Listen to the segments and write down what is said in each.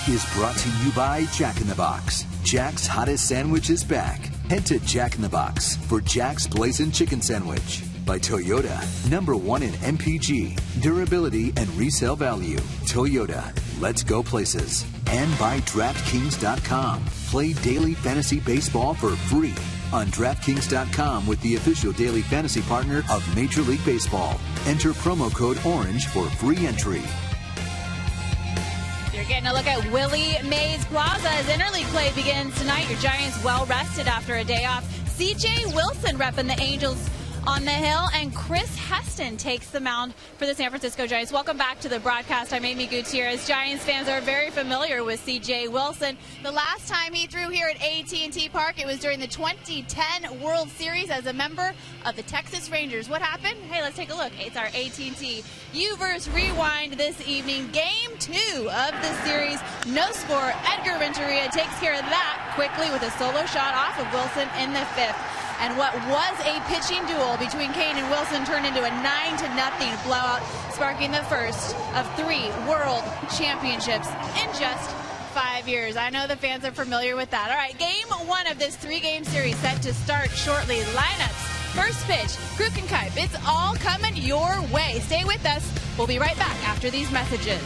is brought to you by Jack in the Box. Jack's hottest sandwich is back. Head to Jack in the Box for Jack's Blazing Chicken Sandwich. By Toyota, #1 in MPG, durability and resale value. Toyota, let's go places. And by DraftKings.com. Play daily fantasy baseball for free on DraftKings.com with the official daily fantasy partner of Major League Baseball. Enter promo code ORANGE for free entry. You're getting a look at Willie Mays Plaza as interleague play begins tonight. Your Giants well rested after a day off. C.J. Wilson repping the Angels on the hill, and Chris Heston takes the mound for the San Francisco Giants. Welcome back to the broadcast. I'm Amy Gutierrez. Giants fans are very familiar with C.J. Wilson. The last time he threw here at AT Park, it was during the 2010 World Series as a member of the Texas Rangers. What happened? Hey, let's take a look. It's our AT&T U-verse Rewind this evening. Game 2 of the series. No score. Edgar Renteria takes care of that quickly with a solo shot off of Wilson in the 5th. And what was a pitching duel between Kane and Wilson turned into a 9-0 blowout, sparking the first of 3 world championships in just 5 years. I know the fans are familiar with that. All right, game 1 of this 3-game series set to start shortly. Lineups, first pitch, Kruk and Kuip. It's all coming your way. Stay with us. We'll be right back after these messages.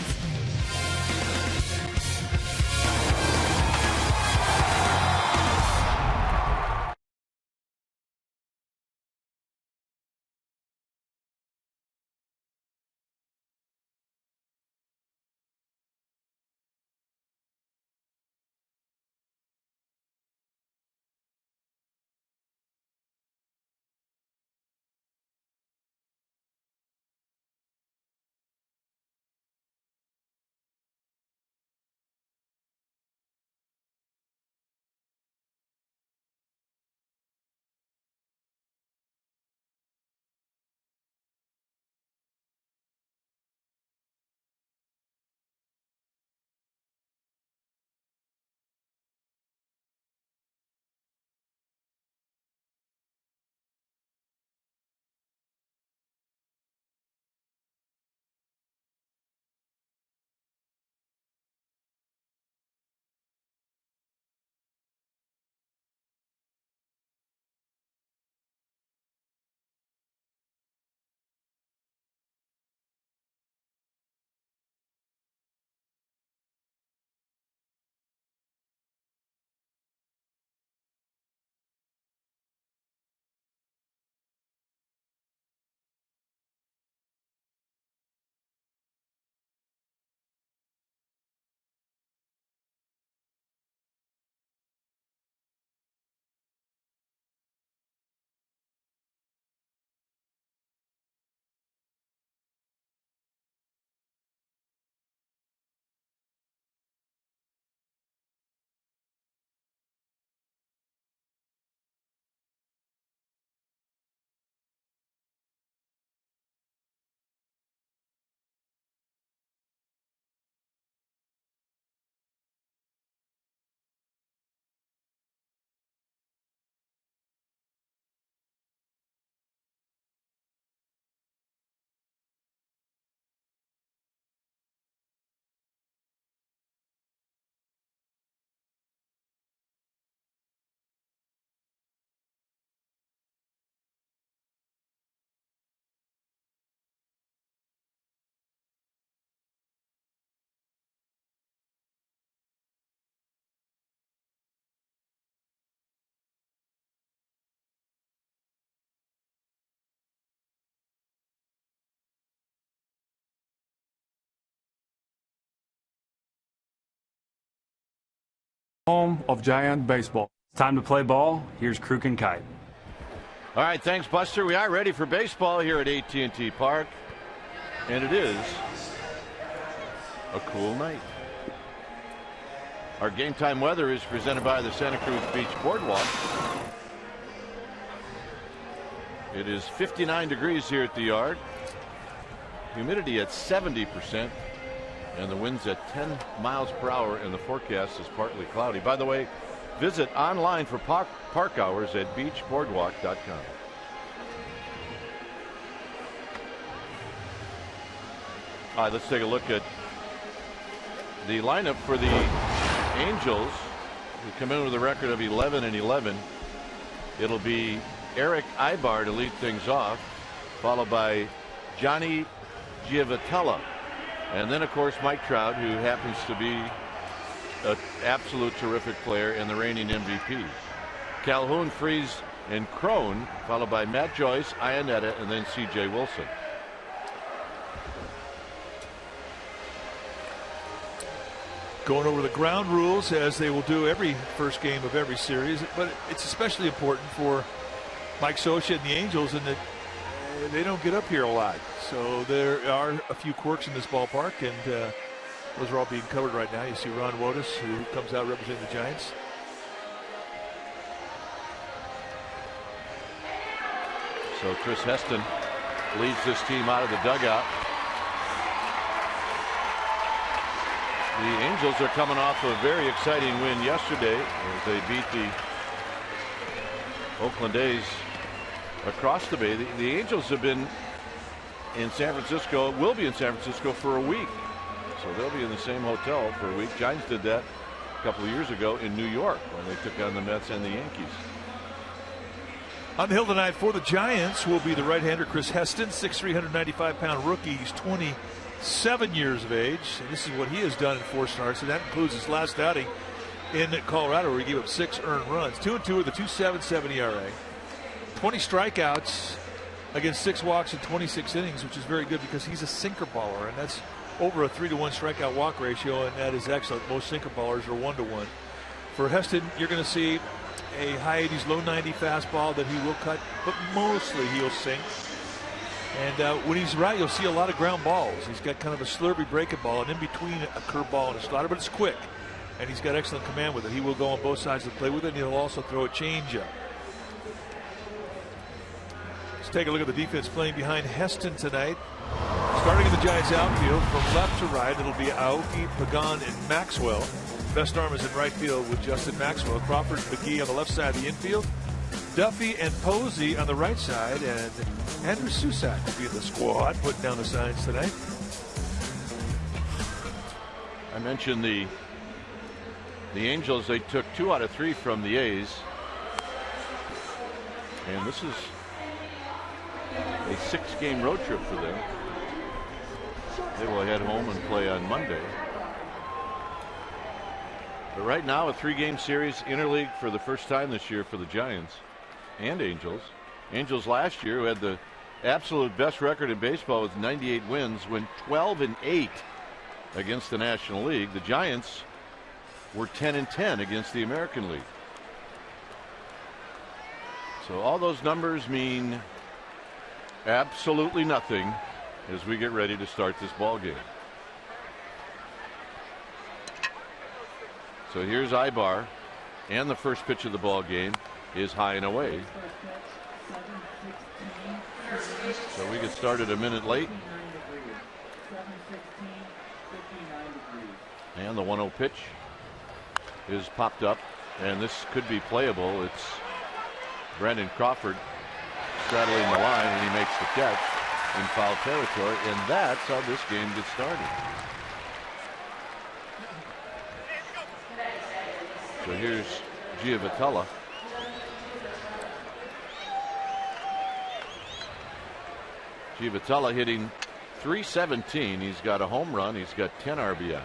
Home of Giant baseball. Time to play ball. Here's Kruk and Kuip. All right, thanks, Buster. We are ready for baseball here at AT&T Park, and it is a cool night. Our game time weather is presented by the Santa Cruz Beach Boardwalk. It is 59 degrees here at the yard. Humidity at 70%. And the wind's at 10 miles per hour, and the forecast is partly cloudy. By the way, visit online for park hours at beachboardwalk.com. All right, let's take a look at The lineup for the Angels, who come in with a record of 11-11. It'll be Eric Ibar to lead things off, followed by Johnny Giavotella, and then of course Mike Trout, who happens to be an absolute terrific player and the reigning MVP. Calhoun, Freese, and Crone, followed by Matt Joyce, Ionetta, and then C.J. Wilson. Going over the ground rules, as they will do every first game of every series, but it's especially important for Mike Scioscia and the Angels in that they don't get up here a lot. So there are a few quirks in this ballpark, and those are all being covered right now. You see Ron Wotus, who comes out representing the Giants. So Chris Heston leads this team out of the dugout. The Angels are coming off a very exciting win yesterday as they beat the Oakland A's across the bay. The Angels have been in San Francisco, will be in San Francisco for a week. So they'll be in the same hotel for a week. Giants did that a couple of years ago in New York when they took on the Mets and the Yankees. On the hill tonight for the Giants will be the right-hander Chris Heston, 6'3", 195-pound rookie. He's 27 years of age, and this is what he has done in 4 starts, and that includes his last outing in Colorado, where he gave up 6 earned runs. 2-2 with a 2.77 ERA, 20 strikeouts against 6 walks in 26 innings, which is very good because he's a sinker baller, and that's over a 3-to-1 strikeout walk ratio, and that is excellent. Most sinker ballers are 1-to-1. For Heston, you're going to see a high 80s, low 90 fastball that he will cut, but mostly he'll sink. And when he's right, you'll see a lot of ground balls. He's got kind of a slurvy breaking ball, and in between a curveball and a slider, but it's quick, and he's got excellent command with it. He will go on both sides of the plate with it, and he'll also throw a changeup. Let's take a look at the defense playing behind Heston tonight. Starting in the Giants outfield from left to right, it'll be Aoki, Pagan, and Maxwell. Best arm is in right field with Justin Maxwell. Crawford and McGee on the left side of the infield. Duffy and Posey on the right side, and Andrew Susak will be in the squad putting down the signs tonight. I mentioned the Angels. They took 2 out of 3 from the A's, and this is a 6-game road trip for them. They will head home and play on Monday. But right now, a 3-game series interleague for the first time this year for the Giants and Angels. Angels last year, who had the absolute best record in baseball with 98 wins, went 12-8 against the National League. The Giants were 10-10 against the American League. So all those numbers mean absolutely nothing as we get ready to start this ball game. So here's Ibar, and the first pitch of the ball game is high and away. So we get started a minute late. And the 1-0 pitch is popped up, and this could be playable. It's Brandon Crawford straddling the line, and he makes the catch in foul territory, and that's how this game gets started. So here's Giavotella. Giavotella hitting .317. He's got a home run. He's got 10 RBIs.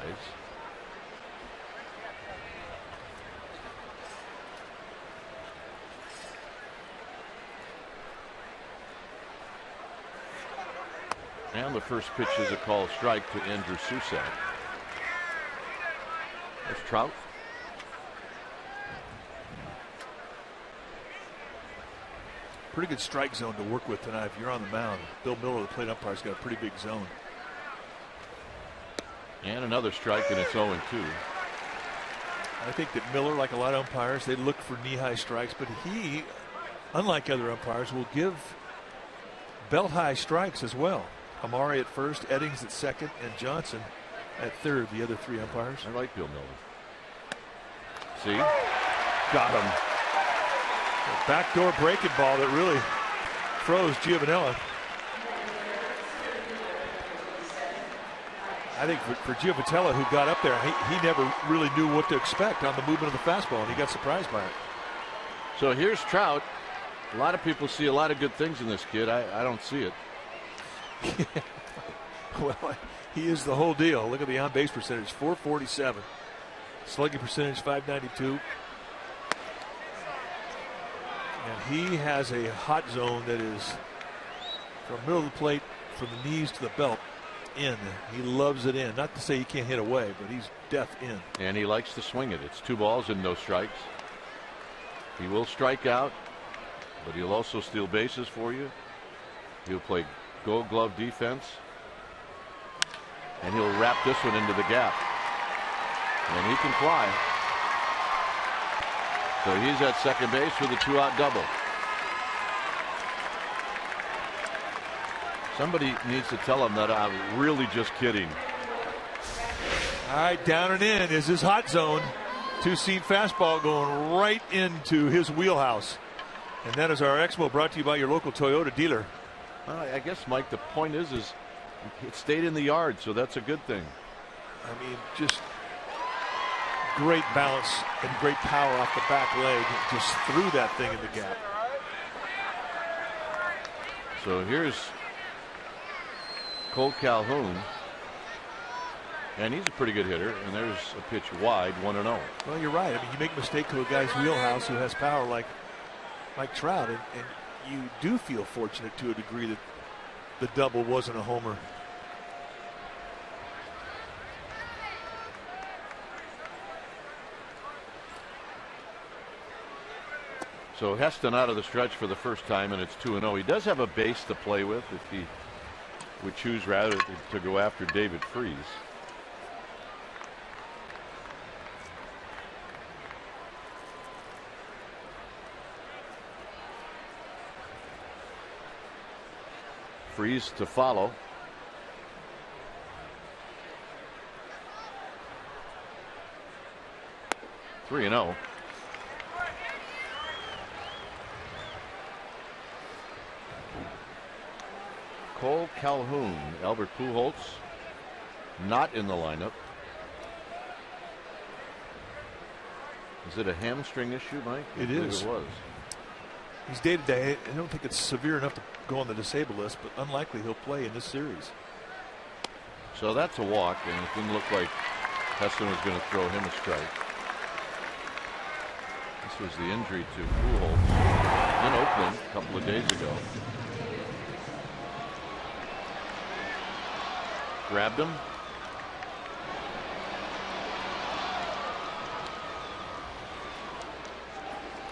And the first pitch is a called strike to Andrew Susak. There's Trout. Pretty good strike zone to work with tonight if you're on the mound. Bill Miller, the plate umpire's got a pretty big zone. And another strike, and it's 0-2. I think that Miller, like a lot of umpires, they look for knee-high strikes, but he, unlike other umpires, will give belt-high strikes as well. Amari at first, Eddings at second, and Johnson at third, the other 3 umpires. I like Bill Miller. See? Got him. A backdoor breaking ball that really froze Giovanella. I think for Giovatello, who got up there, he never really knew what to expect on the movement of the fastball, and he got surprised by it. So here's Trout. A lot of people see a lot of good things in this kid. I don't see it. Well, he is the whole deal. Look at the on-base percentage, 447. Slugging percentage, 592. And he has a hot zone that is from middle of the plate, from the knees to the belt, in. He loves it in. Not to say he can't hit away, but he's deaf in. And he likes to swing it. It's 2 balls and no strikes. He will strike out, but he'll also steal bases for you. He'll play Gold Glove defense. And he'll wrap this one into the gap. And he can fly. So he's at second base with a 2-out double. Somebody needs to tell him that I'm really just kidding. All right, down and in is his hot zone. 2-seam fastball going right into his wheelhouse. And that is our Exmo, brought to you by your local Toyota dealer. Well, I guess, Mike, the point is it stayed in the yard, so that's a good thing. I mean, just great balance and great power off the back leg. Just threw that thing in the gap. So here's Cole Calhoun. And he's a pretty good hitter. And there's a pitch wide, 1-0. Well, you're right. I mean, you make a mistake to a guy's wheelhouse who has power like Trout, and you do feel fortunate to a degree that the double wasn't a homer. So Heston out of the stretch for the first time, and it's 2-0. He does have a base to play with if he would choose rather to go after David Freese. Freese to follow. Three and 0. Cole Calhoun, Albert Pujols not in the lineup. Is it a hamstring issue, Mike? It is. It was. He's day to day. I don't think it's severe enough to go on the disabled list, but unlikely he'll play in this series. So that's a walk, and it didn't look like Heston was going to throw him a strike. This was the injury to Pujols in Oakland a couple of days ago. Grabbed him.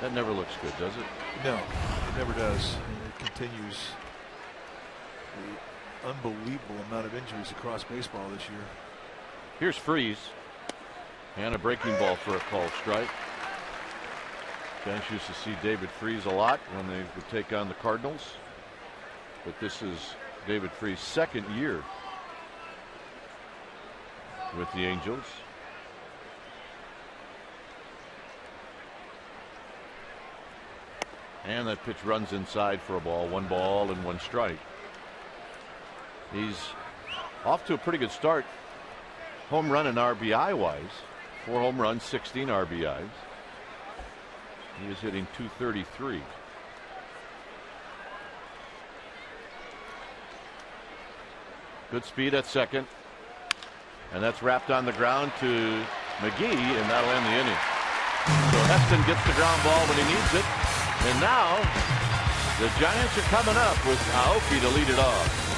That never looks good, does it? No, it never does. And it continues the unbelievable amount of injuries across baseball this year. Here's Freese. And a breaking ball for a called strike. Guys used to see David Freese a lot when they would take on the Cardinals. But this is David Freese's second year with the Angels. And that pitch runs inside for a ball. 1 ball and 1 strike. He's off to a pretty good start. Home run and RBI wise. 4 home runs, 16 RBIs. He is hitting .233. Good speed at second. And that's wrapped on the ground to McGee, and that'll end the inning. So Heston gets the ground ball when he needs it. And now the Giants are coming up with Aoki to lead it off.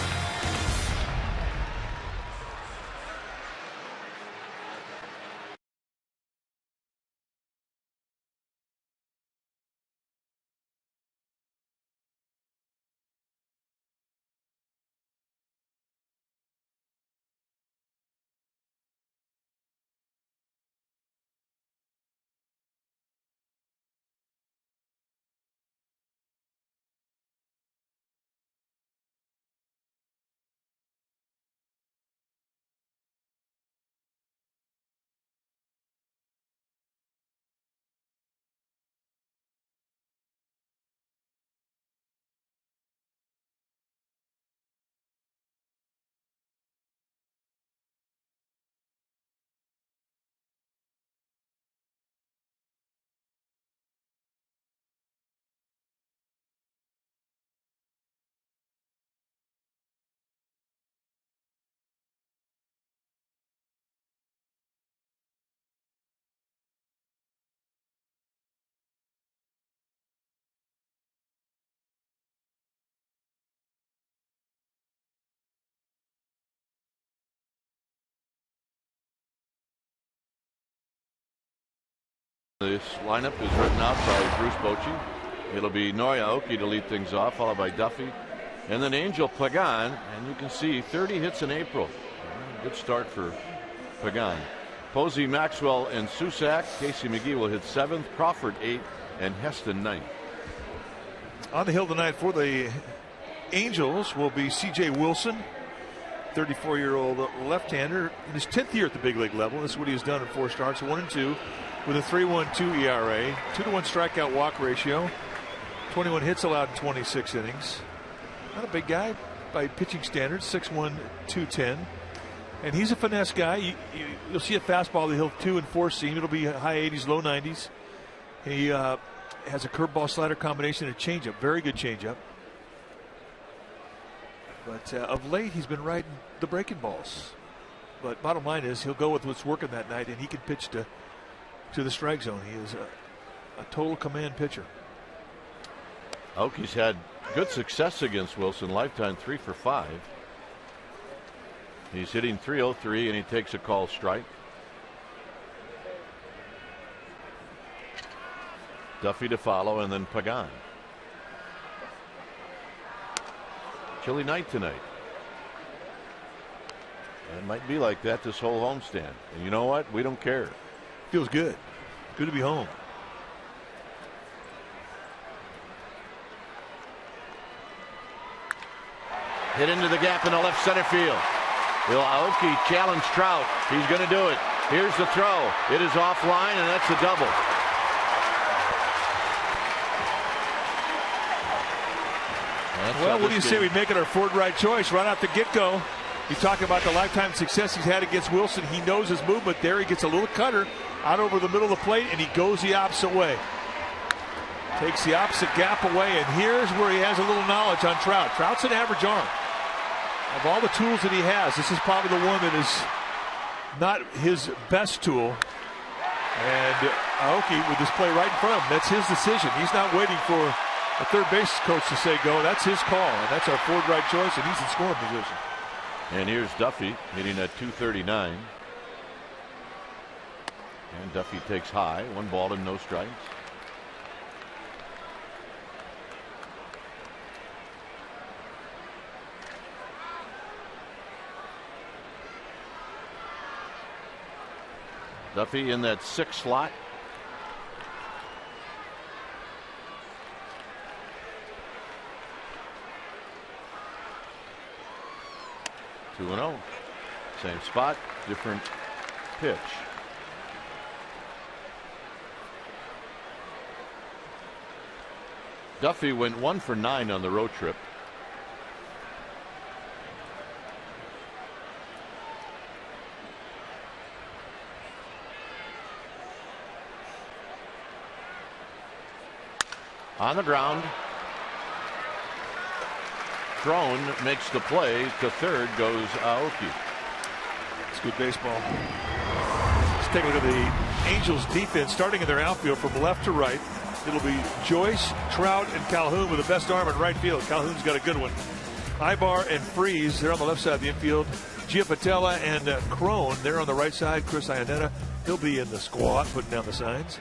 This lineup is written out by Bruce Bochy. It'll be Noya Aoki to lead things off, followed by Duffy, and then Angel Pagan. And you can see 30 hits in April. Good start for Pagan. Posey, Maxwell, and Susac. Casey McGee will hit 7th, Crawford 8th, and Heston 9th. On the hill tonight for the Angels will be C.J. Wilson, 34-year-old left-hander in his 10th year at the big league level. This is what he has done in 4 starts, 1-2 with a 3.12 ERA, 2-to-1 strikeout walk ratio, 21 hits allowed in 26 innings. Not a big guy by pitching standards, 6'1", 210. And he's a finesse guy. You'll see a fastball that he'll 2 and 4 seam. It'll be high 80s, low 90s. He has a curveball slider combination and a changeup, very good changeup. But of late, he's been riding the breaking balls. But bottom line is, he'll go with what's working that night, and he can pitch to the strike zone. He is a total command pitcher. Aoki's had good success against Wilson, lifetime 3 for 5. He's hitting .303, and he takes a call strike. Duffy to follow, and then Pagan. Chilly night tonight. It might be like that this whole homestand. And you know what? We don't care. Feels good. Good to be home. Hit into the gap in the left center field. Will Aoki challenge Trout? He's going to do it. Here's the throw. It is offline, and that's a double. Well, what do you say we make it our Ford right choice right off the get-go? You talk about the lifetime success he's had against Wilson. He knows his movement there. He gets a little cutter out over the middle of the plate, and he goes the opposite way. Takes the opposite gap away, and here's where he has a little knowledge on Trout. Trout's an average arm. Of all the tools that he has, this is probably the one that is not his best tool. And Aoki with this play right in front of him, that's his decision. He's not waiting for a third base coach to say go. That's his call, and that's our Ford right choice, and he's in scoring position. And here's Duffy hitting at .239. And Duffy takes high. 1 ball and no strikes. Duffy in that 6th slot. Two and 0. Same spot, different pitch. Duffy went 1 for 9 on the road trip. On the ground. Thrown, makes the play. To third goes Aoki. It's good baseball. Let's take a look at the Angels defense starting in their outfield from left to right. It'll be Joyce, Trout, and Calhoun with the best arm in right field. Calhoun's got a good one. Ibar and Freeze, they're on the left side of the infield. Giafatella and Crone, they're on the right side. Chris Iannetta, he'll be in the squad putting down the signs.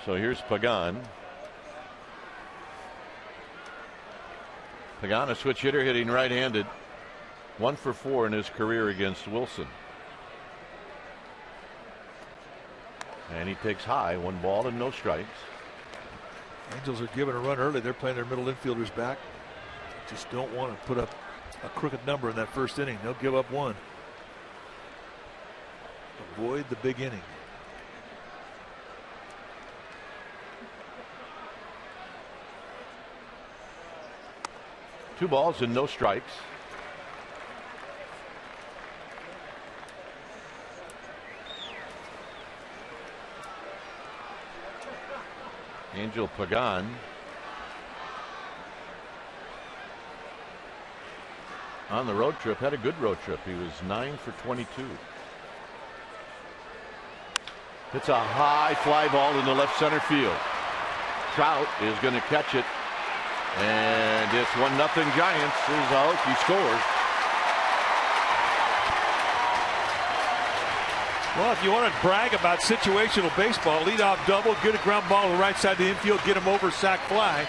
So here's Pagan. Pagan, a switch hitter, hitting right-handed. 1 for 4 in his career against Wilson. And he takes high. 1 ball and no strikes. Angels are giving a run early. They're playing their middle infielders back. Just don't want to put up a crooked number in that first inning. They'll give up 1. Avoid the big inning. Two balls and no strikes. Angel Pagan on the road trip, had a good road trip. He was 9 for 22. It's a high fly ball in the left center field. Trout is going to catch it. And it's 1-0 Giants as Aoki scores. Well, if you want to brag about situational baseball, leadoff double, get a ground ball to the right side of the infield, get him over, sac fly.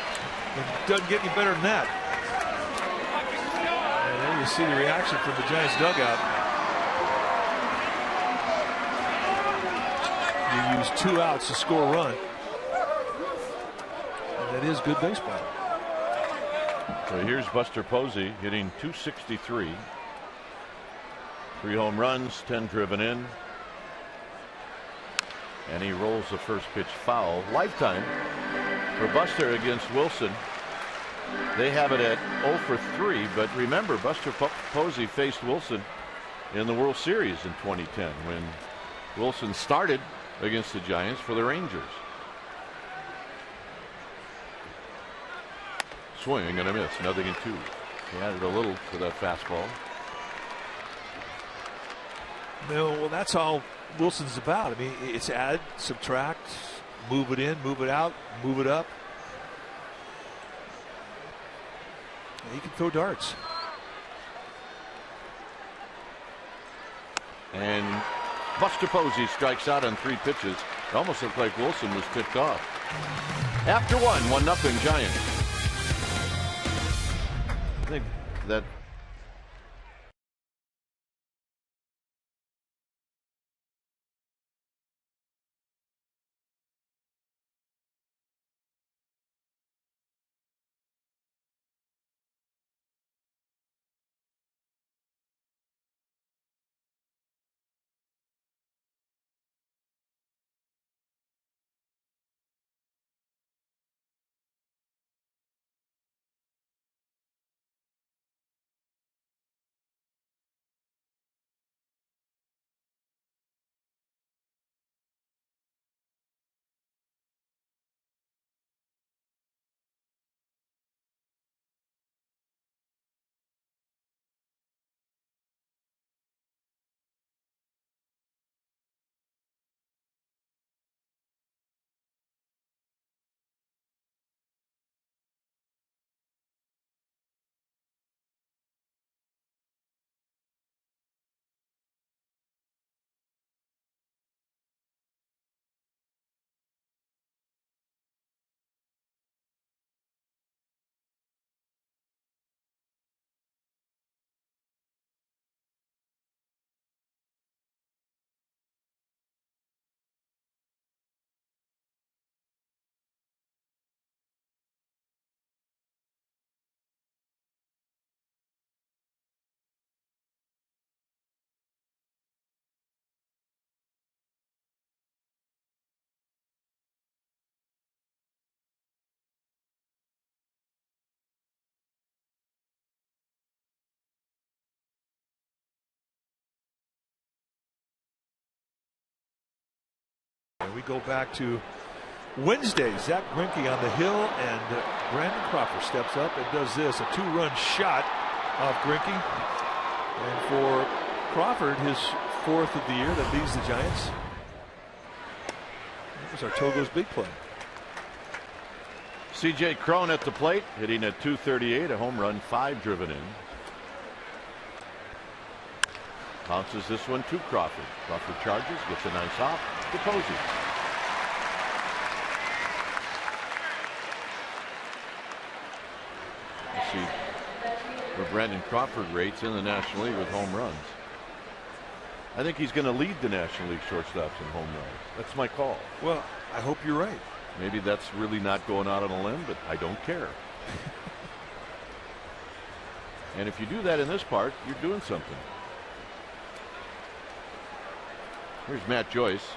It doesn't get any better than that. And there you see the reaction from the Giants dugout. You use 2 outs to score a run. And that is good baseball. So here's Buster Posey hitting .263. 3 home runs, 10 driven in. And he rolls the first pitch foul. Lifetime for Buster against Wilson. They have it at 0 for 3. But remember, Buster Posey faced Wilson in the World Series in 2010 when Wilson started against the Giants for the Rangers. Swing and a miss, 0-2. He added a little to that fastball. No, well, that's all Wilson's about. I mean, it's add, subtract, move it in, move it out, move it up. He can throw darts. And Buster Posey strikes out on 3 pitches. It almost looked like Wilson was tipped off. After 1-0 Giants. I think that we go back to Wednesday. Zach Greinke on the hill, and Brandon Crawford steps up and does this, a 2-run shot off Greinke. And for Crawford, his 4th of the year that leads the Giants. That was Artogo's big play. C.J. Cron at the plate, hitting at .238, a home run, 5 driven in. Bounces this one to Crawford. Crawford charges, gets a nice hop to Posey. Let's see where Brandon Crawford rates in the National League with home runs. I think he's going to lead the National League shortstops in home runs. That's my call. Well, I hope you're right. Maybe that's really not going out on a limb, but I don't care. And if you do that in this park, you're doing something. Here's Matt Joyce.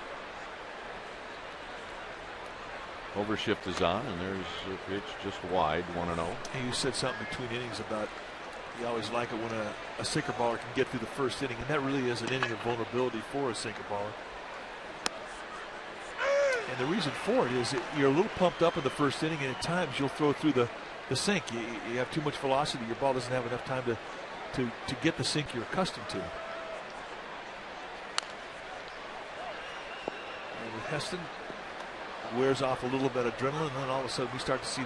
Overshift is on, and there's a pitch just wide, 1-0. You said something between innings about you always like it when a sinker baller can get through the first inning, and that really is an inning of vulnerability for a sinker baller. And the reason for it is that you're a little pumped up in the first inning, and at times you'll throw through the sink. You have too much velocity. Your ball doesn't have enough time to get the sink you're accustomed to. And with Heston, wears off a little bit of adrenaline, and then all of a sudden we start to see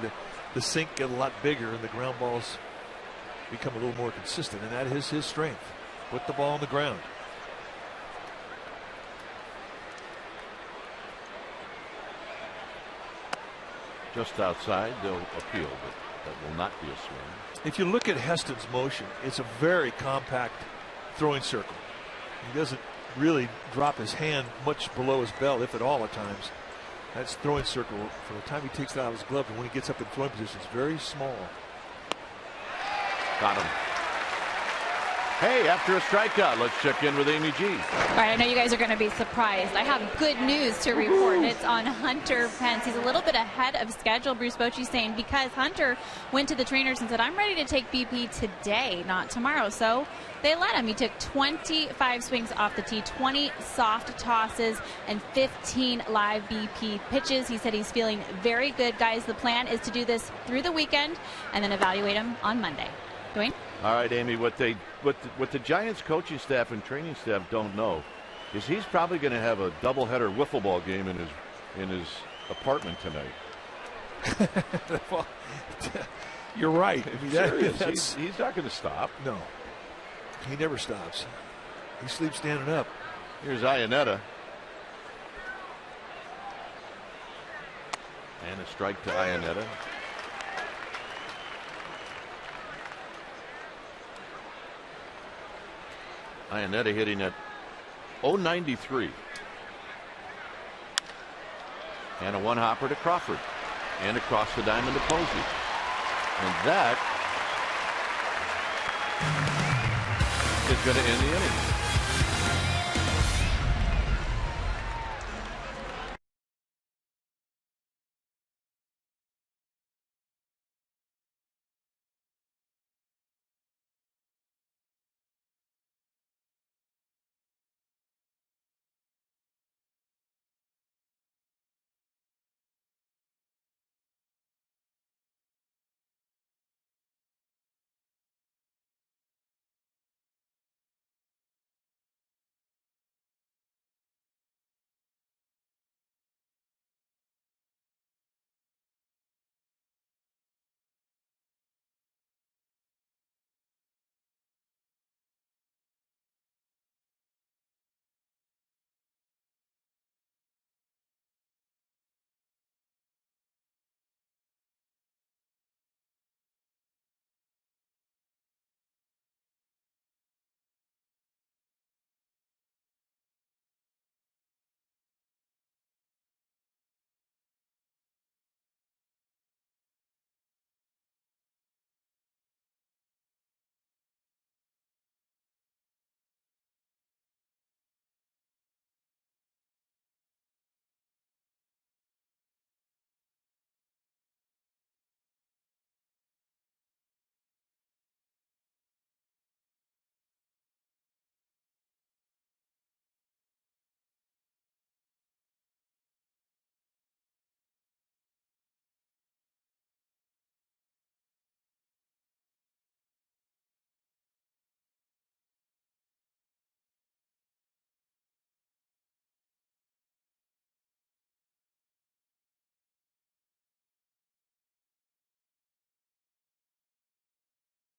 the sink get a lot bigger and the ground balls become a little more consistent, and that is his strength. Put the ball on the ground. just outside. They'll appeal, but that will not be a swing. If you look at Heston's motion, it's a very compact throwing circle. He doesn't really drop his hand much below his belt, if at all, at times. That's throwing circle for the time he takes it out of his glove, and when he gets up in throwing position, it's very small. Got him. Hey, after a strikeout, let's check in with Amy G. All right, I know you guys are going to be surprised. I have good news to report. It's on Hunter Pence. He's a little bit ahead of schedule, Bruce Bochy saying, because Hunter went to the trainers and said, I'm ready to take BP today, not tomorrow. So they let him. He took 25 swings off the tee, 20 soft tosses, and 15 live BP pitches. He said he's feeling very good, guys. The plan is to do this through the weekend and then evaluate him on Monday. Dwayne? All right, Amy, what the Giants coaching staff and training staff don't know is he's probably going to have a doubleheader wiffle ball game in his apartment tonight. Well, you're right. I mean, he's not going to stop. No, he never stops. He sleeps standing up. Here's Iannetta. And a strike to Iannetta. Iannetta hitting at .093. And a one hopper to Crawford. And across the diamond to Posey. And that is going to end the inning.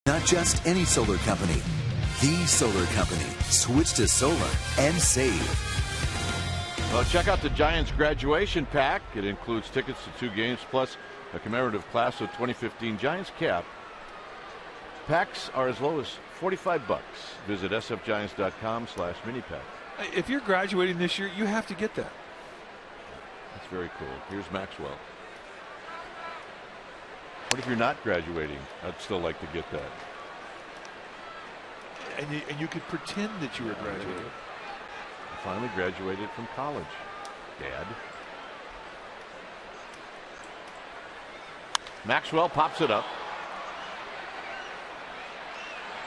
Not just any solar company, the solar company. Switch to solar and save. Well, check out the Giants graduation pack. It includes tickets to 2 games plus a commemorative class of 2015 Giants cap. Packs are as low as $45. Visit sfgiants.com/minipack. If you're graduating this year, you have to get that. That's very cool. Here's Maxwell. What if you're not graduating? I'd still like to get that. And you could pretend that you were graduating. I finally graduated from college, Dad. Maxwell pops it up.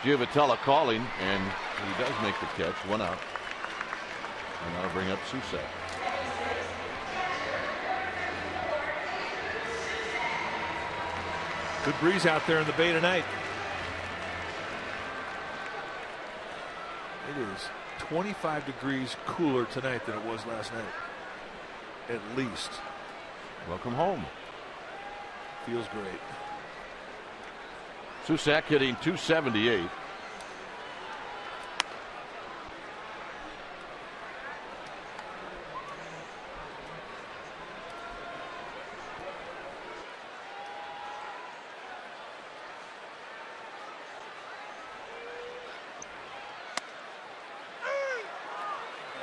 Giovitella calling, and he does make the catch. 1 out. And that'll bring up Susak. Good breeze out there in the Bay tonight. It is 25 degrees cooler tonight than it was last night. At least. Welcome home. Feels great. Susak hitting .278.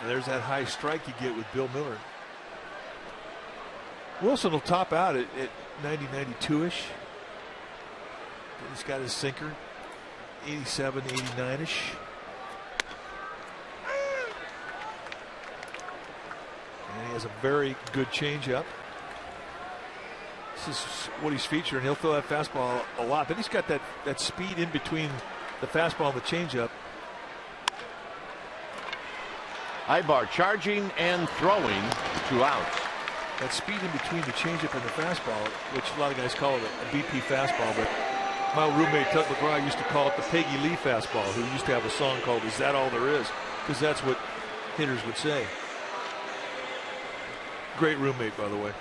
And there's that high strike you get with Bill Miller. Wilson will top out at 90, 92-ish. He's got his sinker, 87, 89-ish. And he has a very good changeup. This is what he's featuring. He'll throw that fastball a lot. Then he's got that speed in between the fastball and the changeup. Ibar charging and throwing, 2 outs. That speed in between the changeup and the fastball, which a lot of guys call it a BP fastball, but my old roommate Tug McGraw used to call it the Peggy Lee fastball, who used to have a song called "Is That All There Is?" because that's what hitters would say. Great roommate, by the way.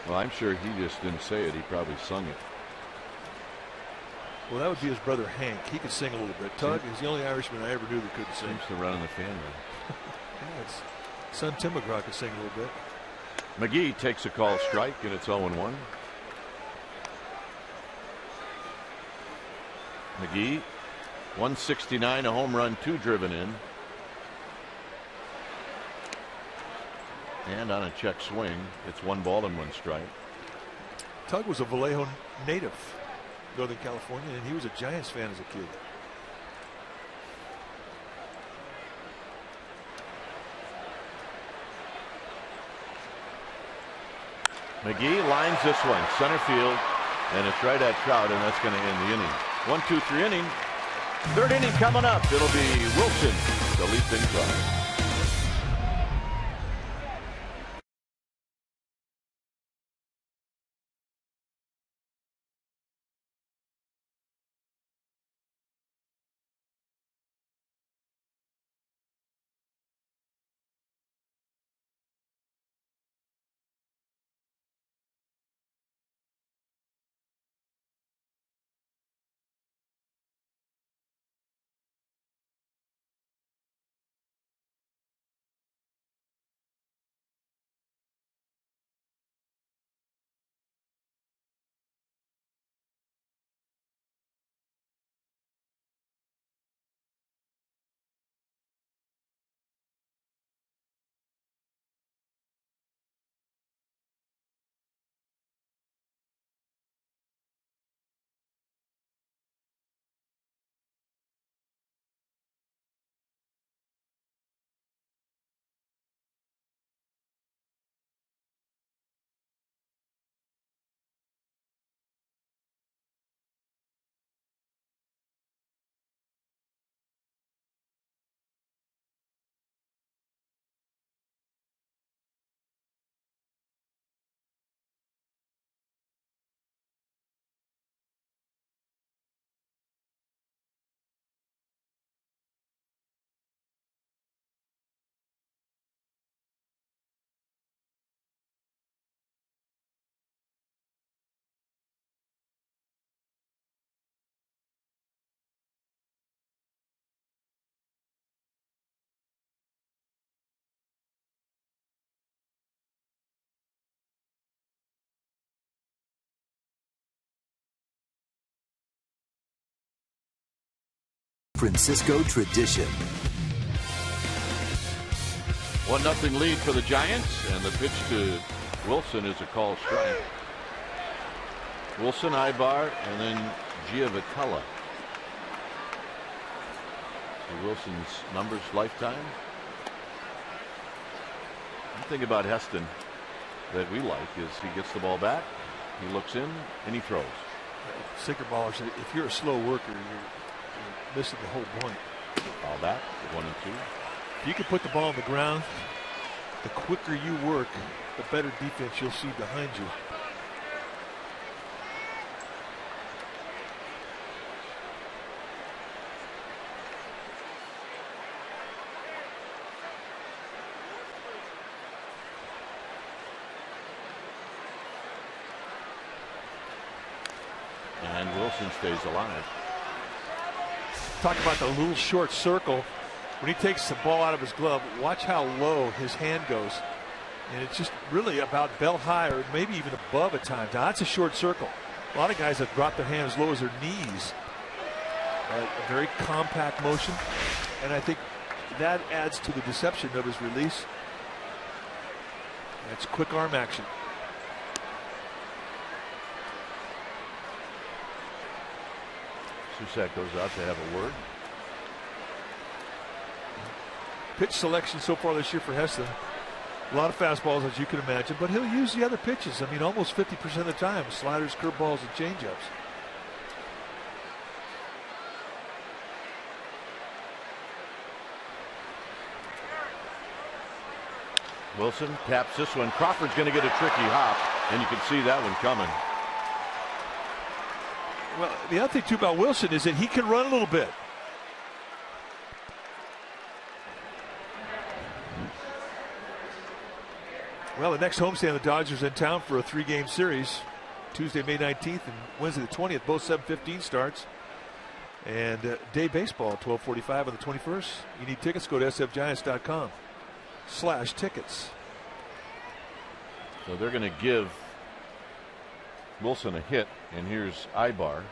Well, I'm sure he just didn't say it. He probably sung it. Well, that would be his brother Hank. He could sing a little bit. Tug is the only Irishman I ever knew that couldn't sing. Seems to run in the family. Yeah, son Tim McGraw could sing a little bit. McGee takes a call strike, and it's 0-1. McGee, 169, a home run, 2 driven in. And on a check swing, it's 1 ball and 1 strike. Tug was a Vallejo native, Northern California, and he was a Giants fan as a kid. McGee lines this one, center field, and it's right at Trout, and that's going to end the inning. 1, 2, 3 inning. 3rd inning coming up. It'll be Wilson to lead things off. Francisco tradition. 1-0 lead for the Giants, and the pitch to Wilson is a call strike. Wilson, Ibar, and then Giavotella. So Wilson's numbers lifetime. One thing about Heston that we like is he gets the ball back, he looks in, and he throws. Sinker ballers, if you're a slow worker, you're missing the whole point. Ball back, 1 and 2. If you can put the ball on the ground, the quicker you work, the better defense you'll see behind you. And Wilson stays alive. Talk about the little short circle. When he takes the ball out of his glove, watch how low his hand goes. And it's just really about bell high or maybe even above at times. Now that's a short circle. A lot of guys have dropped their hand as low as their knees. A very compact motion. And I think that adds to the deception of his release. That's quick arm action. Susak goes out to have a word. Pitch selection so far this year for Heston. A lot of fastballs, as you can imagine, but he'll use the other pitches. I mean, almost 50% of the time, sliders, curveballs, and changeups. Wilson taps this one. Crawford's going to get a tricky hop, and you can see that one coming. Well, the other thing, too, about Wilson is that he can run a little bit. Well, the next homestand, the Dodgers in town for a 3-game series. Tuesday, May 19th and Wednesday the 20th, both 7:15 starts. And day baseball, 12:45 on the 21st. You need tickets, go to sfgiants.com/tickets. So they're going to give Wilson a hit, and here's Ibar.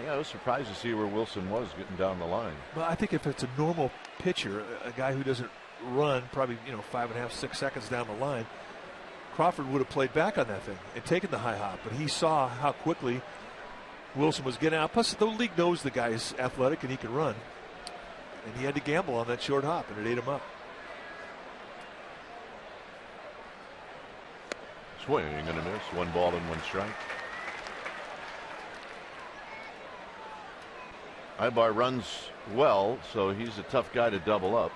Yeah, I was surprised to see where Wilson was getting down the line. Well, I think if it's a normal pitcher, a guy who doesn't run probably 5.5, 6 seconds down the line, Crawford would have played back on that thing and taken the high hop. But he saw how quickly Wilson was getting out. Plus, the league knows the guy's athletic and he can run. And he had to gamble on that short hop, and it ate him up. Swing and a miss. 1 ball and 1 strike. Ibar runs well, so he's a tough guy to double up.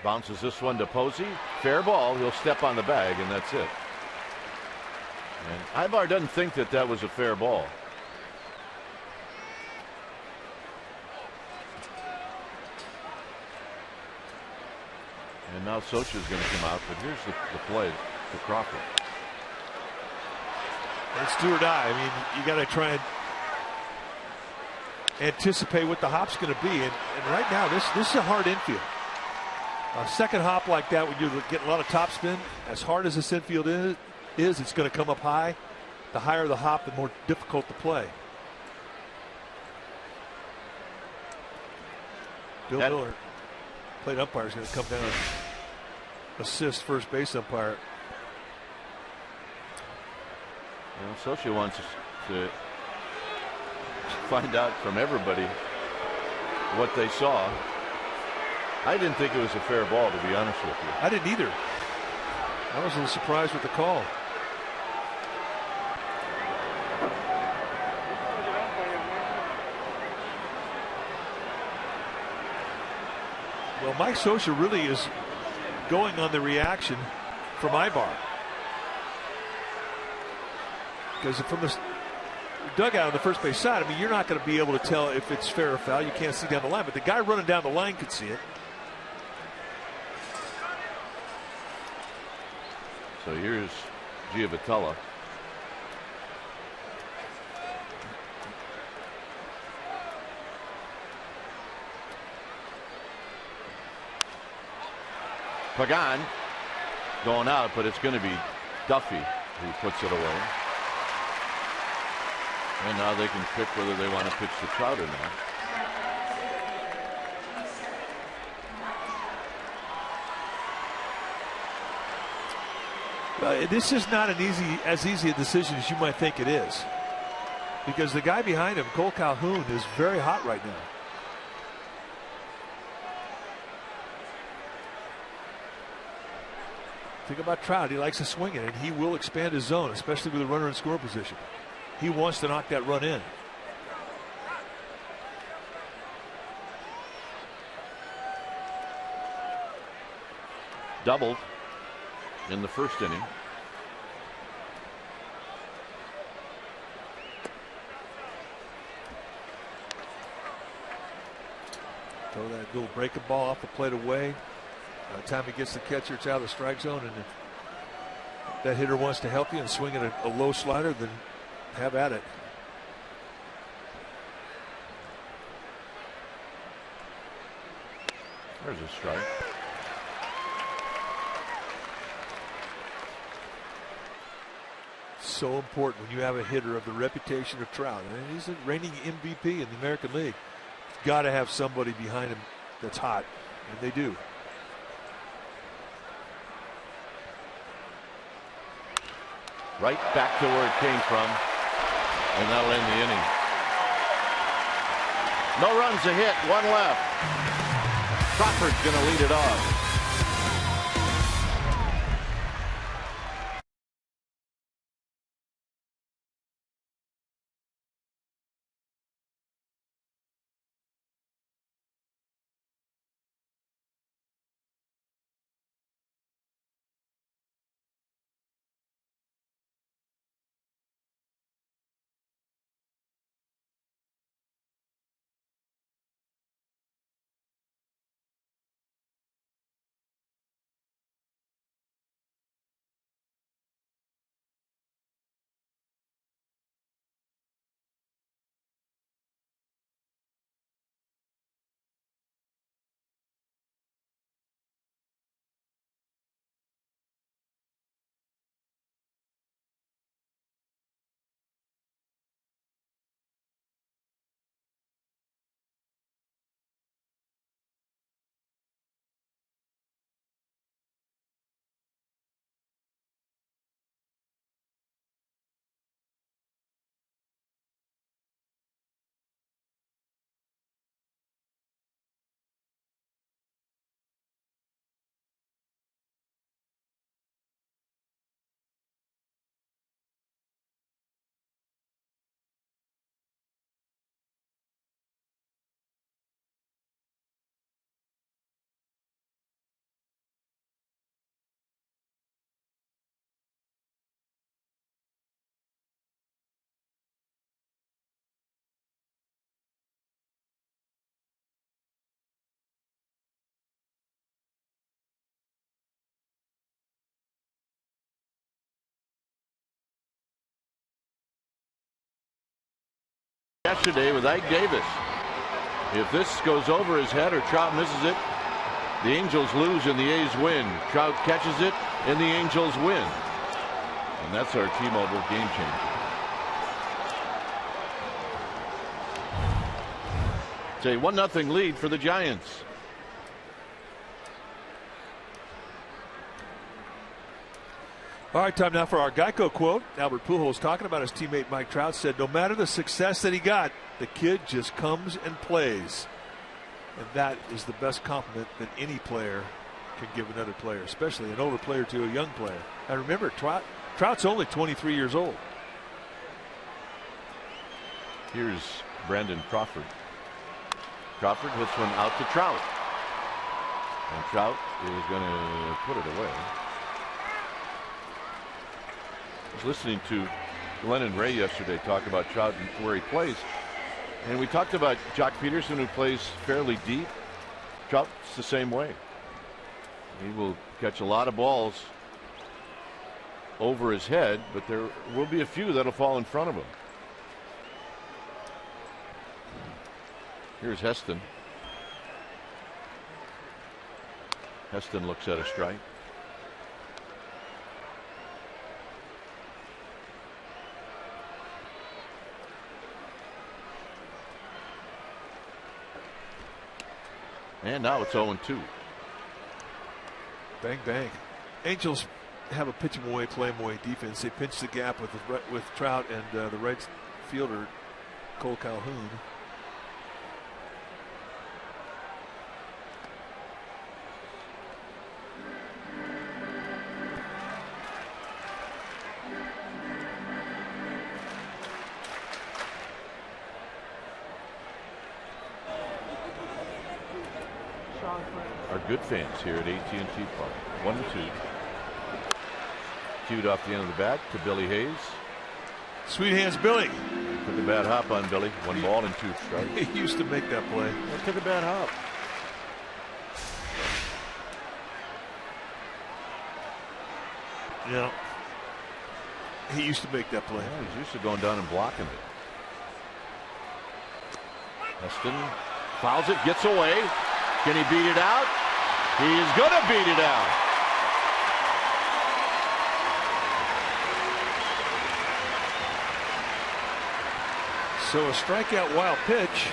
Bounces this one to Posey. Fair ball. He'll step on the bag, and that's it. And Ibar doesn't think that that was a fair ball. And now Socha's going to come out, but here's the play to Crawford. It's do or die. I mean, you got to try and anticipate what the hop's going to be. And right now, this is a hard infield. A second hop like that, when you get a lot of topspin, as hard as this infield is, it's going to come up high. The higher the hop, the more difficult to play. Bill Miller, plate umpire, is going to come down and assist first base umpire. Socha wants to find out from everybody what they saw. I didn't think it was a fair ball, to be honest with you. I didn't either. I was a little surprised with the call. Well, Mike Socha really is going on the reaction from Ibar. Because from the dugout on the first base side, I mean, you're not going to be able to tell if it's fair or foul. You can't see down the line, but the guy running down the line could see it. So here's Giavotella. Pagan going out, but it's going to be Duffy who puts it away. And now they can pick whether they want to pitch to Trout or not. This is not as easy a decision as you might think it is, because the guy behind him, Cole Calhoun, is very hot right now. Think about Trout. He likes to swing it, and he will expand his zone, especially with a runner in scoring position. He wants to knock that run in. Doubled in the first inning. Throw that little breaking ball off the plate away. By the time he gets the catcher, it's out of the strike zone. And if that hitter wants to help you and swing at a low slider, then have at it. There's a strike. So important when you have a hitter of the reputation of Trout. And he's a reigning MVP in the American League. Got to have somebody behind him that's hot, and they do. Right back to where it came from, and that'll end the inning. No runs, a hit, one left. Crawford's going to lead it off. Yesterday with Ike Davis. If this goes over his head or Trout misses it, the Angels lose and the A's win. Trout catches it and the Angels win. And that's our T-Mobile game changer. It's a 1-0 lead for the Giants. All right, time now for our Geico quote. Albert Pujols, talking about his teammate Mike Trout, said, "No matter the success that he got, the kid just comes and plays." And that is the best compliment that any player can give another player, especially an older player to a young player. And remember, Trout's only 23 years old. Here's Brandon Crawford. Crawford hits one out to Trout. And Trout is going to put it away. I was listening to Glenn and Ray yesterday talk about Trout and where he plays. And we talked about Jock Peterson, who plays fairly deep. Trout's the same way. He will catch a lot of balls over his head, but there will be a few that'll fall in front of him. Here's Heston. Heston looks at a strike. And now it's 0-2. Bang, bang. Angels have a pitch him away, play him away defense. They pinch the gap with Trout and the right fielder, Cole Calhoun. Our good fans here at AT&T Park. 1-2. Cued off the end of the bat to Billy Hayes. Sweet hands, Billy. Took a bad hop on Billy. 1 ball and 2 strikes. He used to make that play. Took a bad hop. Yeah. He used to make that play. Yeah, he's used to going down and blocking it. Heston fouls it, gets away. Can he beat it out? He is going to beat it out. So a strikeout wild pitch.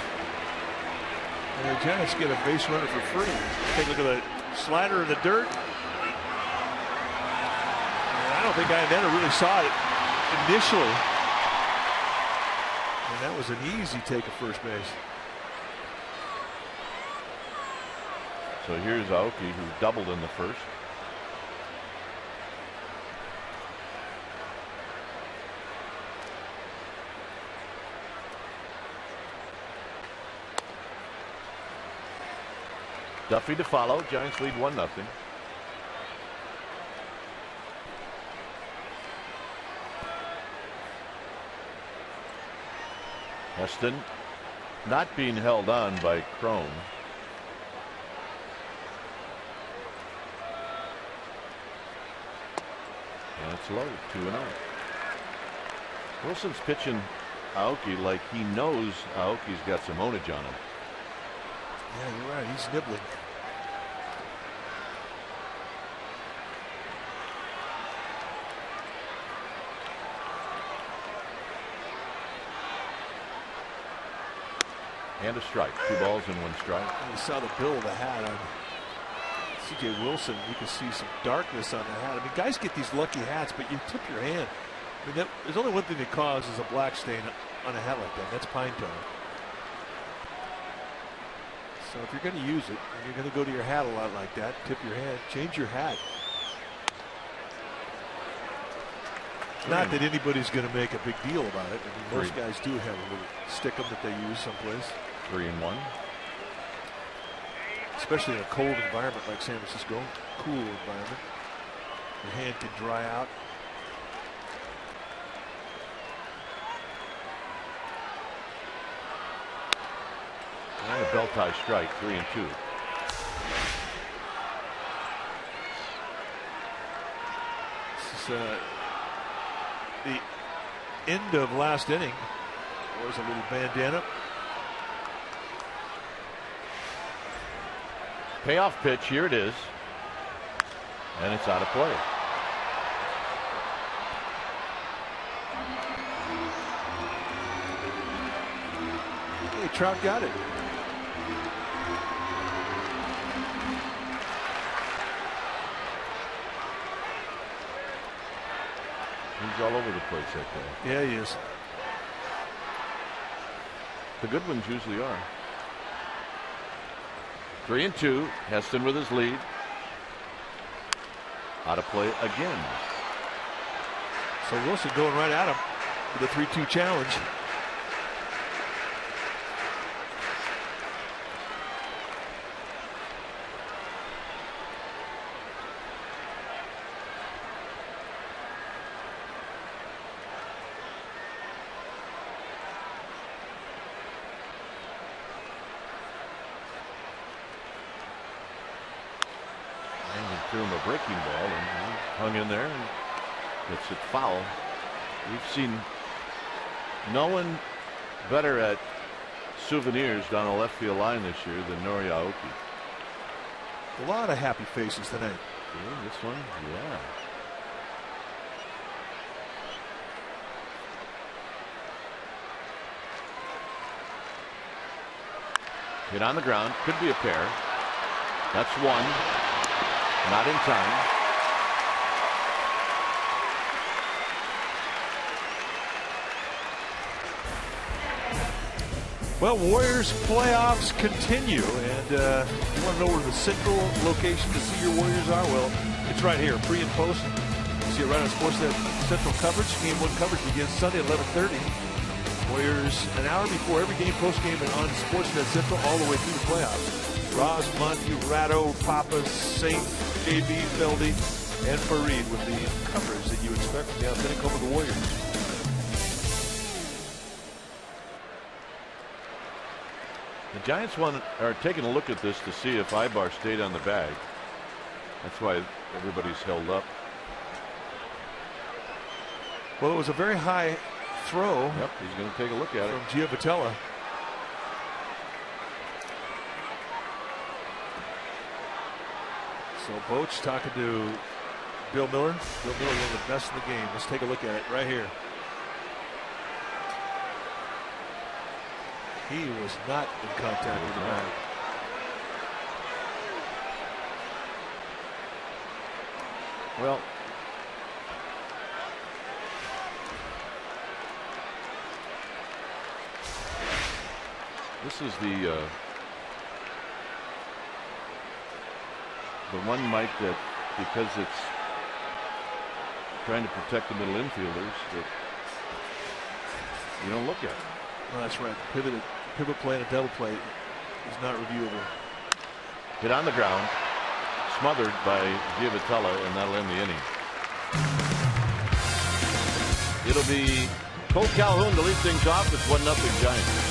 And the Giants get a base runner for free. Take a look at the slider in the dirt. And I don't think Iannetta really saw it initially. And that was an easy take of first base. So here's Aoki, who doubled in the first. Duffy to follow. Giants lead 1-0. Heston not being held on by Crone. And it's low, 2-0. Wilson's pitching Aoki like he knows Aoki's got some ownage on him. Yeah, you're right. He's nibbling. And a strike. 2 balls and 1 strike. You saw the bill of the hat on C.J. Wilson. You can see some darkness on the hat. I mean, guys get these lucky hats, but you tip your hand. I mean, there's only one thing that causes a black stain on a hat like that. That's pine tar. So if you're going to use it, and you're going to go to your hat a lot like that, tip your hand, change your hat. Not that anybody's going to make a big deal about it. I mean, most guys do have a little stickum that they use someplace. 3-1. Especially in a cold environment like San Francisco, cool environment. Your hand can dry out. And a bell tie strike, 3-2. This is the end of last inning. There's a little bandana. Payoff pitch, here it is. And it's out of play. Hey, Trout got it. He's all over the place, that guy. Yeah, he is. The good ones usually are. 3-2. Heston with his lead. Out of play again. So Wilson going right at him with a 3-2 challenge. Threw him a breaking ball and he hung in there and gets it foul. We've seen no one better at souvenirs down the left field line this year than Nori Aoki. A lot of happy faces tonight. Yeah, this one, yeah. Hit on the ground, could be a pair. That's one. Not in time. Well, Warriors playoffs continue, and you want to know where the central location to see your Warriors are? Well, it's right here, pre and post. You see it right on Sportsnet Central coverage. Game 1 coverage begins Sunday at 11:30. Warriors an hour before every game, post game, and on Sportsnet Central all the way through the playoffs. Roz, Monty, Ratto, Papa, Saint, JB, Feldy, and Fareed with the coverage that you expect from the authentic home of the Warriors. The Giants are taking a look at this to see if Ibar stayed on the bag. That's why everybody's held up. Well, it was a very high throw. Yep, he's going to take a look at it. From Giovitella. So Boch talking to Bill Miller. Bill Miller, one of the best in the game. Let's take a look at it right here. He was not in contact with the bag. Well, this is the one, Mike, that because it's trying to protect the middle infielders that you don't look at. Well, that's right. Pivot play and a double play is not reviewable. Hit on the ground, smothered by Giavotella, and that'll end the inning. It'll be Cole Calhoun to lead things off. It's 1-0 Giants.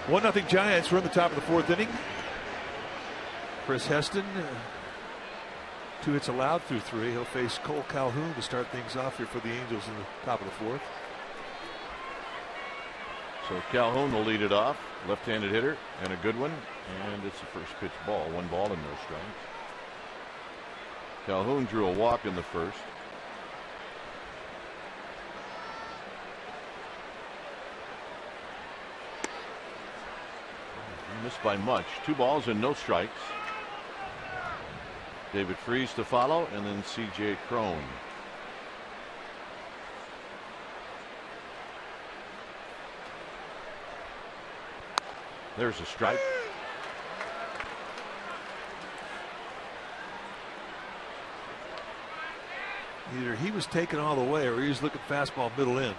One nothing Giants. We're in the top of the fourth inning. Chris Heston, 2 hits allowed through 3. He'll face Cole Calhoun to start things off here for the Angels in the top of the fourth. So Calhoun will lead it off. Left-handed hitter and a good one. And it's the first pitch ball. 1 ball and no strikes. Calhoun drew a walk in the first. Missed by much. 2 balls and no strikes. David Freese to follow, and then C.J. Cron. There's a strike. Either he was taken all the way or he was looking fastball middle in.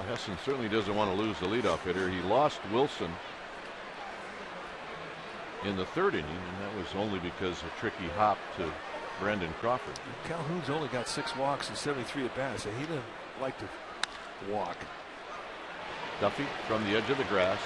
Heston certainly doesn't want to lose the leadoff hitter. He lost Wilson in the 3rd inning, and that was only because of a tricky hop to Brandon Crawford. Calhoun's only got 6 walks and 73 at bats, so he didn't like to walk. Duffy from the edge of the grass.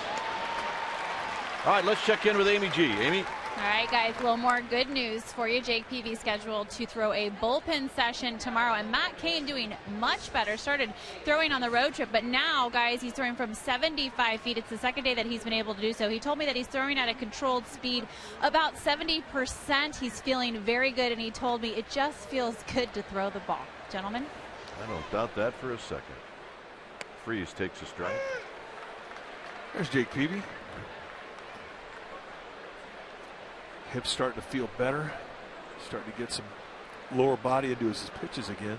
All right, let's check in with Amy G. Amy. All right, guys, a little more good news for you. Jake Peavy scheduled to throw a bullpen session tomorrow, and Matt Cain doing much better. Started throwing on the road trip, but now, guys, he's throwing from 75 feet. It's the 2nd day that he's been able to do so. He told me that he's throwing at a controlled speed, about 70%. He's feeling very good, and he told me it just feels good to throw the ball. Gentlemen? I don't doubt that for a second. Freese takes a strike. There's Jake Peavy. Hips starting to feel better. Starting to get some lower body into his pitches again.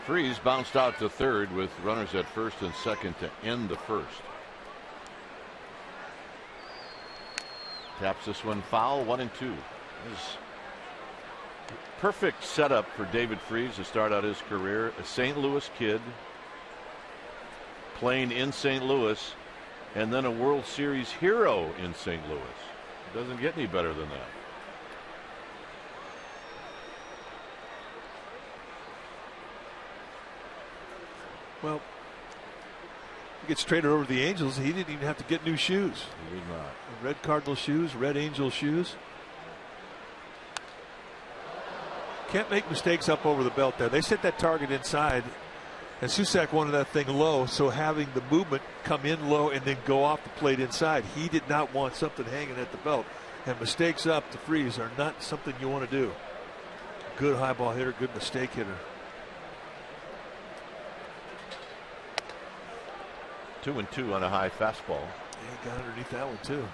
Freese bounced out to 3rd with runners at 1st and 2nd to end the 1st. Taps this one foul. 1-2. This is perfect setup for David Freese to start out his career. A St. Louis kid playing in St. Louis, and then a World Series hero in St. Louis. It doesn't get any better than that. Well, he gets traded over to the Angels. He didn't even have to get new shoes. He did not. Red Cardinal shoes, red Angel shoes. Can't make mistakes up over the belt there. They set that target inside, and Susac wanted that thing low, so having the movement come in low and then go off the plate inside, he did not want something hanging at the belt. And mistakes up to Freeze are not something you want to do. Good high ball hitter, good mistake hitter. 2-2 on a high fastball. He got underneath that one too.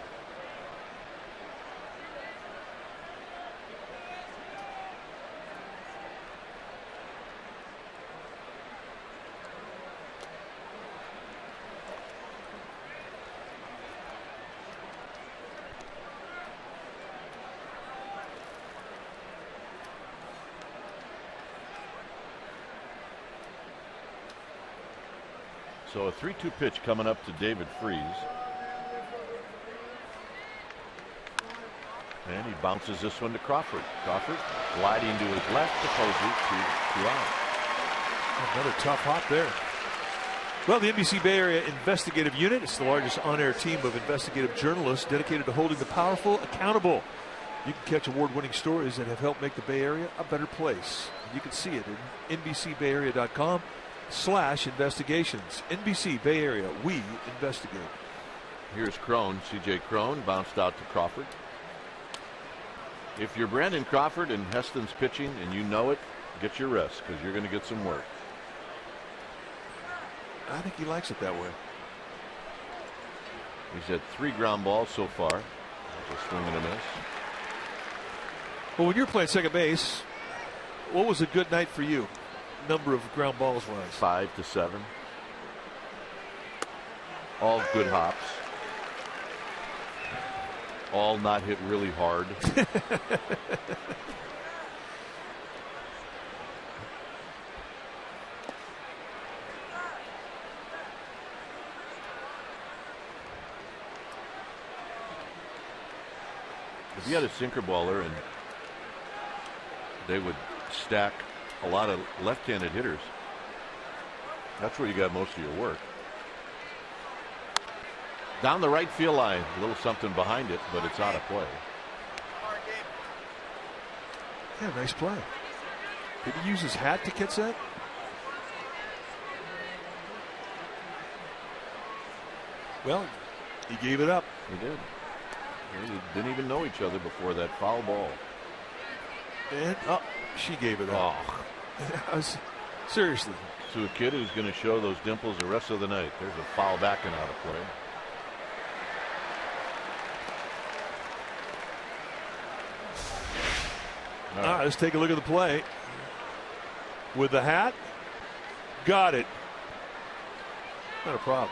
So a 3-2 pitch coming up to David Freese. And he bounces this one to Crawford. Crawford gliding to his left to Posey, 2 out. Another tough hop there. Well, the NBC Bay Area Investigative Unit is the largest on-air team of investigative journalists dedicated to holding the powerful accountable. You can catch award-winning stories that have helped make the Bay Area a better place. You can see it at NBCBayArea.com/investigations. NBC Bay Area, we investigate. Here's Crone, C.J. Crone, bounced out to Crawford. If you're Brandon Crawford and Heston's pitching and you know it, get your rest because you're going to get some work. I think he likes it that way. He's had 3 ground balls so far. A swing and a miss. Well, when you're playing second base, what was a good night for you? Number of ground balls wise? 5 to 7. All good hops. All not hit really hard. If you had a sinker baller and they would stack a lot of left-handed hitters, that's where you got most of your work. Down the right field line, a little something behind it, but it's out of play. Yeah, nice play. Did he use his hat to catch that? Well, he gave it up. He did. They didn't even know each other before that foul ball. And she gave it up. Oh. Seriously. To a kid who's going to show those dimples the rest of the night. There's a foul back and out of play. All right, let's take a look at the play. With the hat, got it. Not a problem.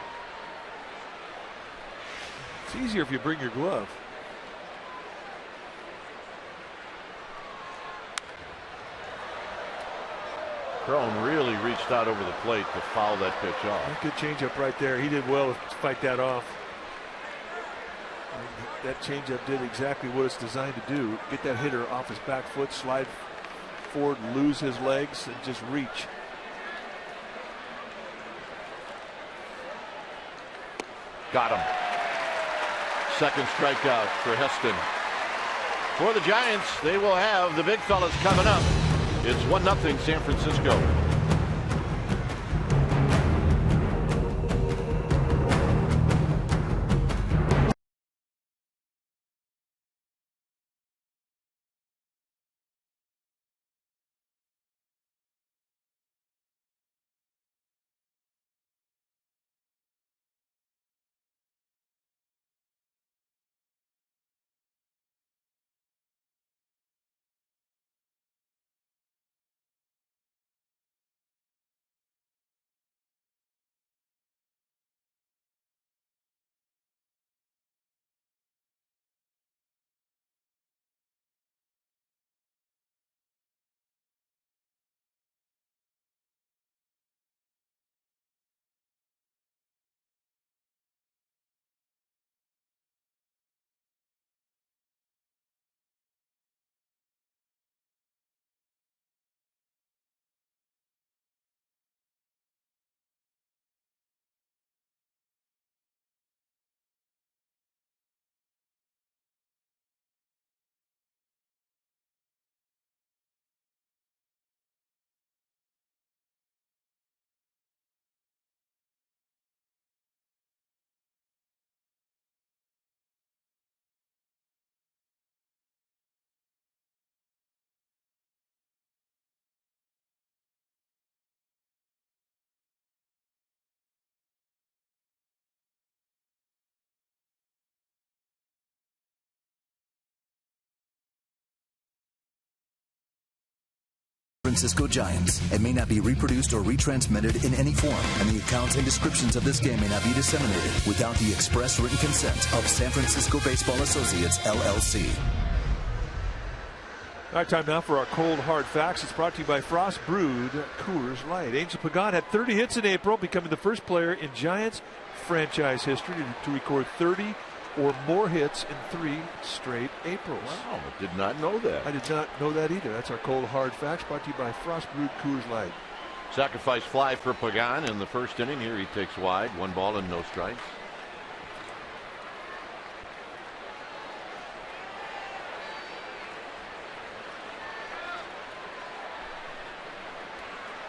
It's easier if you bring your glove. Crone really reached out over the plate to foul that pitch off. Good changeup right there. He did well to fight that off. That changeup did exactly what it's designed to do. Get that hitter off his back foot, slide forward, lose his legs, and just reach. Got him. Second strikeout for Heston. For the Giants, they will have the big fellas coming up. It's 1-0 San Francisco. Francisco Giants and may not be reproduced or retransmitted in any form, and the accounts and descriptions of this game may not be disseminated without the express written consent of San Francisco Baseball Associates, LLC. All right, time now for our cold hard facts. It's brought to you by Frost Brewed Coors Light. Angel Pagan had 30 hits in April, becoming the first player in Giants franchise history to record 30 or more hits in 3 straight Aprils. Wow, I did not know that. I did not know that either. That's our cold hard facts, brought to you by Frost Brewed Coors Light. Sacrifice fly for Pagan in the first inning. Here he takes wide, 1 ball and no strikes.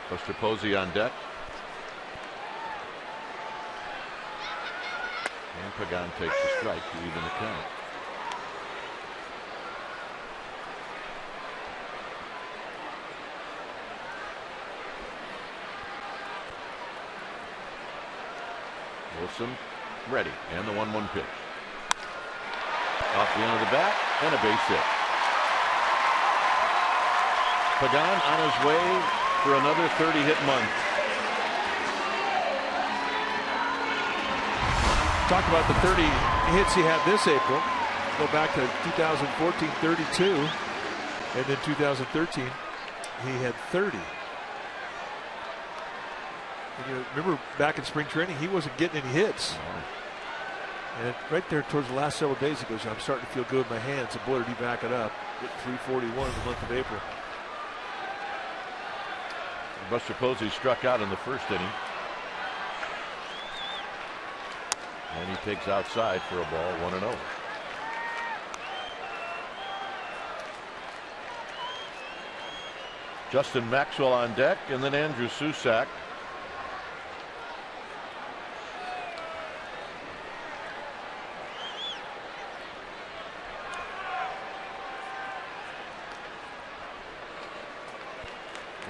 Buster Posey on deck. And Pagan takes a strike to even the count. Wilson ready, and the 1-1 pitch. Off the end of the bat, and a base hit. Pagan on his way for another 30-hit month. Talk about the 30 hits he had this April. Go back to 2014, 32. And then 2013, he had 30. And you remember back in spring training, he wasn't getting any hits. And right there towards the last several days, he goes, I'm starting to feel good with my hands. And boy, did he back it up. Hit 341 in the month of April. Buster Posey struck out in the first inning. And he takes outside for a ball, 1-0. Justin Maxwell on deck, and then Andrew Susac.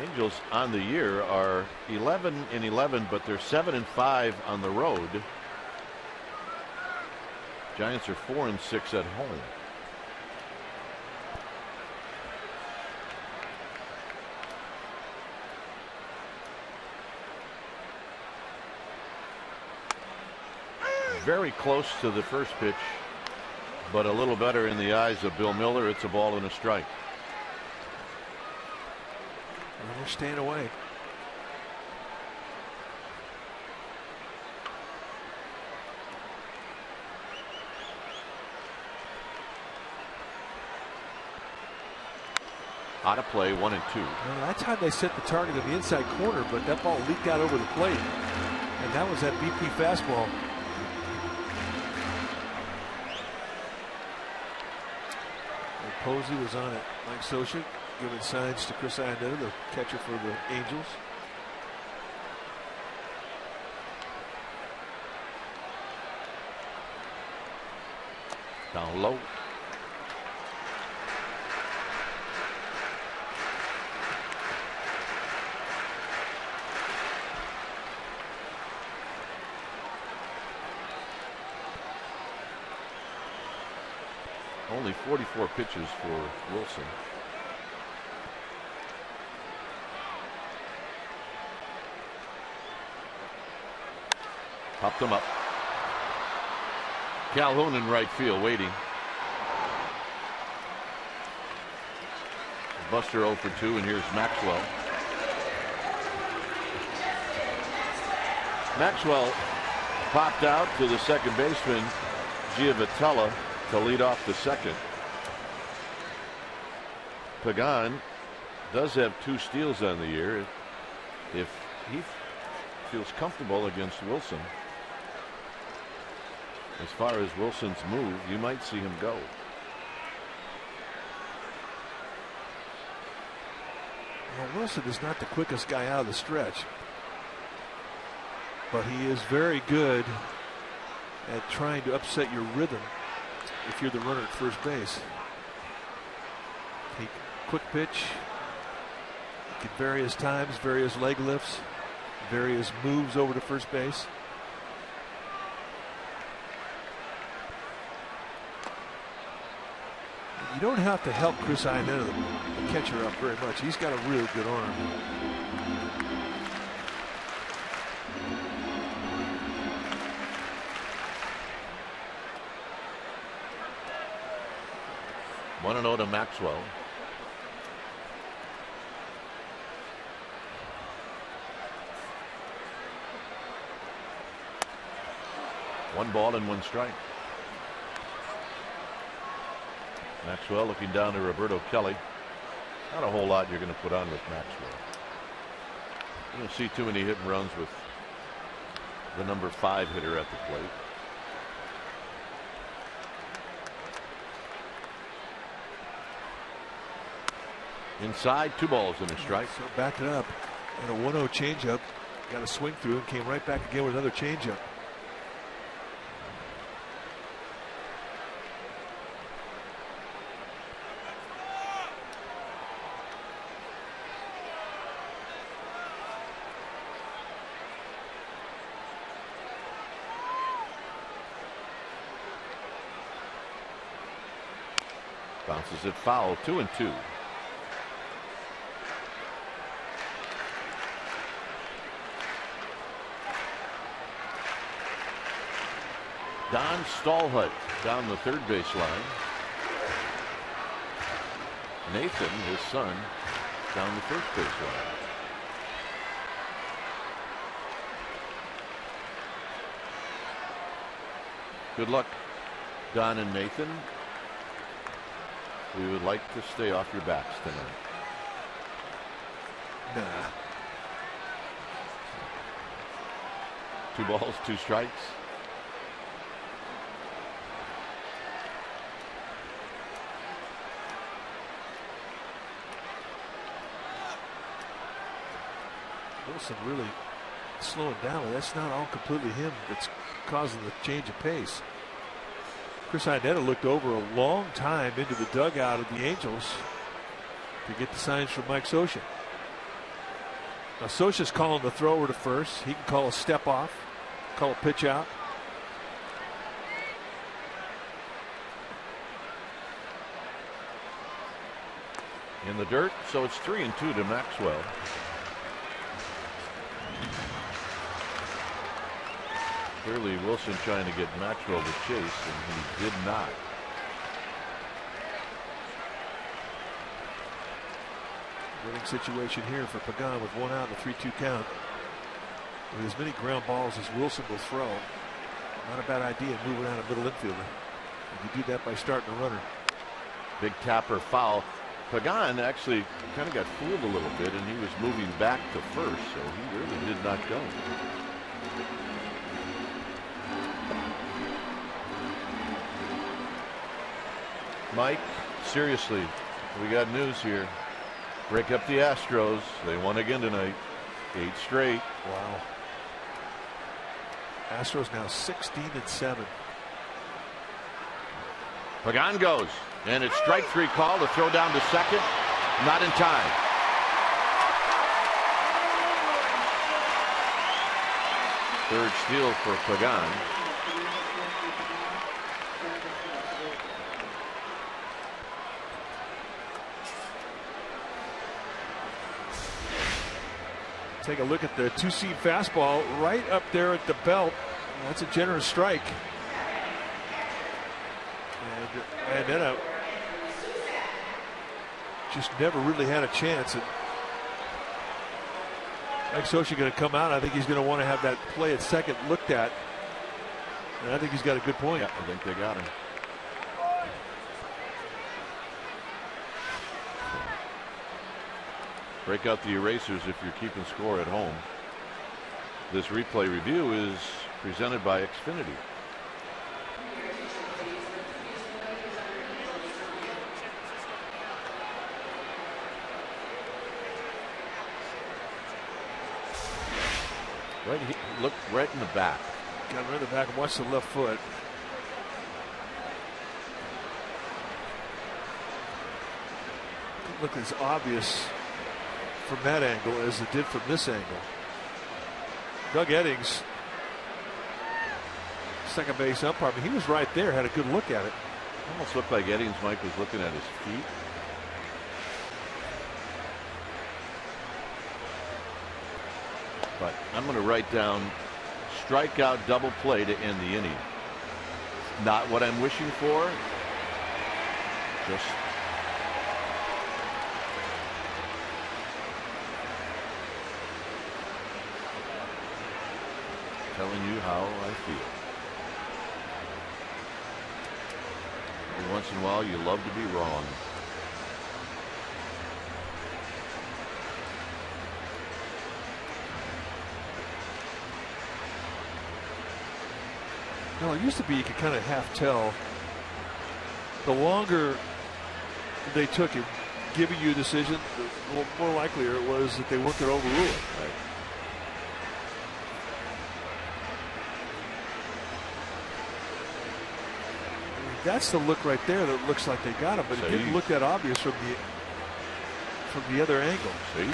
Angels on the year are 11-11, but they're 7-5 on the road. Giants are 4-6 at home. Very close to the first pitch, but a little better in the eyes of Bill Miller. It's a ball and a strike. And we're staying away. Out of play, 1-2. Well, that's how they set the target in the inside corner, but that ball leaked out over the plate. And that was that BP fastball. And Posey was on it. Mike Scioscia giving signs to Chris Iannetta, the catcher for the Angels. Down low. Only 44 pitches for Wilson. Popped him up. Calhoun in right field waiting. Buster 0 for 2, and here's Maxwell. Maxwell popped out to the second baseman, Giavotella, to lead off the second. Pagan does have 2 steals on the year. If he feels comfortable against Wilson, as far as Wilson's move, you might see him go. Well, Wilson is not the quickest guy out of the stretch, but he is very good at trying to upset your rhythm if you're the runner at first base. He quick pitch at various times, various leg lifts, various moves over to first base. You don't have to help Chris Iannetta, the catcher, up very much. He's got a really good arm. One and 0 to Maxwell. One ball and one strike. Maxwell looking down to Roberto Kelly. Not a whole lot you're going to put on with Maxwell. You don't see too many hit and runs with the number 5 hitter at the plate. Inside, 2 balls and a strike. So back it up. And a 1-0 changeup. Got a swing through and came right back again with another changeup. Bounces it foul. 2-2. Don Stallhut down the third base line. Nathan, his son, down the first base line. Good luck, Don and Nathan. We would like to stay off your backs tonight. Nah. 2 balls, 2 strikes. Wilson really slowing down, but that's not all completely him that's causing the change of pace. Chris Iannetta looked over a long time into the dugout of the Angels to get the signs from Mike Scioscia. Now Scioscia's calling the throw over to first. He can call a step off, call a pitch out. In the dirt, so it's 3-2 to Maxwell. Clearly Wilson trying to get Maxwell to chase, and he did not. Winning situation here for Pagan with 1 out and a 3-2 count. With as many ground balls as Wilson will throw, not a bad idea moving out a middle infielder. And you do that by starting a runner. Big tapper foul. Pagan actually kind of got fooled a little bit, and he was moving back to first, so he really did not go. Mike, seriously, we got news here. Break up the Astros. They won again tonight. 8 straight. Wow. Astros now 16-7. Pagan goes, and it's strike 3 call to throw down to second. Not in time. Third steal for Pagan. Take a look at the 2-seam fastball right up there at the belt. That's a generous strike. And then just never really had a chance. And Mike Scioscia going to come out. I think he's going to want to have that play at second looked at. And I think he's got a good point. Yeah, I think they got him. Break out the erasers if you're keeping score at home. This replay review is presented by Xfinity. Right, look right in the back. Got right in the back and watch the left foot. Didn't look as obvious from that angle as it did from this angle. Doug Eddings, second base umpire, he was right there, had a good look at it. Almost looked like Eddings Mike was looking at his feet. But I'm going to write down strikeout double play to end the inning. Not what I'm wishing for. Just telling you how I feel. Every once in a while, you love to be wrong. No, it used to be you could kind of half tell. The longer they took it, giving you a decision, the more likelier it was that they weren't going to overrule it. Right. That's the look right there that looks like they got him, but it didn't look that obvious from the other angle. See.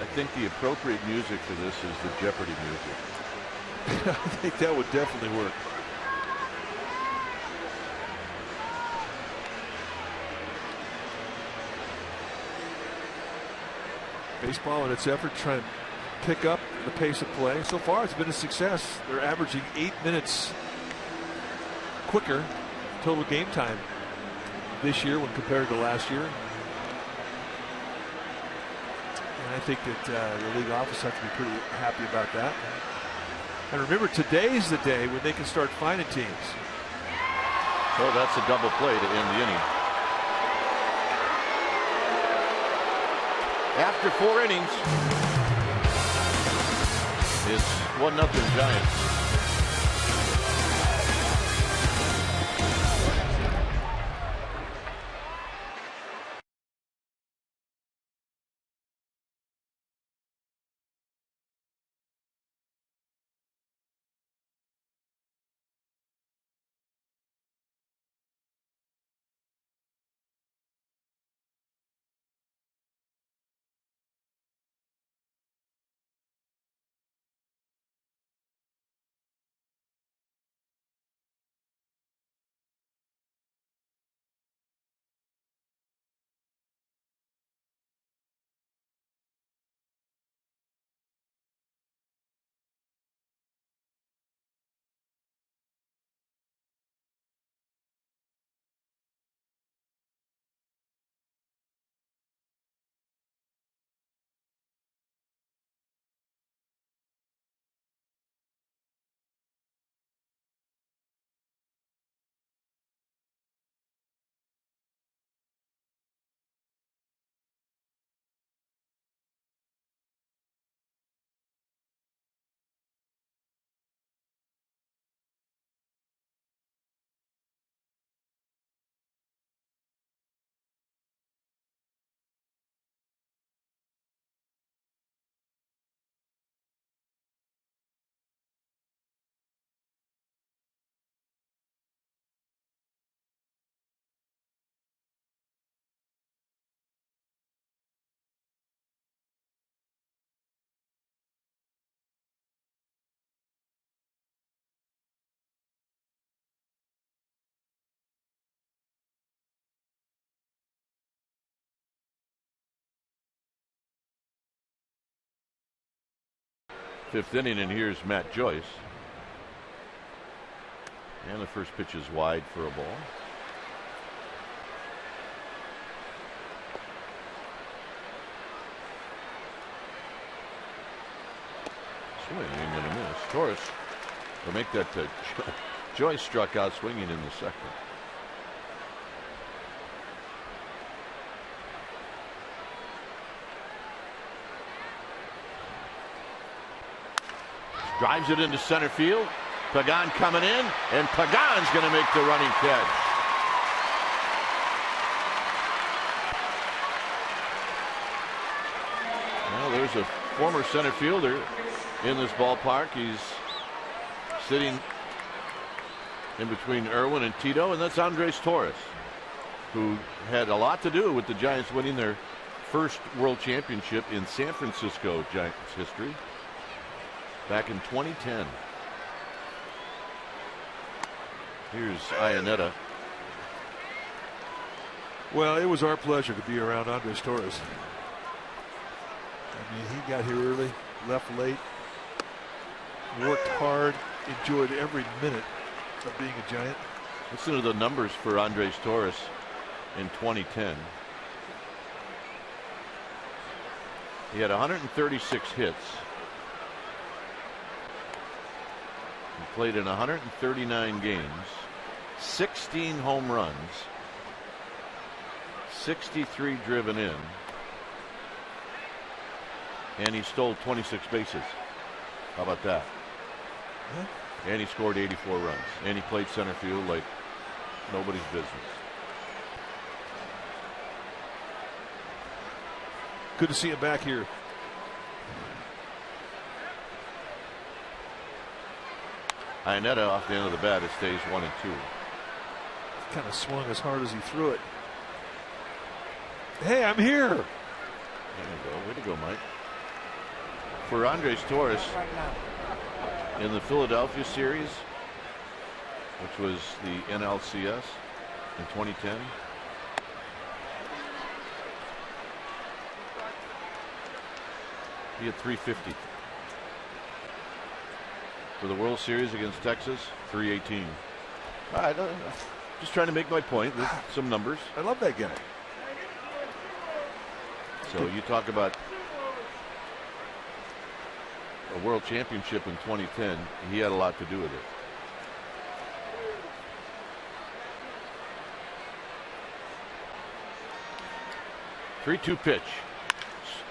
I think the appropriate music for this is the Jeopardy music. I think that would definitely work. Baseball in its effort trying to pick up the pace of play. So far it's been a success. They're averaging 8 minutes quicker total game time this year when compared to last year. And I think that the league office has to be pretty happy about that. And remember, today's the day when they can start finding teams. So that's a double play to end the inning. After 4 innings, it's 1-0 Giants. Fifth inning, and here's Matt Joyce. And the first pitch is wide for a ball. Swing and a miss. Torres will make that pitch. Joyce struck out swinging in the second. Drives it into center field. Pagan coming in, and Pagan's going to make the running catch. Well, there's a former center fielder in this ballpark. He's sitting in between Irwin and Tito, and that's Andres Torres, who had a lot to do with the Giants winning their first World Championship in San Francisco Giants history. back in 2010. Here's Iannetta. Well, it was our pleasure to be around Andres Torres. I mean, he got here early, left late, worked hard, enjoyed every minute of being a Giant. Listen to the numbers for Andres Torres in 2010. He had 136 hits. He played in 139 games, 16 home runs, 63 driven in, and he stole 26 bases. How about that? Yeah. And he scored 84 runs, and he played center field like nobody's business. Good to see him back here. Iannetta off the end of the bat, it stays 1-2. Kind of swung as hard as he threw it. Hey, I'm here. There you go. Way to go, Mike. For Andres Torres in the Philadelphia series, which was the NLCS in 2010. He had 350. For the World Series against Texas, 318. Just trying to make my point. There's some numbers. I love that guy. So you talk about a world championship in 2010. He had a lot to do with it. Three-two pitch.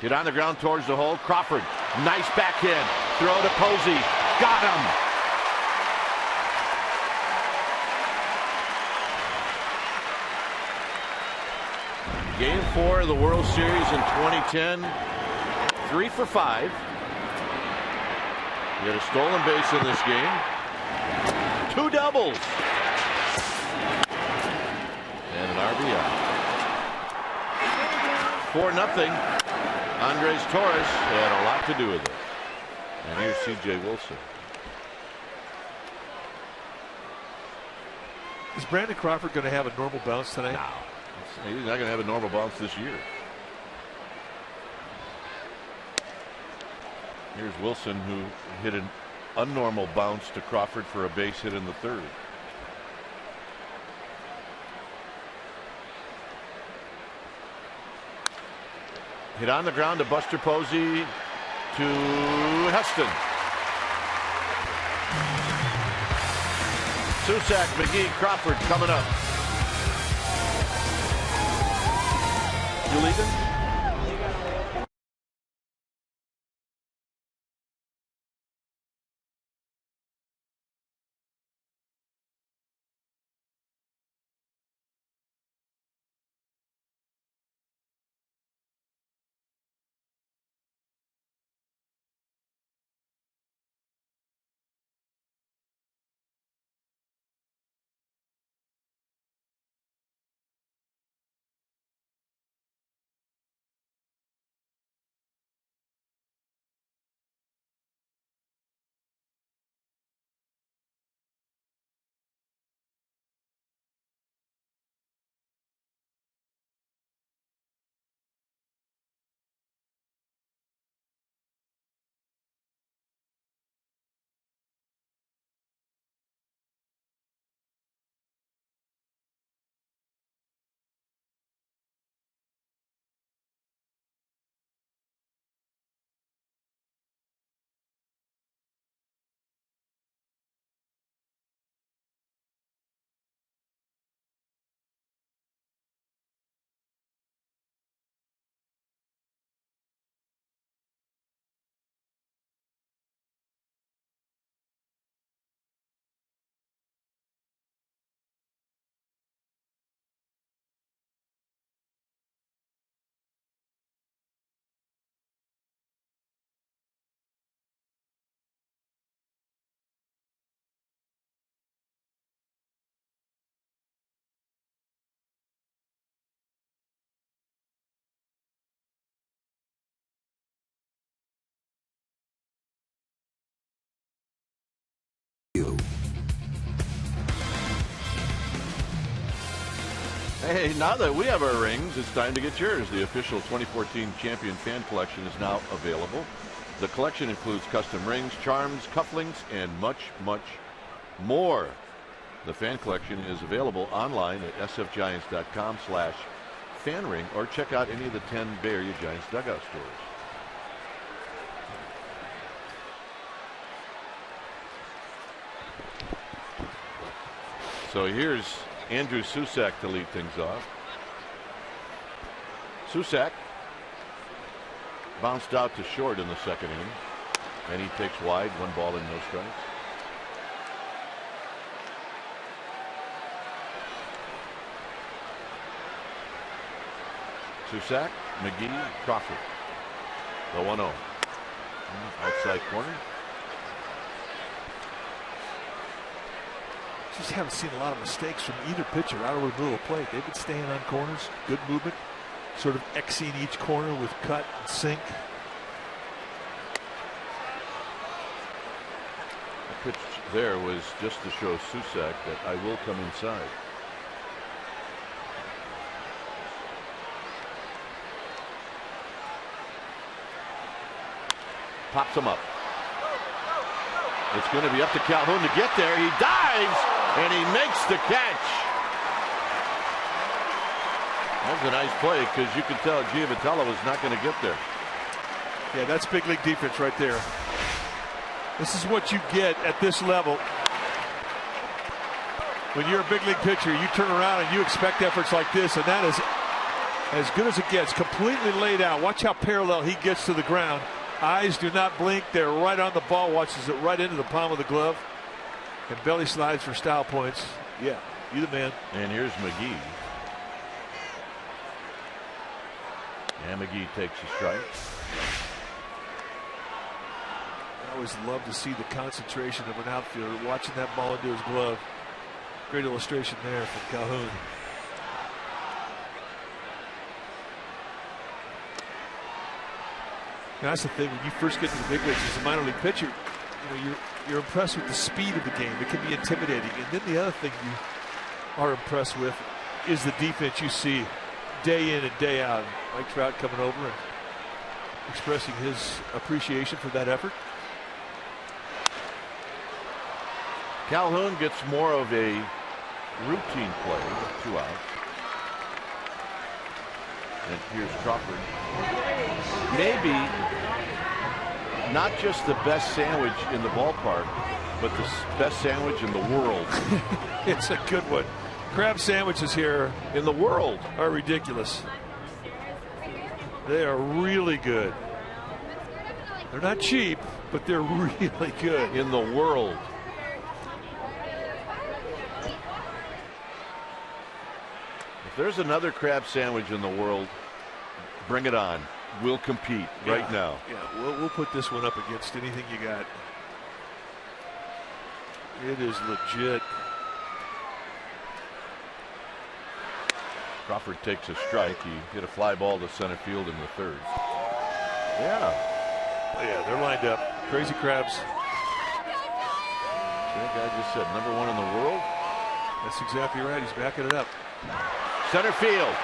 Hit on the ground towards the hole. Crawford. Nice backhand. Throw to Posey. Got him. Game 4 of the World Series in 2010. 3 for 5. He had a stolen base in this game. 2 doubles. And an RBI. 4-0. Andres Torres had a lot to do with it. And here's C.J. Wilson. Is Brandon Crawford going to have a normal bounce tonight? No. He's not going to have a normal bounce this year. Here's Wilson, who hit an unnormal bounce to Crawford for a base hit in the 3rd. Hit on the ground to Buster Posey to Heston. Susac, McGee, Crawford coming up. You leaving? Hey, now that we have our rings, it's time to get yours. The official 2014 Champion Fan Collection is now available. The collection includes custom rings, charms, cufflinks, and much, much more. The fan collection is available online at sfgiants.com/fanring, or check out any of the 10 Bay Area Giants dugout stores. So here's Andrew Susac to lead things off. Susac bounced out to short in the second inning, and he takes wide, 1 ball and no strikes. Susac, McGee, Crawford. The 1-0. Outside corner. Just haven't seen a lot of mistakes from either pitcher out over the middle of the plate. They've been staying on corners, good movement, sort of Xing each corner with cut and sink. The pitch there was just to show Susac that I will come inside. Pops him up. It's going to be up to Calhoun to get there. He dives and he makes the catch. That was a nice play, because you could tell Giavitello was not going to get there. Yeah, that's big league defense right there. This is what you get at this level. When you're a big league pitcher, you turn around and you expect efforts like this, and that is as good as it gets. Completely laid out. Watch how parallel he gets to the ground. Eyes do not blink. They're right on the ball. Watches it right into the palm of the glove. And belly slides for style points. Yeah, you the man. And here's McGee. And McGee takes a strike. I always love to see the concentration of an outfielder watching that ball into his glove. Great illustration there from Calhoun. Now, that's the thing, when you first get to the big leagues as a minor league pitcher, you're impressed with the speed of the game. It can be intimidating. And then the other thing you are impressed with is the defense you see day in and day out. Mike Trout coming over and expressing his appreciation for that effort. Calhoun gets more of a routine play, 2 outs. And here's Crawford. Maybe not just the best sandwich in the ballpark, but the best sandwich in the world. It's a good one. Crab sandwiches here in the world are ridiculous. They are really good. They're not cheap, but they're really good. In the world. If there's another crab sandwich in the world, bring it on. We'll compete right now. Yeah, we'll put this one up against anything you got. It is legit. Crawford takes a strike. He hit a fly ball to center field in the third. Yeah. They're lined up. Crazy crabs. That guy just said #1 in the world. That's exactly right. He's backing it up. Center field.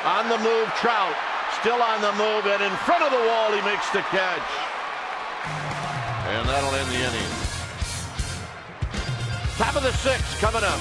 On the move, Trout. Still on the move, and in front of the wall, he makes the catch. And that'll end the inning. Top of the 6th coming up.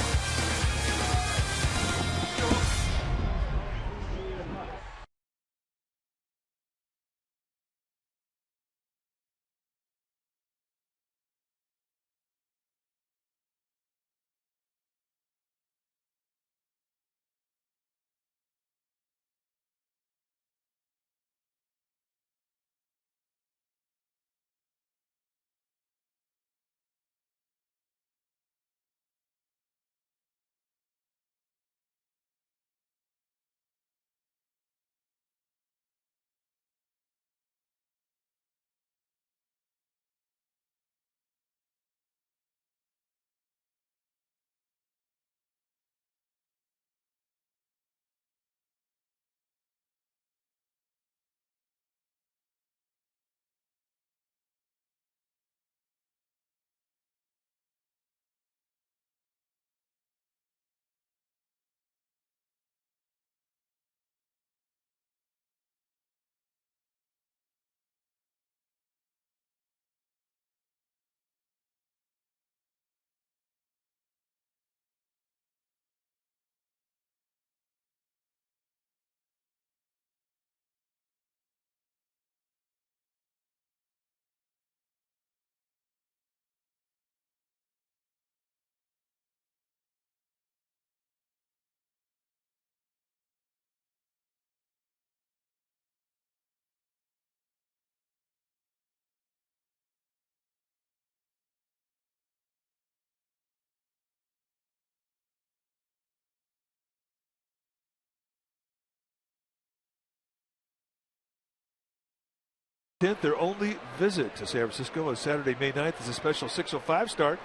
10th, their only visit to San Francisco on Saturday, May 9th is a special 6:05 start.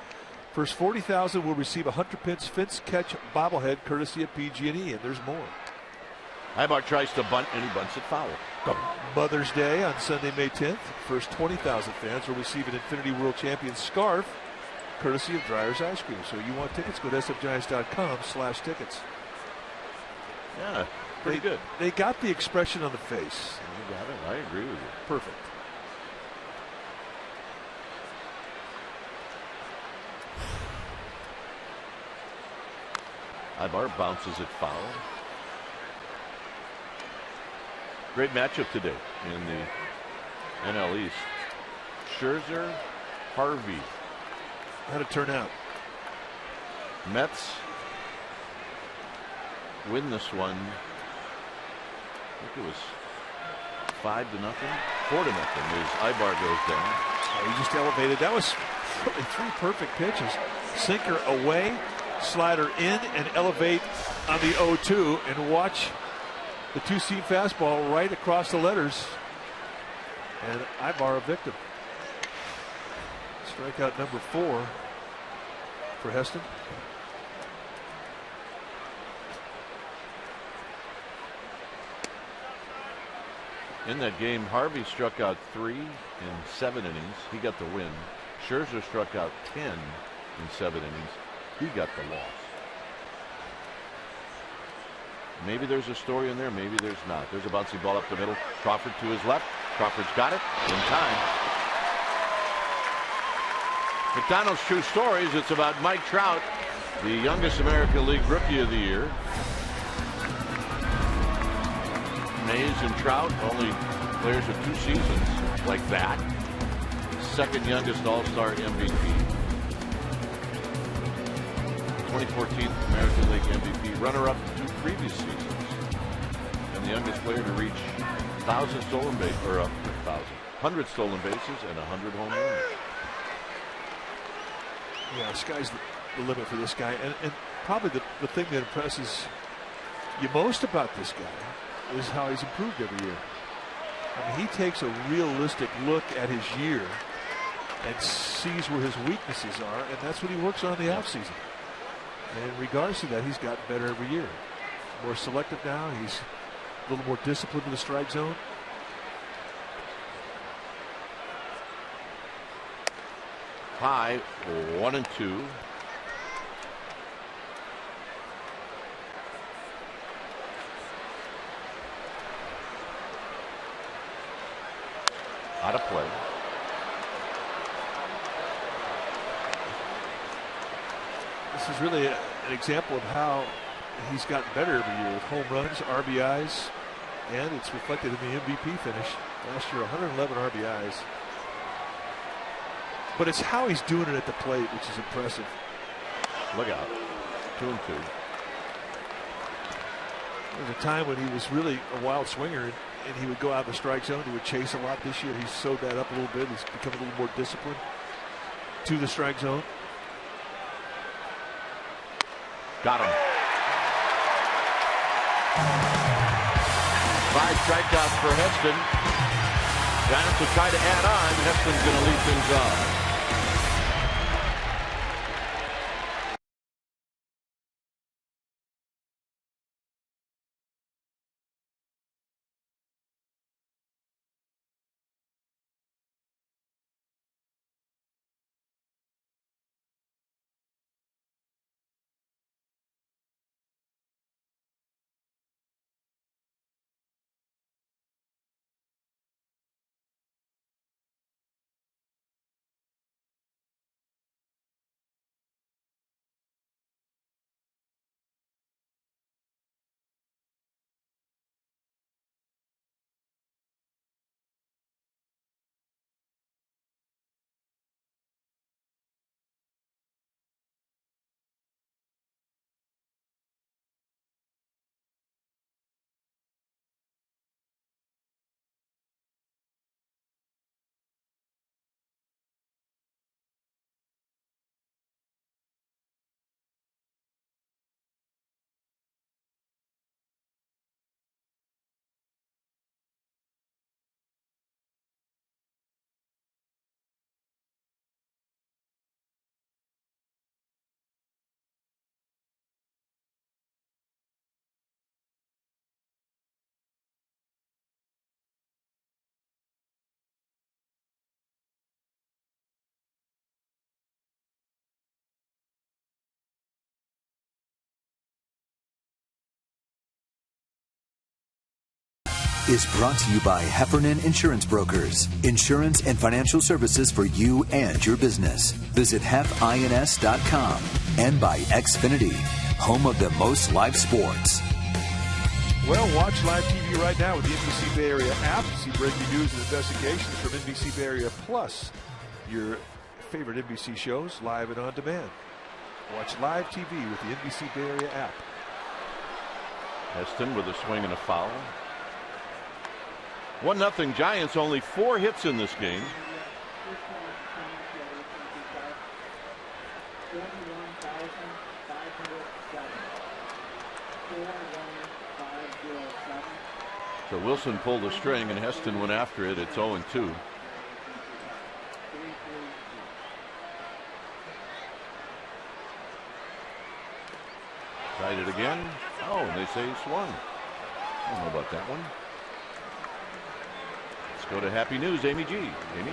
First 40,000 will receive a Hunter Pence fence catch bobblehead courtesy of PG&E, and there's more. Ibar tries to bunt, and he bunts it foul. Mother's Day on Sunday, May 10th. First 20,000 fans will receive an Infinity World Champion scarf courtesy of Dreyer's Ice Cream. So you want tickets, go to sfgiants.com/tickets. Yeah, pretty good. They got the expression on the face. You got it. I agree with you. Perfect. Ibar bounces it foul. Great matchup today in the NL East. Scherzer, Harvey. How'd it turn out? Mets win this one. I think it was 5-0, 4-0 as Ibar goes down. Oh, he just elevated. That was really 3 perfect pitches. Sinker away, slider in, and elevate on the 0-2, and watch the 2-seam fastball right across the letters. And Ibar a victim. Strikeout number 4 for Heston. In that game, Harvey struck out 3 in 7 innings. He got the win. Scherzer struck out 10 in 7 innings. He got the loss. Maybe there's a story in there, maybe there's not. There's a bouncy ball up the middle. Crawford to his left. Crawford's got it in time. McDonald's True Stories. It's about Mike Trout, the youngest American League Rookie of the Year. Mays and Trout, only players of 2 seasons like that. Second youngest All-Star MVP. 2014 American League MVP, runner-up 2 previous seasons, and the youngest player to reach 1,000 stolen bases, or 100 stolen bases and 100 home runs. Yeah, sky's the limit for this guy, and probably the thing that impresses you most about this guy is how he's improved every year. I mean, he takes a realistic look at his year and sees where his weaknesses are, and that's what he works on in the offseason. And in regards to that, he's gotten better every year. More selective now. He's a little more disciplined in the strike zone. High, 1-2. Out of play. This is really an example of how he's gotten better every year with home runs, RBIs, and it's reflected in the MVP finish. Last year, 111 RBIs. But it's how he's doing it at the plate, which is impressive. Look out. 2-2. There was a time when he was really a wild swinger, and he would go out of the strike zone. He would chase a lot. This year, he's sewed that up a little bit. He's become a little more disciplined to the strike zone. Got him. 5 strikeouts for Heston. Giants will try to add on. Heston's going to lead things off. is brought to you by Heffernan Insurance Brokers. Insurance and financial services for you and your business. Visit hefins.com and by Xfinity, home of the most live sports. Well, watch live TV right now with the NBC Bay Area app. See breaking news and investigations from NBC Bay Area Plus. Your favorite NBC shows live and on demand. Watch live TV with the NBC Bay Area app. Heston with a swing and a foul. 1-0 Giants, only 4 hits in this game. So Wilson pulled the string and Heston went after it. It's 0-2. Tried it again. Oh, and they say he swung. I don't know about that one. Let's go to happy news, Amy G. Amy?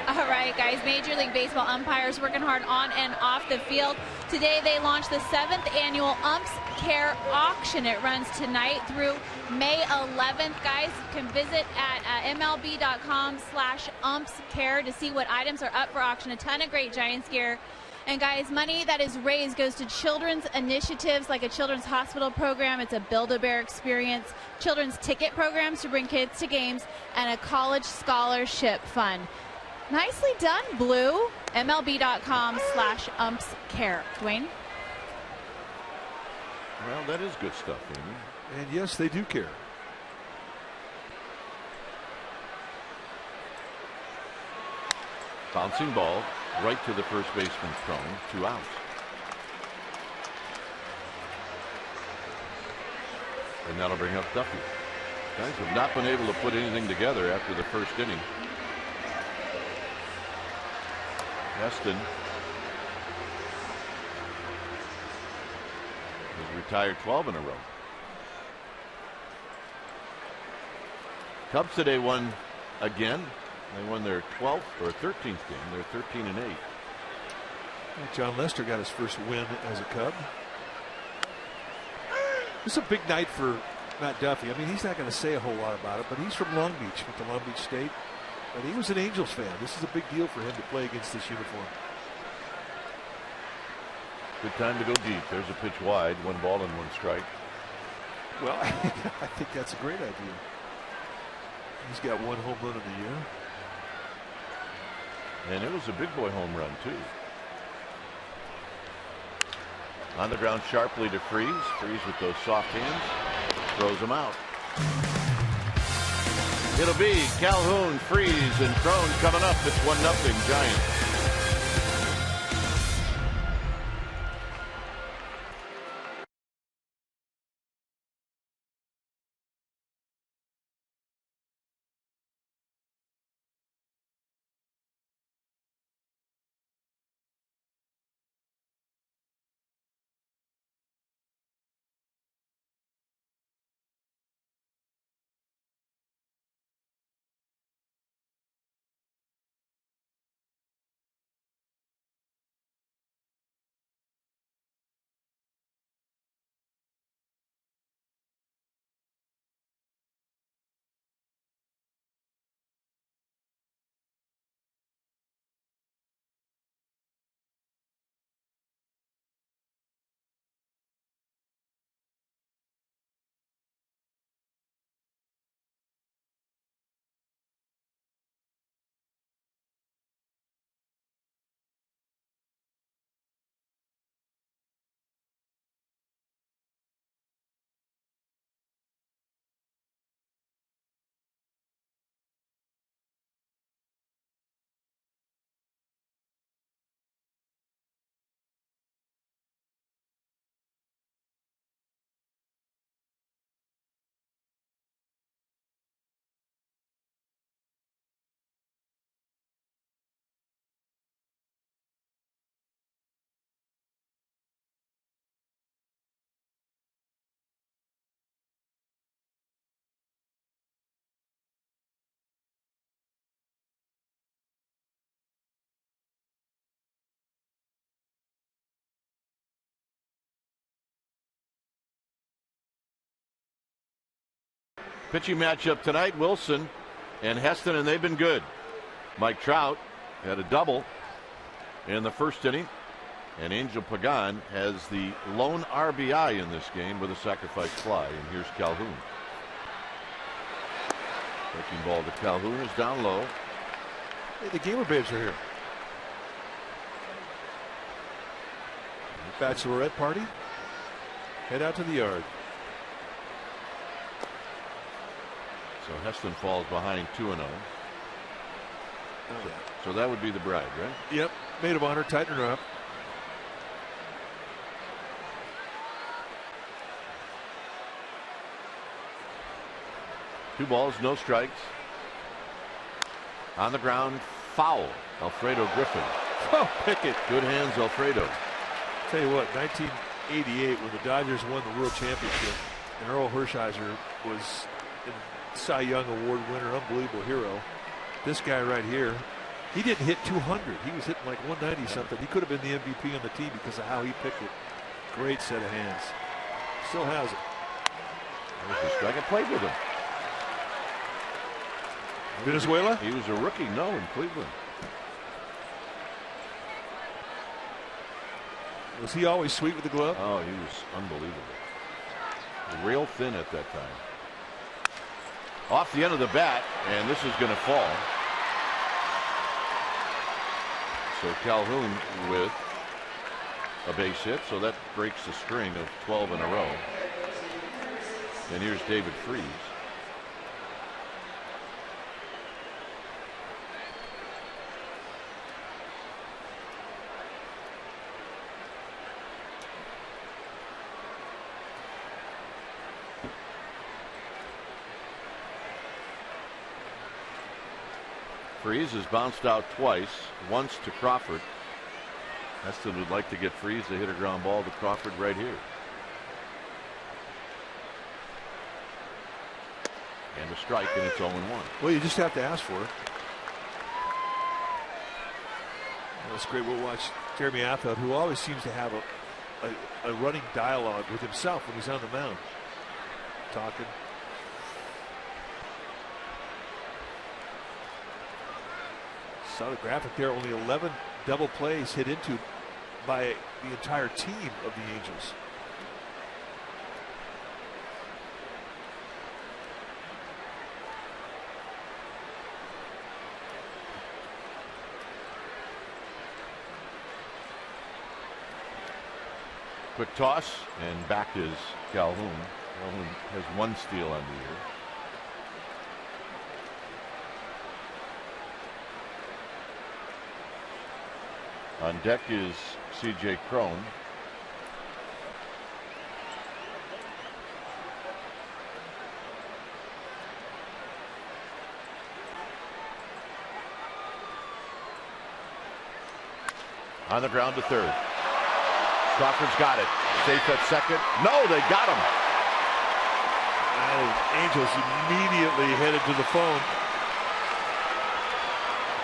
All right, guys. Major League Baseball umpires working hard on and off the field. Today they launched the 7th annual Umps Care Auction. It runs tonight through May 11th. Guys can visit at MLB.com/umpscare to see what items are up for auction. A ton of great Giants gear. And guys, money that is raised goes to children's initiatives like a children's hospital program. It's a Build-A-Bear experience, children's ticket programs to bring kids to games, and a college scholarship fund. Nicely done, Blue. MLB.com/umpscare. Dwayne? Well, that is good stuff, Amy. And yes, they do care. Bouncing ball right to the first baseman's prone. 2 outs. And that'll bring up Duffy. Guys have not been able to put anything together after the first inning. Heston has retired 12 in a row. Cubs today won again. They won their 12th or 13th game. They're 13-8. John Lester got his first win as a Cub. This is a big night for Matt Duffy. I mean, he's not going to say a whole lot about it, but he's from Long Beach, with the Long Beach State. And he was an Angels fan. This is a big deal for him to play against this uniform. Good time to go deep. There's a pitch wide. 1 ball and 1 strike. Well, I think that's a great idea. He's got 1 home run of the year. And it was a big boy home run, too. On the ground sharply to Freeze. Freeze with those soft hands. Throws him out. It'll be Calhoun, Freeze, and Crone coming up. It's 1-0 Giants. Pitching matchup tonight, Wilson and Heston, and they've been good. Mike Trout had a double in the first inning, and Angel Pagan has the lone RBI in this game with a sacrifice fly. And here's Calhoun. Breaking ball to Calhoun is down low. Hey, the Gamer Babes are here. Bachelorette party. Head out to the yard. So Heston falls behind 2-0. Oh, yeah. So that would be the bride, right? Yep. Maid of honor, tighten her up. Two balls, no strikes. On the ground, foul. Alfredo Griffin. Oh, Pickett. Good hands, Alfredo. Tell you what, 1988, when the Dodgers won the World Championship, and Earl Hershiser was a Cy Young Award winner, unbelievable hero. This guy right here, he didn't hit 200. He was hitting like 190 something. He could have been the MVP on the team because of how he picked it. Great set of hands. Still has it. There's a strike. I played with him. Venezuela? He was a rookie, no, in Cleveland. Was he always sweet with the glove? Oh, he was unbelievable. Real thin at that time. Off the end of the bat, and this is going to fall. So Calhoun with a base hit, so that breaks the string of 12 in a row. And here's David Freese. Freese has bounced out twice, once to Crawford. Heston would like to get Freese to hit a ground ball to Crawford right here. And a strike, and it's 0-1. Well, you just have to ask for it. That's great. We'll watch Jeremy Affeldt, who always seems to have a running dialogue with himself when he's on the mound. Talking. Saw the graphic there, only 11 double plays hit into by the entire team of the Angels. Quick toss, and back is Calhoun. Calhoun has one steal on the year. On deck is C.J. Cron. On the ground to third. Crawford's got it. Safe at second. No, they got him. Angels immediately headed to the phone.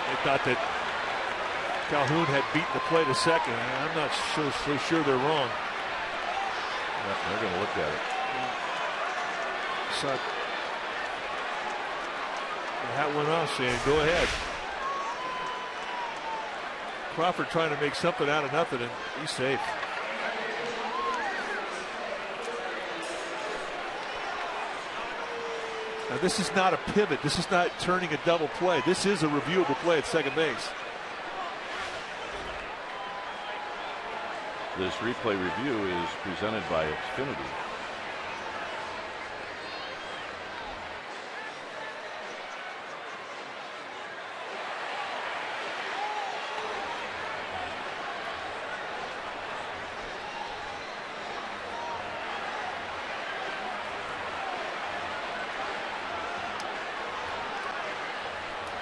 They thought that Calhoun had beaten the play to second. I'm not so sure they're wrong. They're going to look at it. So the hat went off saying, go ahead. Crawford trying to make something out of nothing, and he's safe. Now, this is not a pivot. This is not turning a double play. This is a reviewable play at second base. This replay review is presented by Xfinity.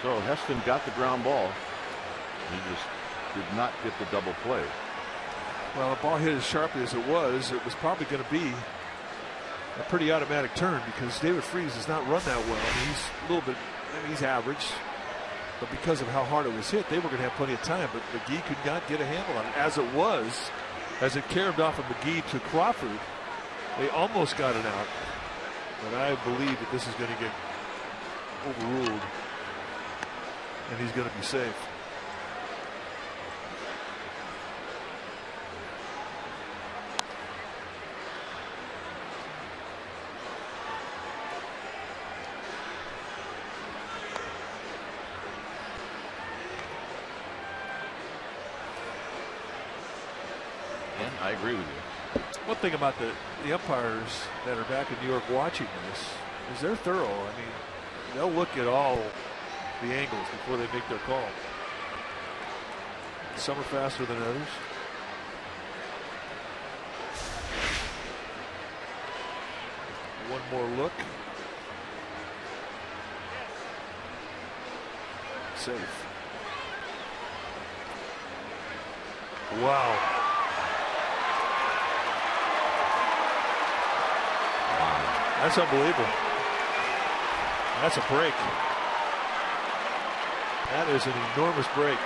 So Heston got the ground ball. He just did not get the double play. Well, the ball hit as sharply as it was probably going to be a pretty automatic turn because David Freese does not run that well. I mean, he's a little bit, he's average, but because of how hard it was hit, they were going to have plenty of time. But McGee could not get a handle on it. As it was, as it carried off of McGee to Crawford, they almost got it out. But I believe that this is going to get overruled, and he's going to be safe. I agree with you. One thing about the umpires that are back in New York watching this is they're thorough. I mean, they'll look at all the angles before they make their call. Some are faster than others. One more look. Safe. Wow. That's unbelievable. That's a break. That is an enormous break.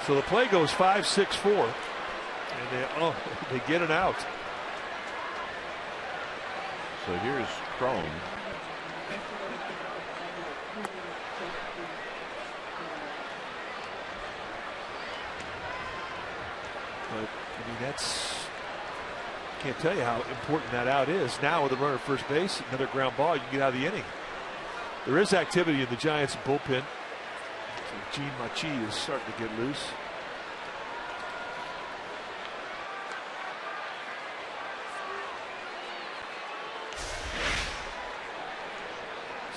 So the play goes 5-6-4, and they get it out. So here's Crone. But I mean, that's, can't tell you how important that out is. Now with a runner at first base, another ground ball, you can get out of the inning. There is activity in the Giants bullpen. So Gene Machi is starting to get loose.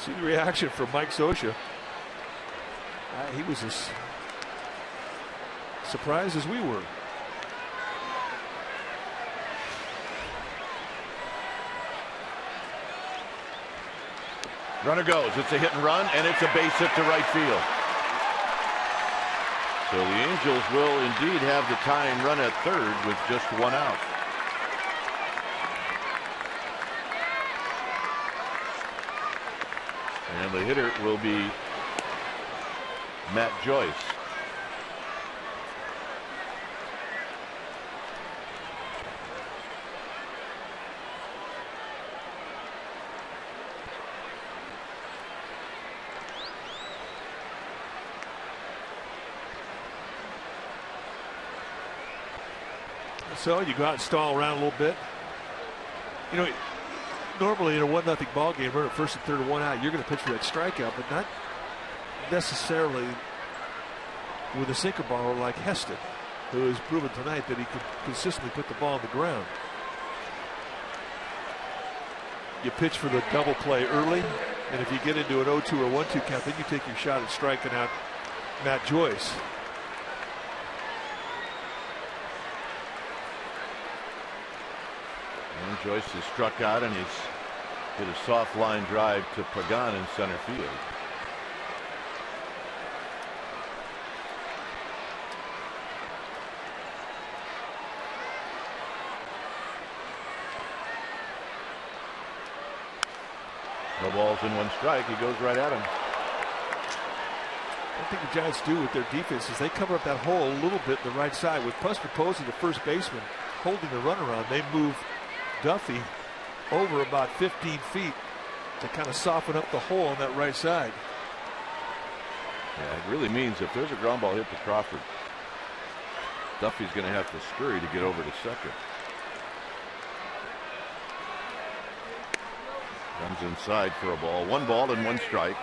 See the reaction from Mike Scioscia. He was as surprised as we were. Runner goes. It's a hit and run, and it's a base hit to right field. So the Angels will indeed have the tying run at third with just one out. And the hitter will be Matt Joyce. So you go out and stall around a little bit. You know, normally in a 1-0 ball game, runner first and third, 1 out, you're going to pitch for that strikeout, but not necessarily with a sinker baller like Heston, who has proven tonight that he can consistently put the ball on the ground. You pitch for the double play early, and if you get into an 0-2 or 1-2 count, then you take your shot at striking out Matt Joyce. And Joyce has struck out, and he's hit a soft line drive to Pagan in center field. No balls and 1 strike. He goes right at him. I think the Giants do with their defense is they cover up that hole a little bit the right side. With Puster Posey, the first baseman, holding the run around, they move Duffy over about 15 feet to kind of soften up the hole on that right side. Yeah, it really means if there's a ground ball hit to Crawford, Duffy's going to have to scurry to get over to second. Comes inside for a ball. 1 ball and 1 strike.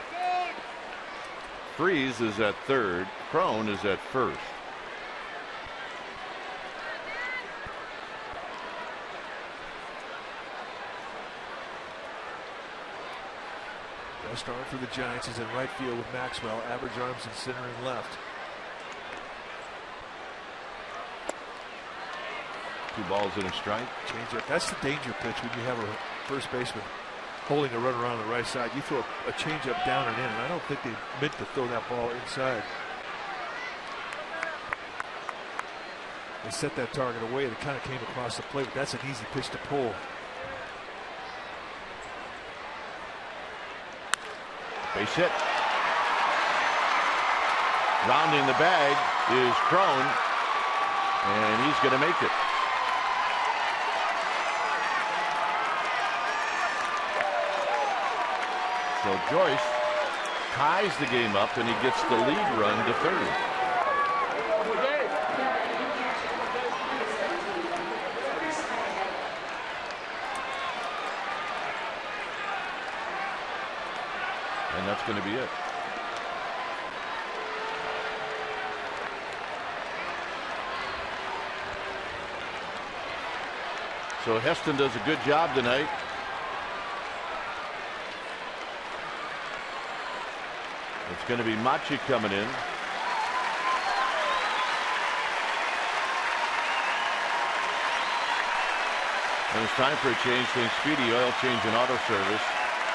Freeze is at third. Crone is at first. Best arm for the Giants is in right field with Maxwell. Average arms in center and left. 2 balls and a strike. Change up. That's the danger pitch when you have a first baseman holding a runner around the right side. You throw a changeup down and in, and I don't think they meant to throw that ball inside. They set that target away, and it kind of came across the plate, but that's an easy pitch to pull. Base hit. Rounding the bag is Crone, and he's going to make it. So Joyce ties the game up, and he gets the lead run to third. And that's going to be it. So Heston does a good job tonight. It's going to be Machi coming in. And it's time for a change. Think Speedy Oil Change and Auto Service,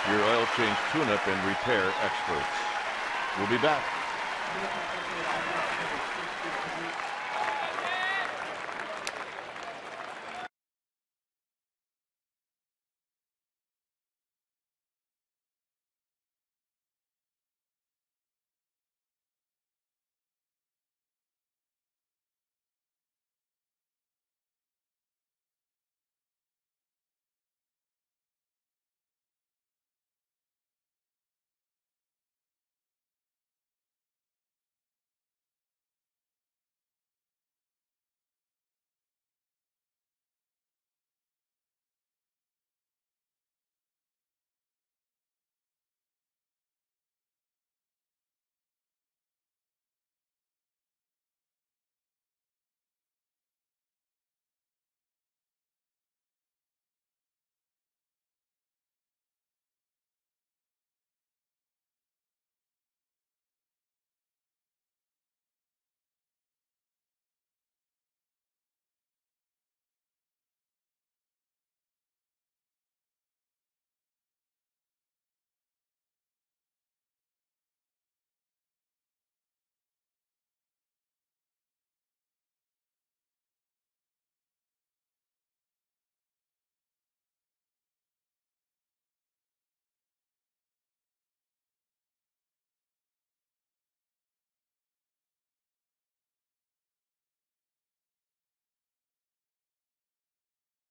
your oil change tune-up and repair experts. We'll be back.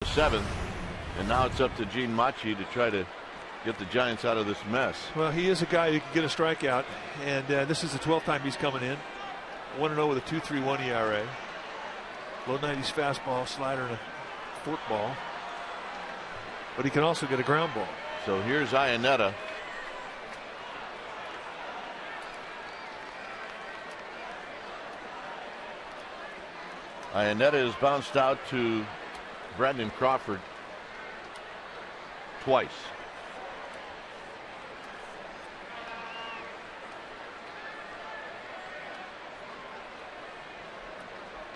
Seventh, and now it's up to Gene Machi to try to get the Giants out of this mess. Well, he is a guy who can get a strikeout, and this is the 12th time he's coming in. 1-0 with a 2.31 ERA. Low 90s fastball, slider, and a forkball. But he can also get a ground ball. So here's Iannetta. Iannetta is bounced out to Brandon Crawford twice.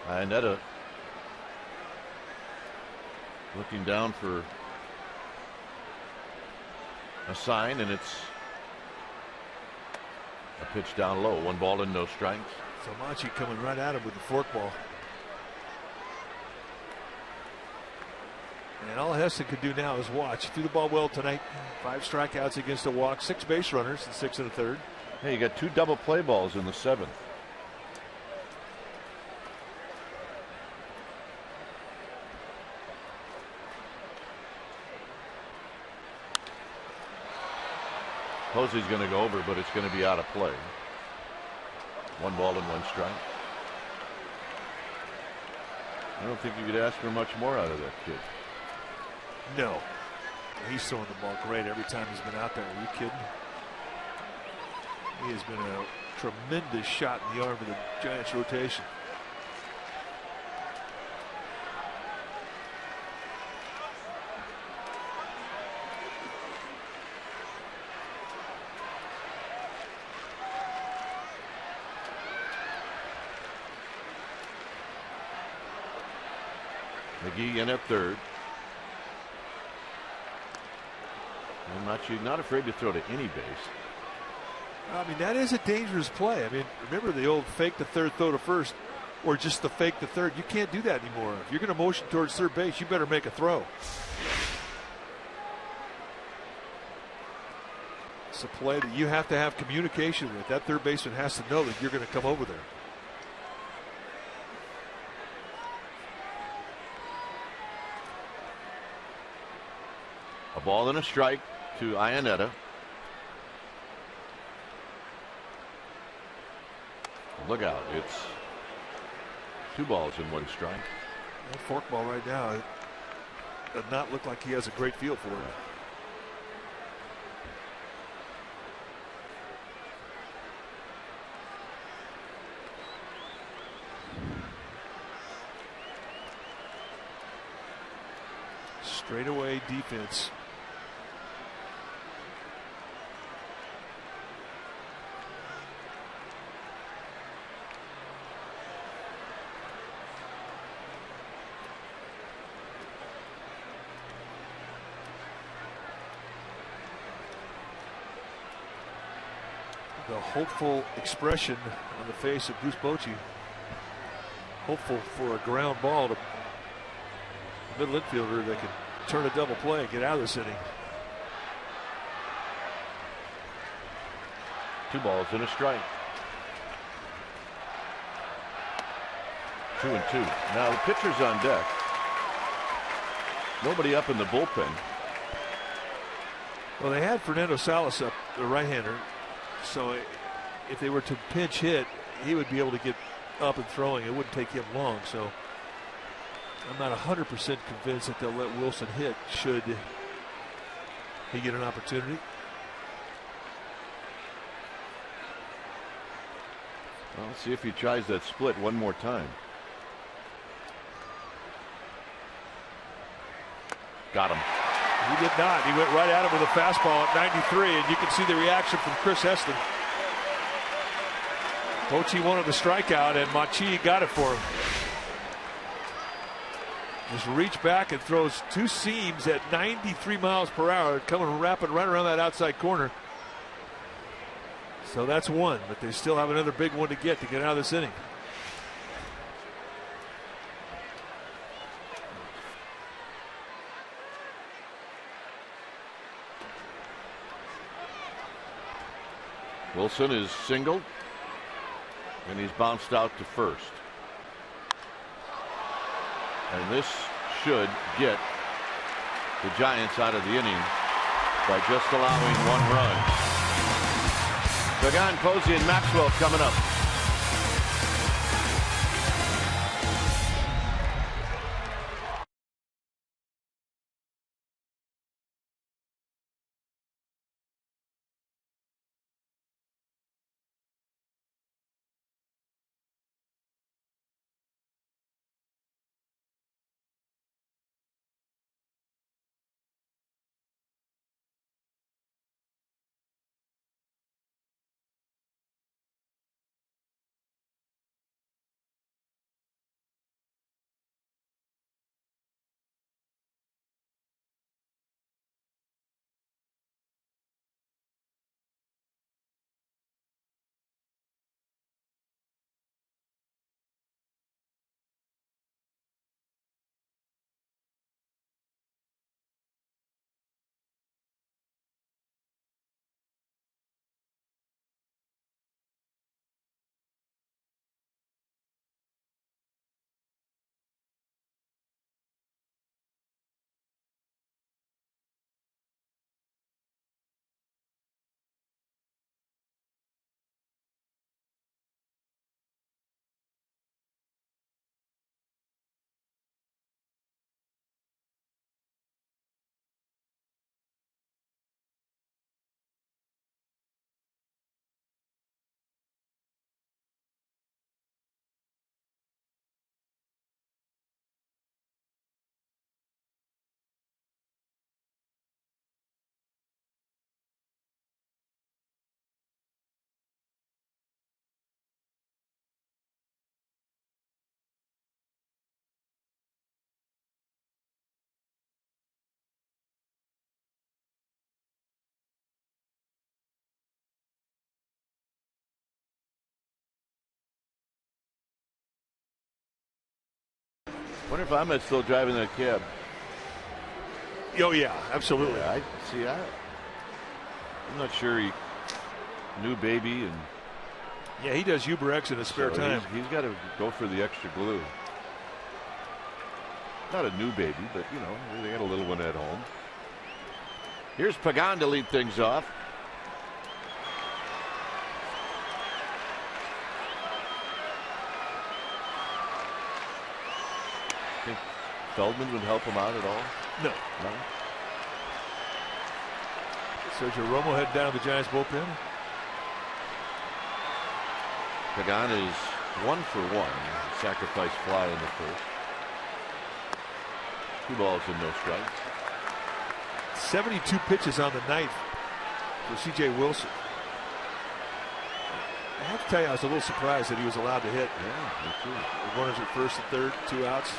Iannetta looking down for a sign, and it's a pitch down low. 1 ball and no strikes. So Machi coming right at him with the forkball. And all Heston could do now is watch. He threw the ball well tonight. 5 strikeouts against a walk, 6 base runners, and 6 1/3. Hey, you got 2 double play balls in the 7th. Posey's going to go over, but it's going to be out of play. 1 ball and 1 strike. I don't think you could ask for much more out of that kid. No. He's throwing the ball great every time he's been out there. Are you kidding? He has been a tremendous shot in the arm of the Giants rotation. McGee in at third. And not afraid to throw to any base. I mean, that is a dangerous play. I mean, remember the old fake the third, throw to first, or just the fake the third. You can't do that anymore. If you're going to motion towards third base, you better make a throw. It's a play that you have to have communication with. That third baseman has to know that you're going to come over there. A ball and a strike to Iannetta. Look out, it's 2 balls and 1 strike. That forkball right now, it does not look like he has a great feel for it. Straightaway defense. The hopeful expression on the face of Bruce Bochy. Hopeful for a ground ball to the middle infielder that can turn a double play and get out of this inning. 2 balls and a strike. 2 and 2. Now the pitcher's on deck. Nobody up in the bullpen. Well, they had Fernando Salas up, the right-hander. So if they were to pinch hit, he would be able to get up and throwing. It wouldn't take him long. So I'm not 100% convinced that they'll let Wilson hit should he get an opportunity. Well, let's see if he tries that split one more time. Got him. He did not. He went right at him with a fastball at 93, and you can see the reaction from Chris Heston. Bochy wanted the strikeout, and Machi got it for him. Just reach back and throws 2 seams at 93 miles per hour, coming rapid right around that outside corner. So that's 1, but they still have another big one to get out of this inning. Wilson is singled, and he's bounced out to first. And this should get the Giants out of the inning by just allowing 1 run. Pagan, Posey, and Maxwell coming up. Wonder if Ahmed's still driving that cab. Oh yeah, absolutely. Yeah, I see. I'm not sure he new baby, and yeah, he does Uber X in his spare time. He's got to go for the extra glue. Not a new baby, but you know, they got a little one at home. Here's Pagan to lead things off. Think Feldman would help him out at all? No. Sergio Romo heading down to the Giants bullpen. Pagan is 1 for 1. Sacrifice fly in the first. 2 balls and no strikes. 72 pitches on the night for C.J. Wilson. I have to tell you, I was a little surprised that he was allowed to hit. Yeah, me too. Runners at first and third, 2 outs.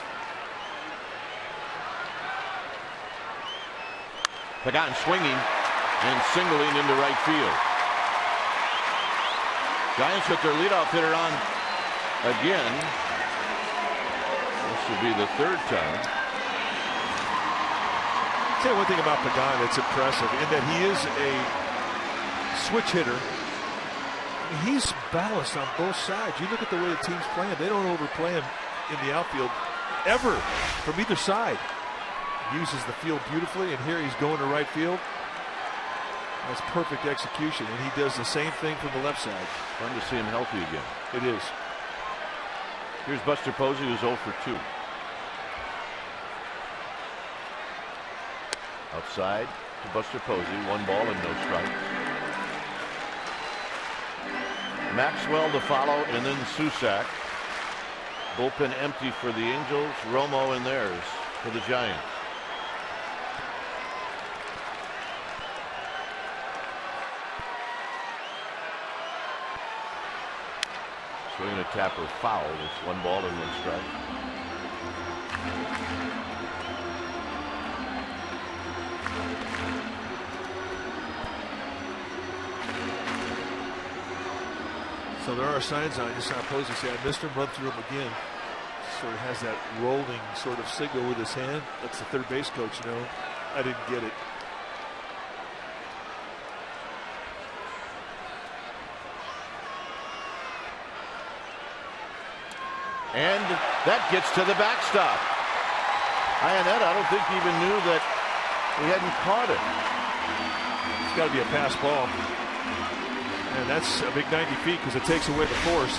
Pagan swinging and singling into right field. Giants with their leadoff hitter on again. This will be the 3rd time. I'll tell you one thing about Pagan that's impressive, in that he is a switch hitter. He's balanced on both sides. You look at the way the team's playing, they don't overplay him in the outfield ever from either side. Uses the field beautifully, and here he's going to right field. That's perfect execution, and he does the same thing from the left side. Fun to see him healthy again. It is. Here's Buster Posey, who's 0 for 2. Outside to Buster Posey, 1 ball and no strikes. Maxwell to follow, and then Susac. Bullpen empty for the Angels. Romo in theirs for the Giants. Swinging a tapper foul. It's 1 ball and 1 strike. So there are signs on you. So Posey say, I missed him, run through him again. Sort of has that rolling sort of signal with his hand. That's the third base coach, you know. I didn't get it. And that gets to the backstop. Ionetta, I don't think even knew that he hadn't caught it. It's got to be a pass ball. And that's a big 90 feet because it takes away the force.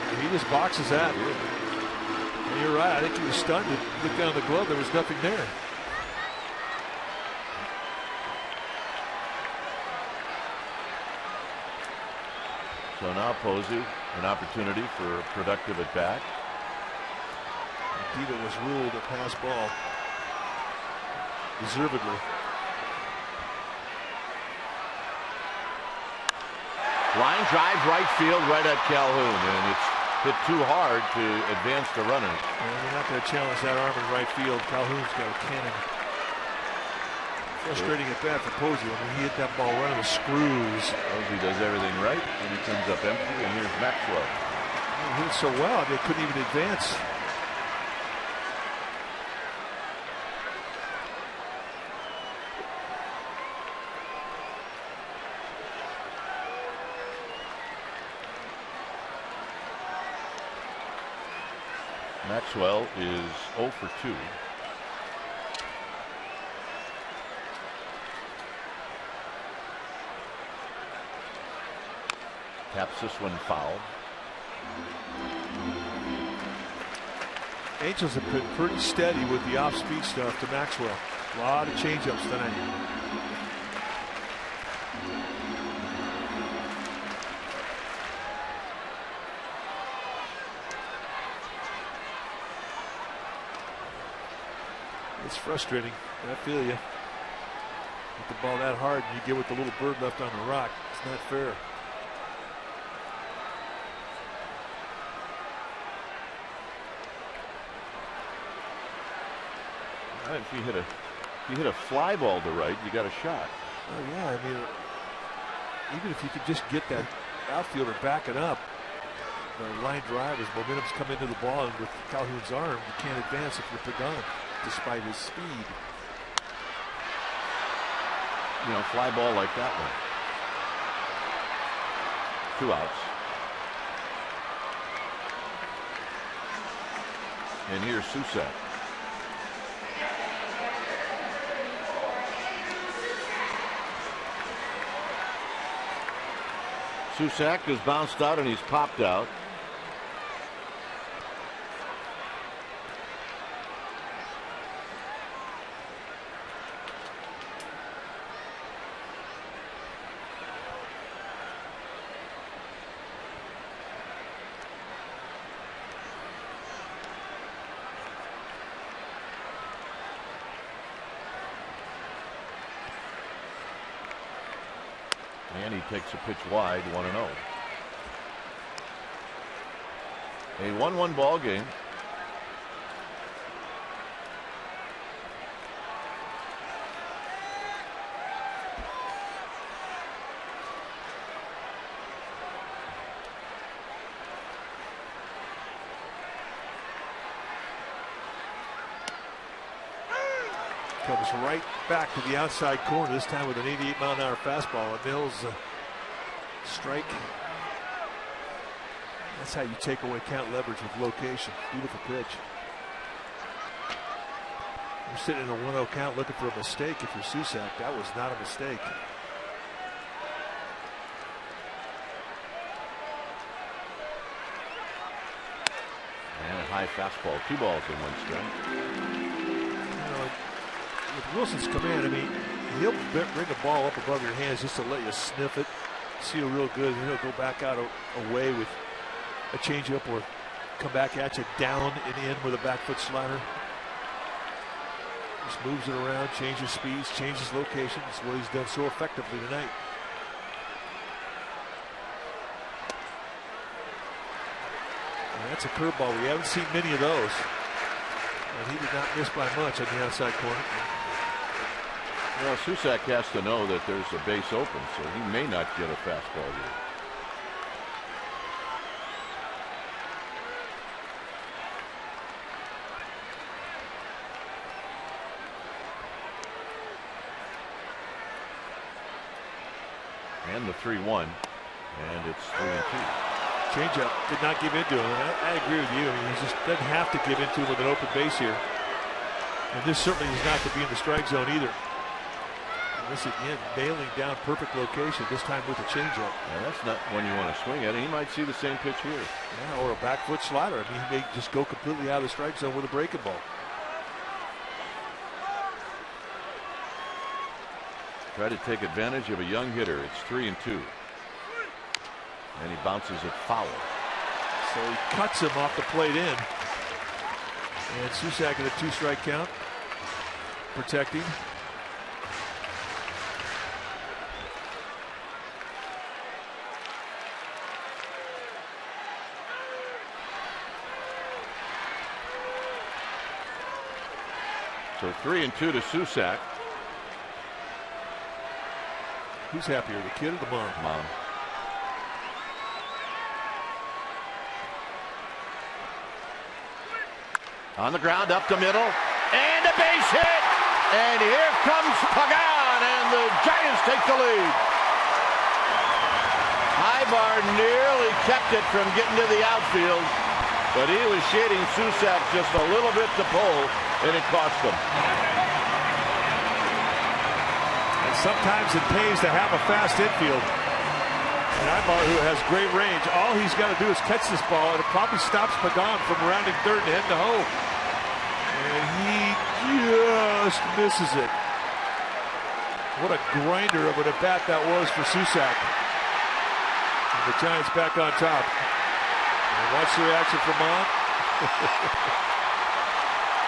And he just boxes that. And you're right. I think he was stunned. He looked down the glove. There was nothing there. So now Posey, an opportunity for a productive at bat. Indeed, it was ruled a pass ball. Deservedly. Line drive right field right at Calhoun, and it's hit too hard to advance the runner. And you're not going to challenge that arm in right field. Calhoun's got a cannon. Frustrating at bat for Posey. I mean, he hit that ball running the screws. Posey does everything right, and he comes up empty, and here's Maxwell. He hit so well, they couldn't even advance. Maxwell is 0 for 2. Taps this one foul. Angels have been pretty steady with the off-speed stuff to Maxwell. A lot of change-ups tonight. It's frustrating. I feel you. Hit the ball that hard and you get with the little bird left on the rock. It's not fair. If you hit a fly ball to right, you got a shot. Oh yeah, I mean, even if you could just get that outfielder backing up, the line drive as momentum's come into the ball, and with Calhoun's arm, you can't advance if you're Pagan, despite his speed. fly ball like that one. 2 outs. And here's Susak. Susak is bounced out and he's popped out. And he takes a pitch wide, 1-0. A 1-1 ball game. Comes right back to the outside corner, this time with an 88-mile-an-hour fastball. A Mills strike. That's how you take away count leverage with location. Beautiful pitch. You're sitting in a 1-0 count looking for a mistake if you're Susak. That was not a mistake. And a high fastball. 2 balls and 1 strike. With Wilson's command, I mean, he'll bring the ball up above your hands just to let you sniff it, see it real good, and he'll go back out away with a changeup or come back at you down and in with a back foot slider. Just moves it around, changes speeds, changes location. That's what he's done so effectively tonight. And that's a curveball. We haven't seen many of those. And he did not miss by much on the outside corner. Well, Susak has to know that there's a base open, so he may not get a fastball here. And the 3-1, and it's 3-2. Changeup did not give into him. I agree with you. I mean, he just doesn't have to give into him with an open base here. And this certainly is not to be in the strike zone either. And this again, nailing down perfect location, this time with a changeup. Yeah, that's not when you want to swing at it. He might see the same pitch here. Yeah, or a back foot slider. I mean, he may just go completely out of the strike zone with a breaking ball. Try to take advantage of a young hitter. It's 3-2. And he bounces it foul. So he cuts him off the plate in. And Susak at a 2-strike count. Protecting. So 3-2 to Susak. Who's happier, the kid or the mom? Mom. On the ground, up the middle, and a base hit! And here comes Pagan, and the Giants take the lead. Ibar nearly kept it from getting to the outfield, but he was shading Susak just a little bit to pull, and it cost him. And sometimes it pays to have a fast infield. And Ibar, who has great range, all he's got to do is catch this ball, and it probably stops Pagan from rounding third and heading to home. And he just misses it. What a grinder of an at-bat that was for Susak. And the Giants back on top. And watch the reaction from Mom.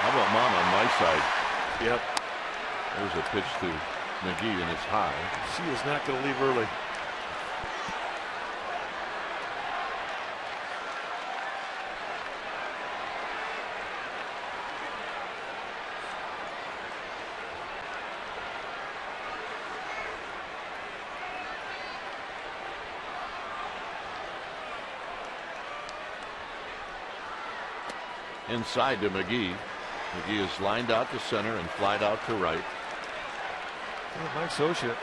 How about Mom on my side? Yep. There's a pitch to McGee, and it's high. She is not going to leave early. Inside to McGee. McGee is lined out to center and flied out to right. Mike Scioscia.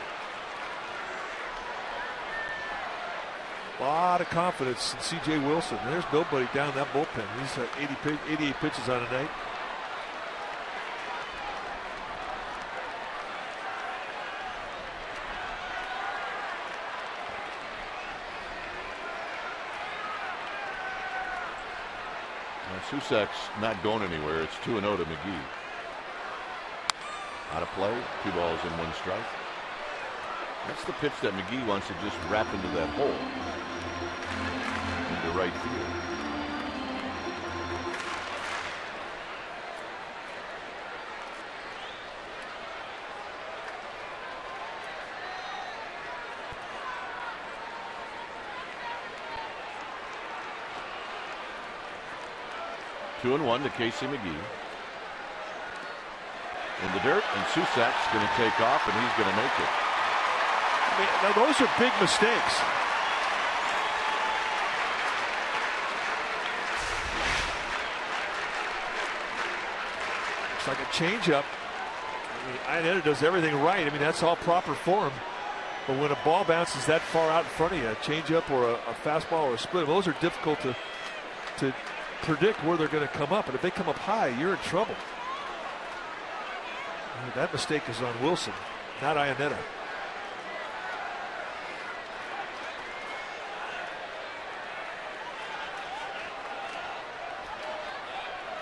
A lot of confidence in C.J. Wilson. There's nobody down that bullpen. He's 88 pitches on a night. Susak's not going anywhere. It's 2-0 to McGee. Out of play. 2 balls and 1 strike. That's the pitch that McGee wants to just wrap into that hole. Into right field. Two and 1 to Casey McGee. In the dirt, and Susak's going to take off, and he's going to make it. I mean, now those are big mistakes. It's like a changeup. I mean, Iannetta does everything right. I mean, that's all proper form. But when a ball bounces that far out in front of you, a changeup or a fastball or a split, those are difficult to predict where they're going to come up. And if they come up high, you're in trouble. That mistake is on Wilson, not Iannetta.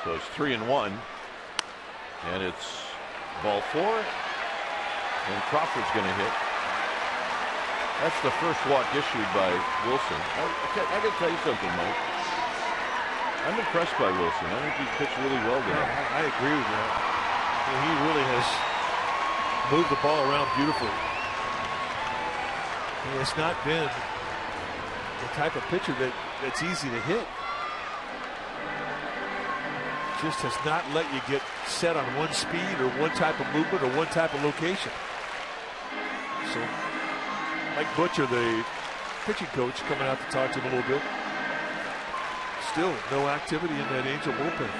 So it's 3-1, and it's ball 4, and Crawford's going to hit. That's the first walk issued by Wilson. I got to tell you something, Mike. I'm impressed by Wilson. I think he's pitched really well today. I agree with that. He really has moved the ball around beautifully. He has not been the type of pitcher that's easy to hit. Just has not let you get set on one speed or one type of movement or one type of location. So Mike Butcher, the pitching coach, coming out to talk to him a little bit. Still no activity in that Angel bullpen.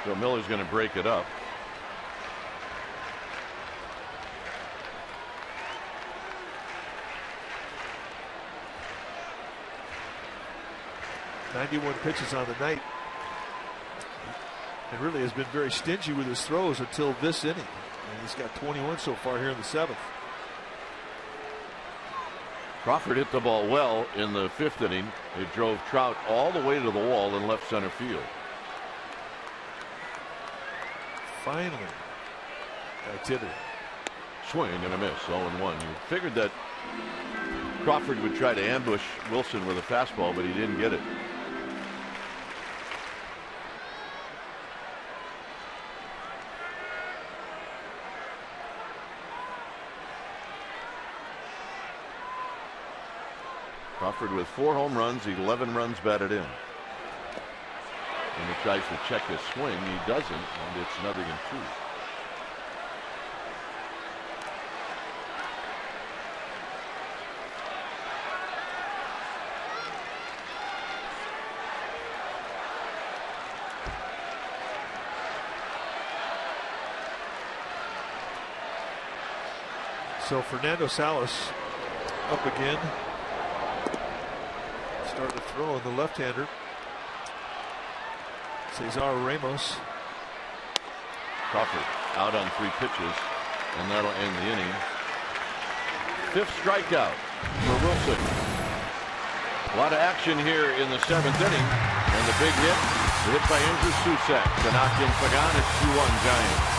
So Miller's going to break it up. .91 pitches on the night. And really has been very stingy with his throws until this inning. And he's got 21 so far here in the 7th. Crawford hit the ball well in the 5th inning. It drove Trout all the way to the wall in left center field. Finally, activity. Swing and a miss, 0-1. You figured that Crawford would try to ambush Wilson with a fastball, but he didn't get it. Crawford with 4 home runs, 11 runs batted in. And he tries to check his swing. He doesn't, and it's 0-2. So Fernando Salas up again. Starting to throw on the left-hander. Cesar Ramos. Crawford out on 3 pitches, and that'll end the inning. 5th strikeout for Wilson. A lot of action here in the 7th inning, and the big hit, the hit by Andrew Susak to knock in Pagan. It's 2-1 Giants.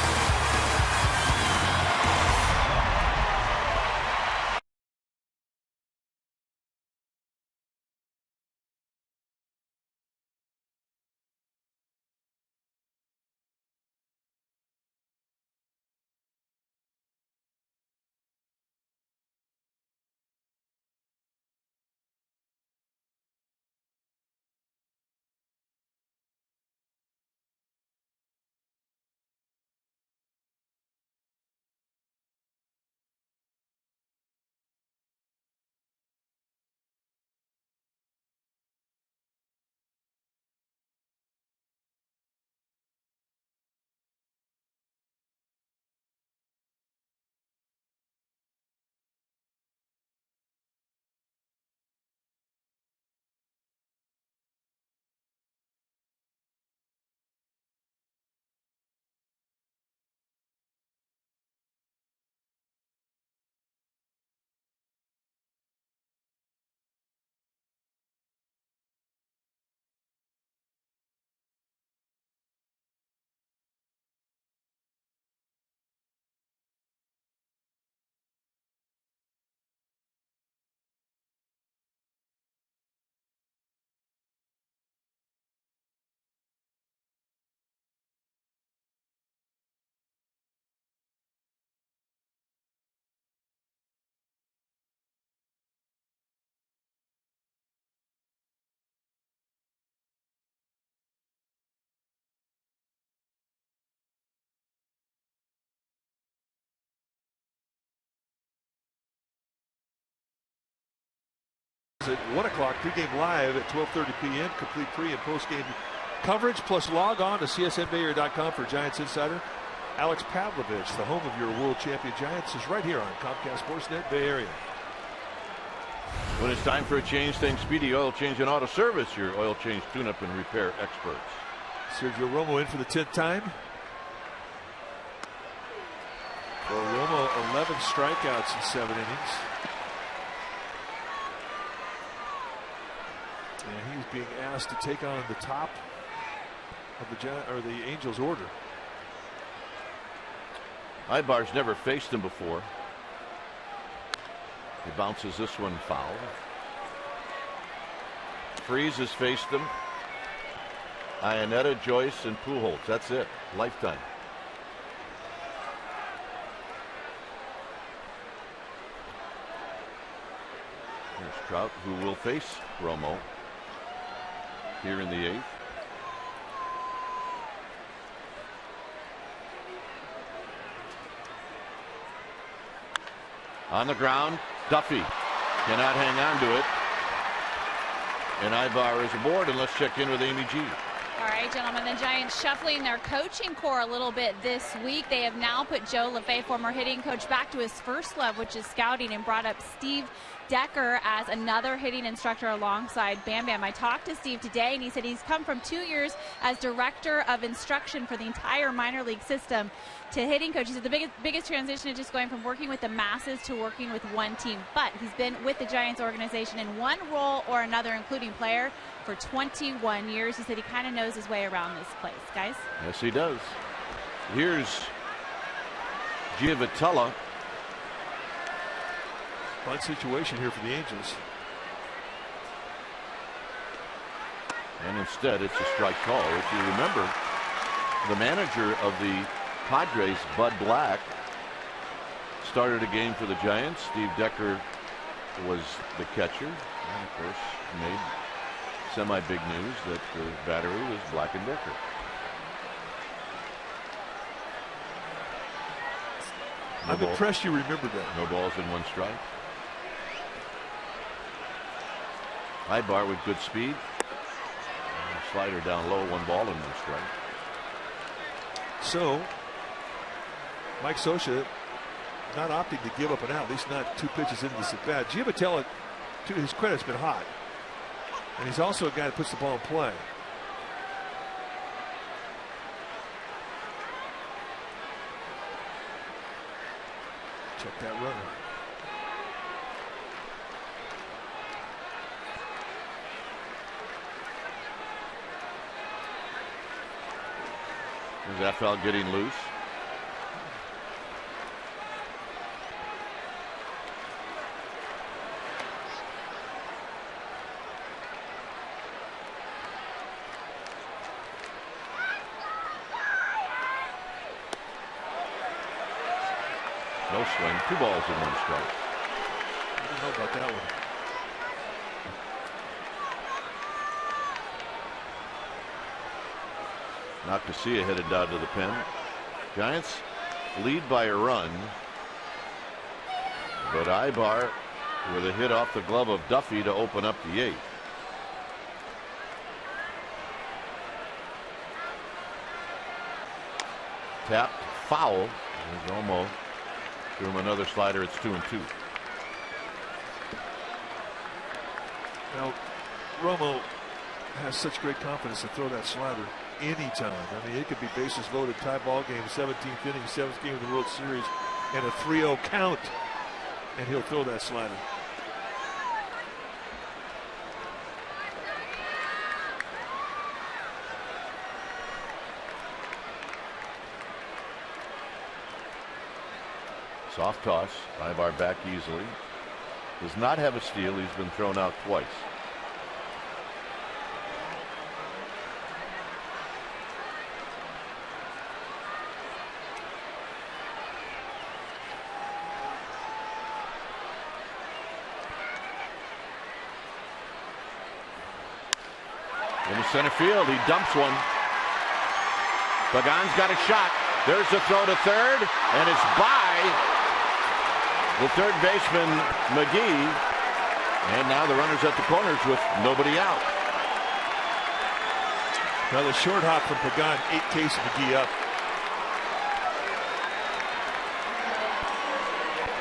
At 1 o'clock, pregame live at 12:30 p.m. Complete pre and post-game coverage. Plus, log on to csnbayarea.com for Giants Insider. Alex Pavlovich, the home of your world champion Giants, is right here on Comcast Sportsnet Bay Area. When it's time for a change, think Speedy Oil Change and Auto Service, your oil change tune-up and repair experts. Sergio Romo in for the 10th time. For Romo, 11 strikeouts in 7 innings. And he's being asked to take on the top of the Angels order. Ibar's never faced him before. He bounces this one foul. Freese has faced him. Iannetta, Joyce, and Pujols. That's it. Lifetime. Here's Trout, who will face Romo here in the 8th. On the ground, Duffy cannot hang on to it. And Ibar is aboard, and let's check in with Amy G. All right, gentlemen, the Giants shuffling their coaching core a little bit this week. They have now put Joe LaFay, former hitting coach, back to his first love, which is scouting, and brought up Steve Decker as another hitting instructor alongside Bam Bam. I talked to Steve today, and he said he's come from 2 years as director of instruction for the entire minor league system to hitting coach. He said the biggest transition is just going from working with the masses to working with one team. But he's been with the Giants organization in one role or another, including player, for 21 years. He said he kind of knows his way around this place. Guys? Yes, he does. Here's Giavotella. Fun situation here for the Angels. And instead, it's a strike call. If you remember, the manager of the Padres, Bud Black, started a game for the Giants. Steve Decker was the catcher. And, of course, made semi-big news that the battery was Black and Decker. I'm impressed you remember that. No balls in 1 strike. Ibar with good speed. Slider down low, 1 ball and 1 strike. So, Mike Scioscia not opting to give up an out, at least not 2 pitches into this at bat. Giavotella, to his credit, has been hot. And he's also a guy that puts the ball in play. Check that runner. Is Afal getting loose? No swing, 2 balls and 1 strike. I don't know about that one. Noctacia headed down to the pen. Giants lead by a run, but Ibar with a hit off the glove of Duffy to open up the 8th. Tapped, foul. There's Romo. Threw him another slider. It's 2-2. Now, Romo has such great confidence to throw that slider anytime. I mean, it could be bases loaded, tie ball game, 17th inning, 7th game of the World Series, and a 3-0 count, and he'll throw that slider. Soft toss. Ibar back easily. Does not have a steal. He's been thrown out twice. Into center field. He dumps one. Pagan's got a shot. There's the throw to third, and it's by the third baseman, McGee. And now the runners at the corners with nobody out. Another short hop from Pagan, 8 Case McGee up.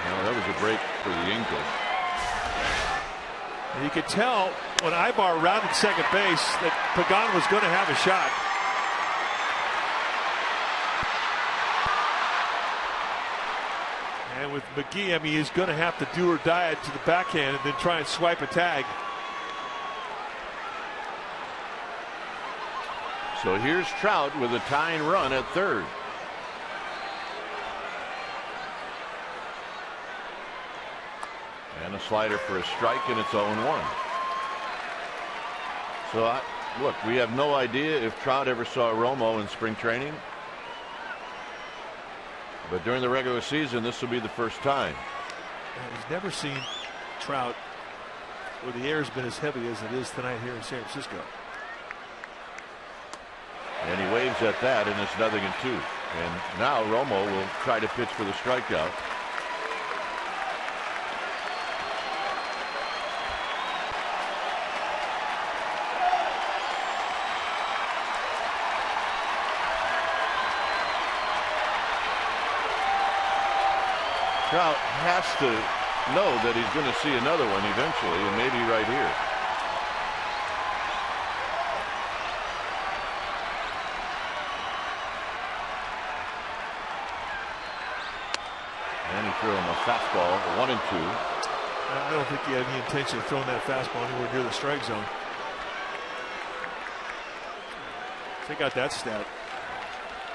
Well, that was a break for the Angels. And you could tell when Ibar rounded second base that Pagan was going to have a shot. And with McGee, I mean, he's going to have to do or die it to the backhand and then try and swipe a tag. So here's Trout with a tying run at third. And a slider for a strike, and it's 0-1. So, look, we have no idea if Trout ever saw Romo in spring training. But during the regular season, this will be the first time. He's never seen Trout where the air has been as heavy as it is tonight here in San Francisco. And he waves at that, and it's 0-2. And now Romo will try to pitch for the strikeout. Trout has to know that he's going to see another one eventually, and maybe right here. And he threw him a fastball, 1-2. I don't think he had any intention of throwing that fastball anywhere near the strike zone. Check out that stat.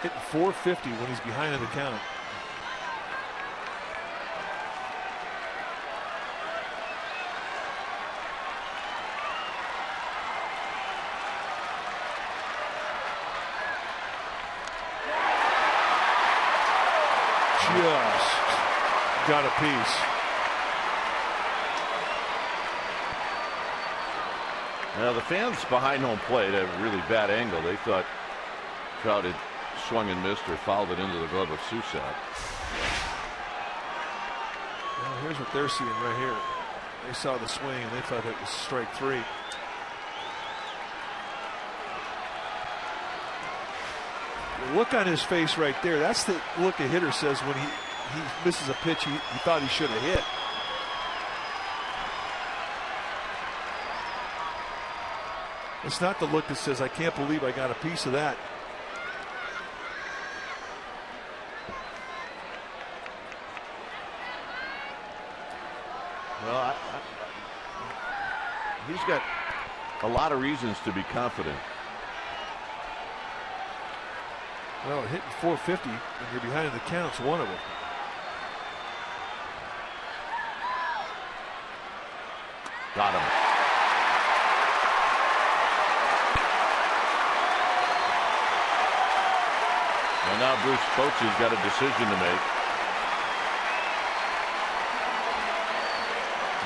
Hitting .450 when he's behind in the count. Just got a piece. Now the fans behind home plate have a really bad angle. They thought Trout had swung and missed or fouled it into the glove of Susat. Well, here's what they're seeing right here. They saw the swing and they thought it was strike 3. The look on his face right there, that's the look a hitter says when he misses a pitch he thought he should have hit. It's not the look that says, I can't believe I got a piece of that. Well, he's got a lot of reasons to be confident. Well, hitting .450 when you're behind in the count's one of them. Got him. And now Bruce Bochy's got a decision to make.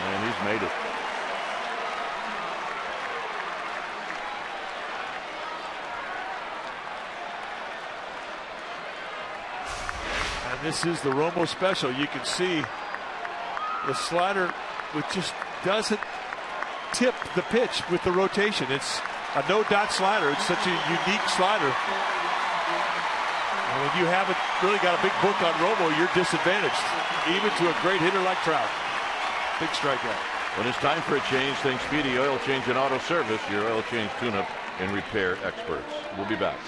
And he's made it. And this is the Romo special. You can see the slider, which just doesn't tip the pitch with the rotation. It's a no-dot slider. It's such a unique slider. And when you haven't really got a big book on Romo, you're disadvantaged, even to a great hitter like Trout. Big strikeout. When it's time for a change, think Speedy Oil Change and Auto Service, your oil change tune-up and repair experts. We'll be back.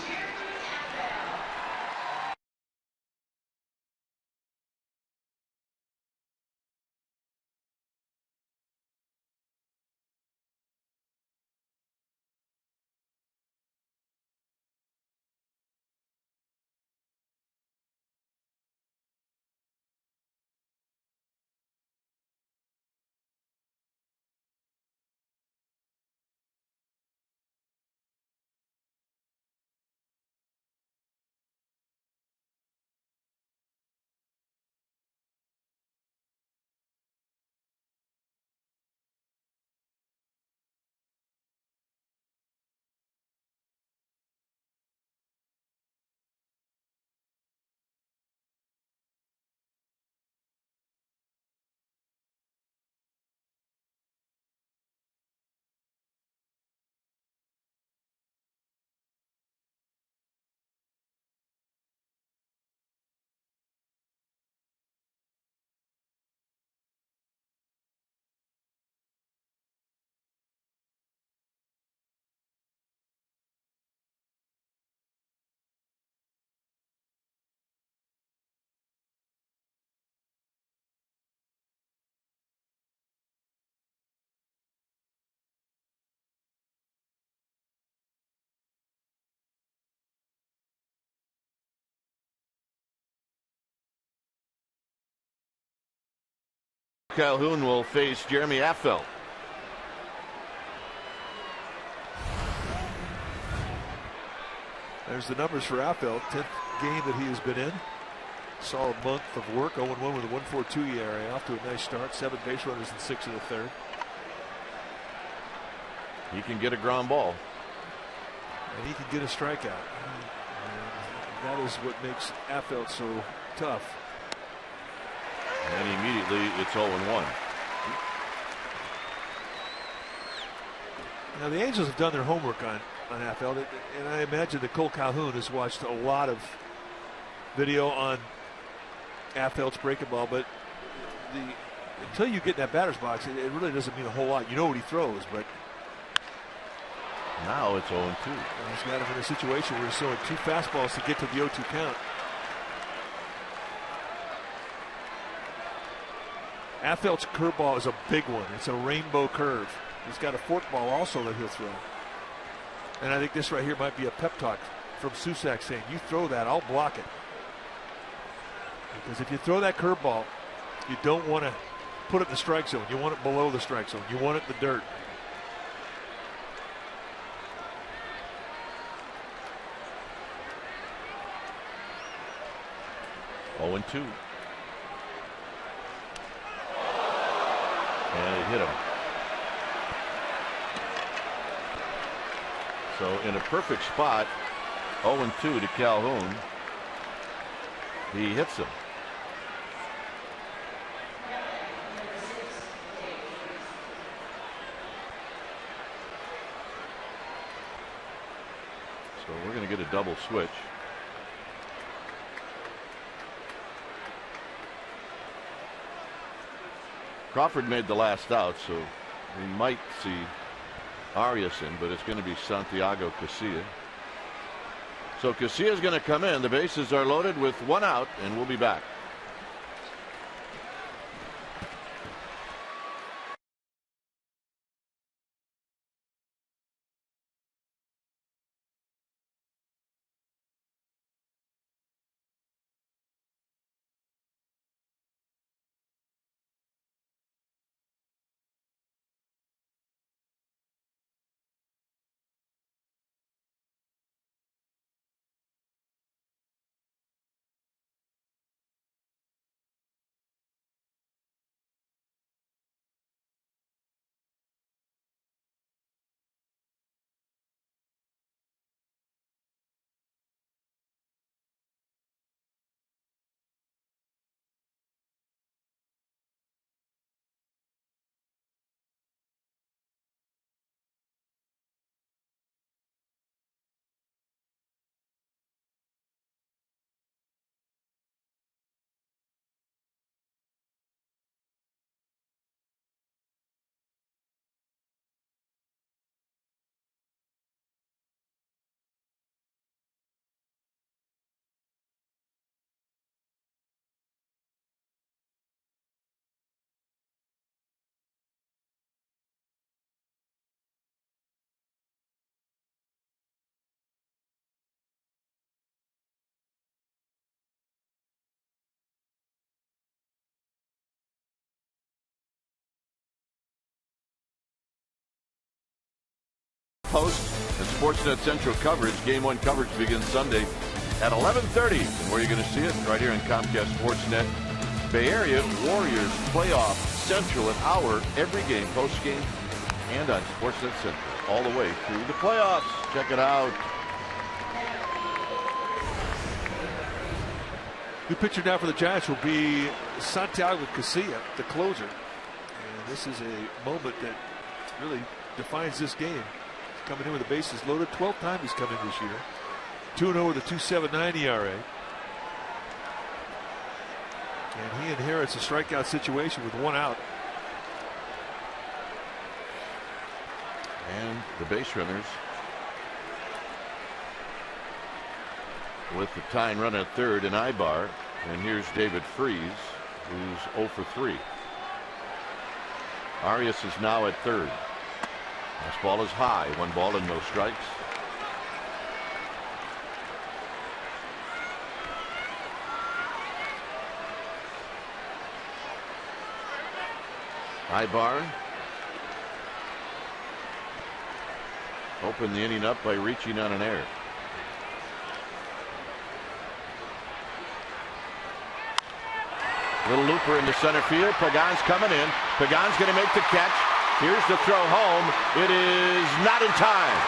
Calhoun will face Jeremy Affeldt. There's the numbers for Affeldt. 10th game that he has been in. Solid month of work. 0-1 with a 1.42 ERA. Off to a nice start. 7 base runners in 6 of the third. He can get a ground ball. And he can get a strikeout. And that is what makes Affeldt so tough. And immediately it's 0-1. Now the Angels have done their homework on Affeldt, and I imagine that Cole Calhoun has watched a lot of video on Affeldt's breaking ball, but until you get in that batter's box, it really doesn't mean a whole lot. You know what he throws, but now it's 0-2. He's got him in a situation where he's throwing 2 fastballs to get to the 0-2 count. Affeldt's curveball is a big one. It's a rainbow curve. He's got a forkball also that he'll throw. And I think this right here might be a pep talk from Susac saying, you throw that, I'll block it. Because if you throw that curveball, you don't want to put it in the strike zone. You want it below the strike zone. You want it in the dirt. Oh, 2. And it hit him. So in a perfect spot, 0-2 to Calhoun. He hits him. So we're going to get a double switch. Crawford made the last out, so we might see Arias in, but it's going to be Santiago Casilla. So Casilla is going to come in. The bases are loaded with 1 out, and we'll be back. Post and Sportsnet Central coverage. Game 1 coverage begins Sunday at 11:30. And where you're going to see it, right here in Comcast Sportsnet Bay Area. Warriors playoff Central, an hour every game, post game, and on Sportsnet Central all the way through the playoffs. Check it out. New pitcher now for the Giants will be Santiago Casilla, the closer. And this is a moment that really defines this game. Coming in with the bases loaded. 12th time he's come in this year. 2-0 with a 2.79 ERA. And he inherits a strikeout situation with 1 out. And the base runners with the tying run at third and Ibar. And here's David Freese, who's 0 for 3. Arias is now at third. This ball is high. 1 ball and no strikes. Ibar opened the inning up by reaching on an error. Little looper into center field. Pagan's coming in. Pagan's going to make the catch. Here's the throw home. It is not in time.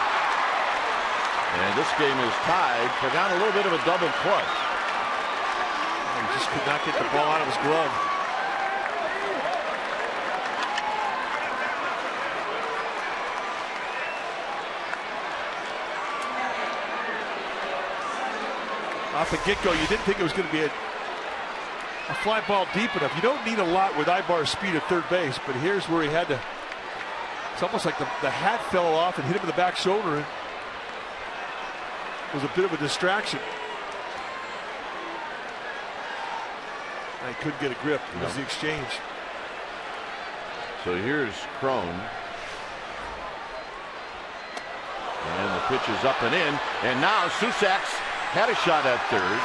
And this game is tied. Pagan a little bit of a double clutch. He just could not get the ball out of his glove. Off the get-go, you didn't think it was going to be a fly ball deep enough. You don't need a lot with Ibar's speed at third base, but here's where he had to. It's almost like the hat fell off and hit him in the back shoulder. It was a bit of a distraction. And he couldn't get a grip. It was the exchange. So here's Crone. And the pitch is up and in. And now Susak's had a shot at third.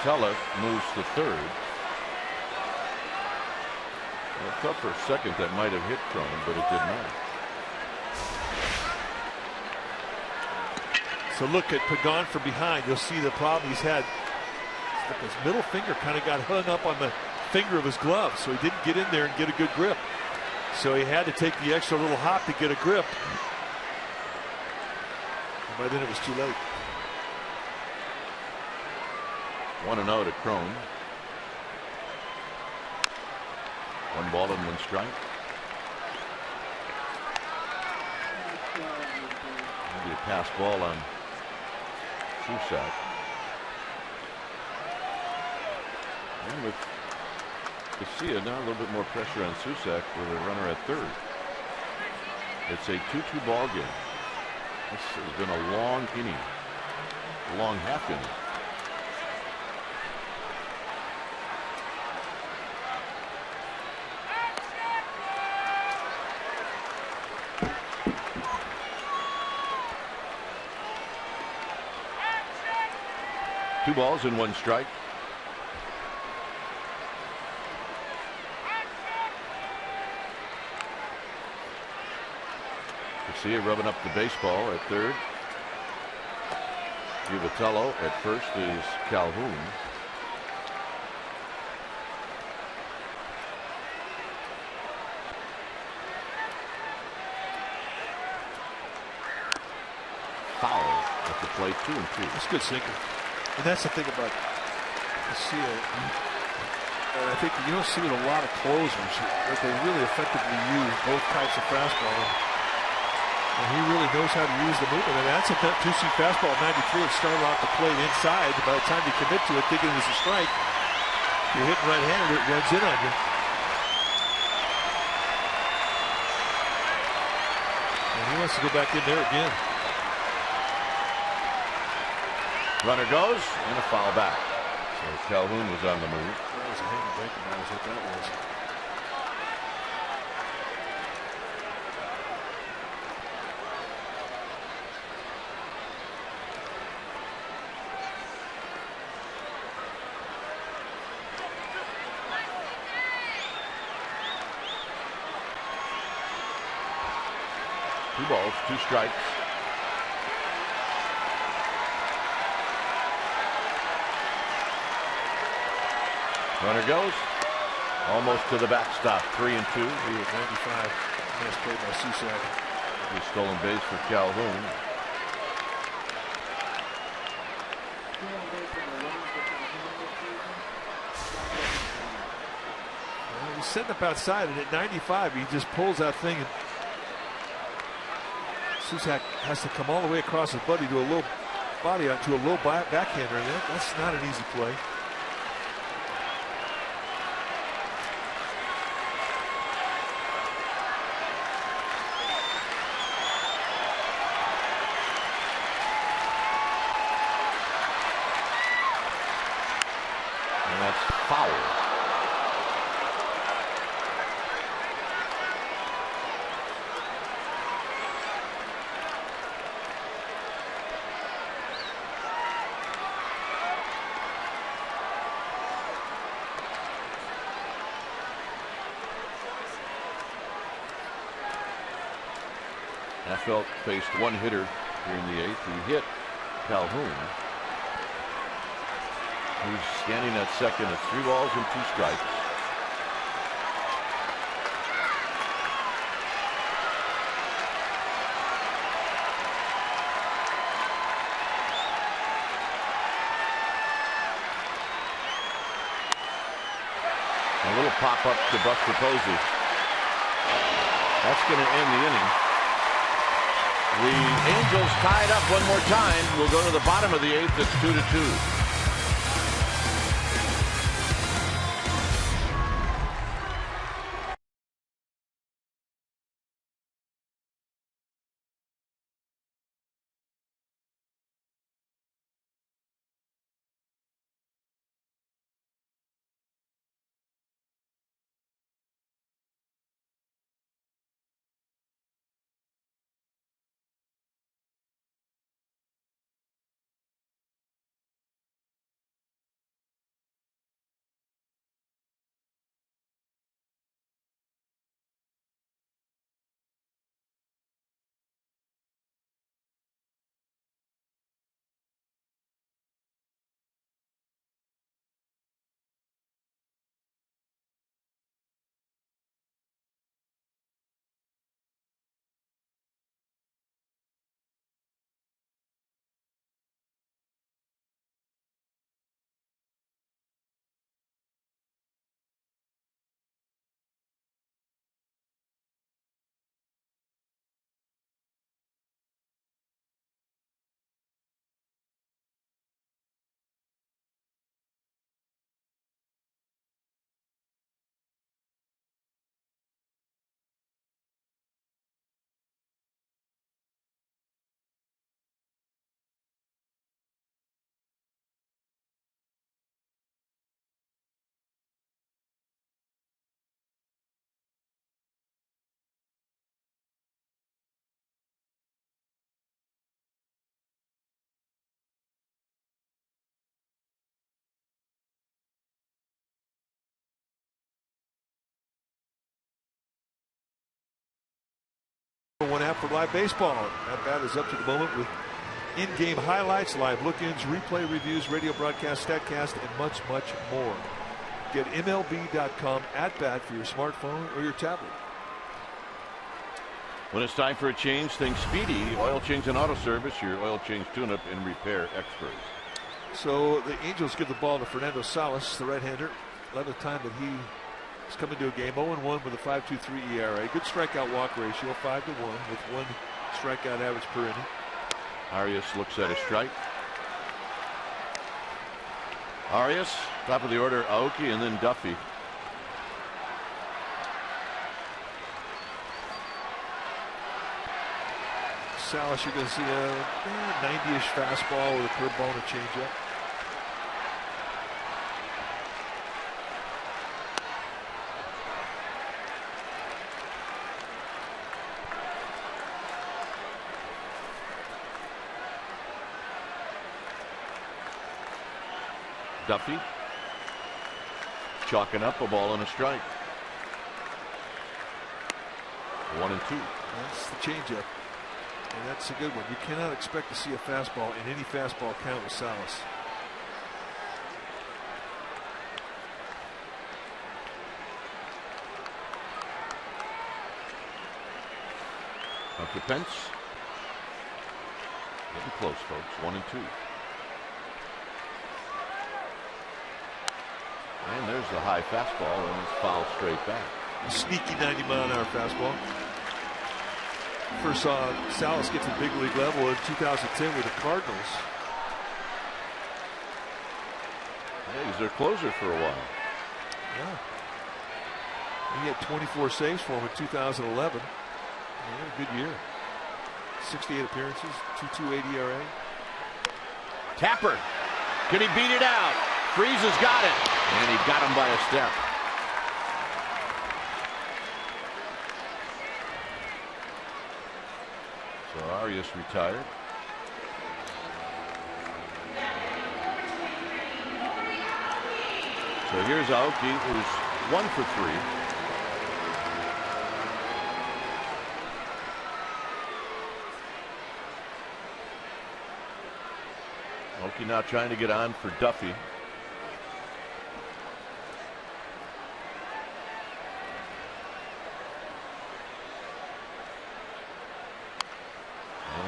Vitella moves to third. I thought for a second that might have hit Crone, but it did not. So look at Pagan from behind. You'll see the problem he's had. His middle finger kind of got hung up on the finger of his glove, so he didn't get in there and get a good grip. So he had to take the extra little hop to get a grip. And by then it was too late. 1-0 to Crone. 1 ball and 1 strike. Maybe a pass ball on Susak. And with Garcia now a little bit more pressure on Susak with a runner at third. It's a 2-2 ball game. This has been a long inning, a long half inning. Two balls and 1 strike. Garcia rubbing up the baseball at third. Vitello at first is Calhoun. Foul at the plate, 2-2. That's a good sinker. And that's the thing about Garcia. I think you don't see with a lot of closers that they really effectively use both types of fastball. And he really knows how to use the movement. And that's a 2-seam fastball 93. It started off the plate inside. By the time you commit to it, thinking it was a strike, you're hitting right-handed, it runs in on you. And he wants to go back in there again. Runner goes and a foul back. So Calhoun was on the move. That was a hanging bacon. That was what that was. Two balls, 2 strikes. Runner goes almost to the backstop. 3-2. He was 95. Nice play by Susak. The stolen base for Calhoun. He's setting up outside, and at 95, he just pulls that thing, and Susak has to come all the way across his body to a low body onto a low backhander, and that's not an easy play. And that's foul. Affeldt faced one hitter here in the 8th. He hit Calhoun, who's standing at second at 3 balls and 2 strikes. A little pop-up to Buster Posey. That's going to end the inning. The Angels tied up one more time. We'll go to the bottom of the 8th. It's 2-2. One app for live baseball. That bat is up to the moment with in-game highlights, live look-ins, replay reviews, radio broadcast, StatCast, and much, much more. Get MLB.com at bat for your smartphone or your tablet. When it's time for a change, think Speedy Oil Change and Auto Service, your oil change tune-up and repair experts. So the Angels give the ball to Fernando Salas, the right-hander. 11th time that he has come into a game. 0-1 with a 5.23 ERA. Good strikeout walk ratio, 5-1 with 1 strikeout average per inning. Arias looks at a strike. Arias, top of the order, Aoki, and then Duffy. Salas, you're going to see a 90-ish fastball with a curveball and a changeup. Duffy chalking up a ball and a strike. 1-2. That's the changeup, and that's a good one. You cannot expect to see a fastball in any fastball count with Salas. Up to Pence. Getting close, folks. 1-2. And there's the high fastball, and it's fouled straight back. A sneaky 90-mile-an-hour fastball. First saw Salas get to the big league level in 2010 with the Cardinals. Yeah, he's their closer for a while. Yeah. He had 24 saves for him in 2011. He had a good year. 68 appearances, 2.28 ERA. Tapper. Can he beat it out? Freeze has got it. And he got him by a step. So Arias retired. So here's Aoki, who's 1 for 3. Milwaukee now trying to get on for Duffy. And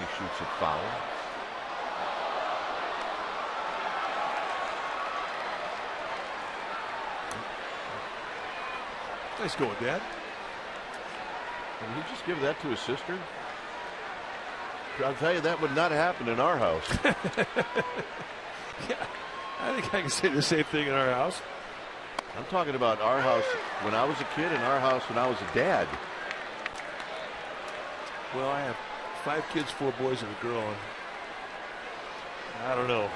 he shoots it foul. Nice going, Dad. Did he just give that to his sister? I'll tell you, that would not happen in our house. Yeah, I think I can say the same thing in our house. I'm talking about our house when I was a kid and our house when I was a dad. Well, I have 5 kids, 4 boys, and a girl. And I don't know.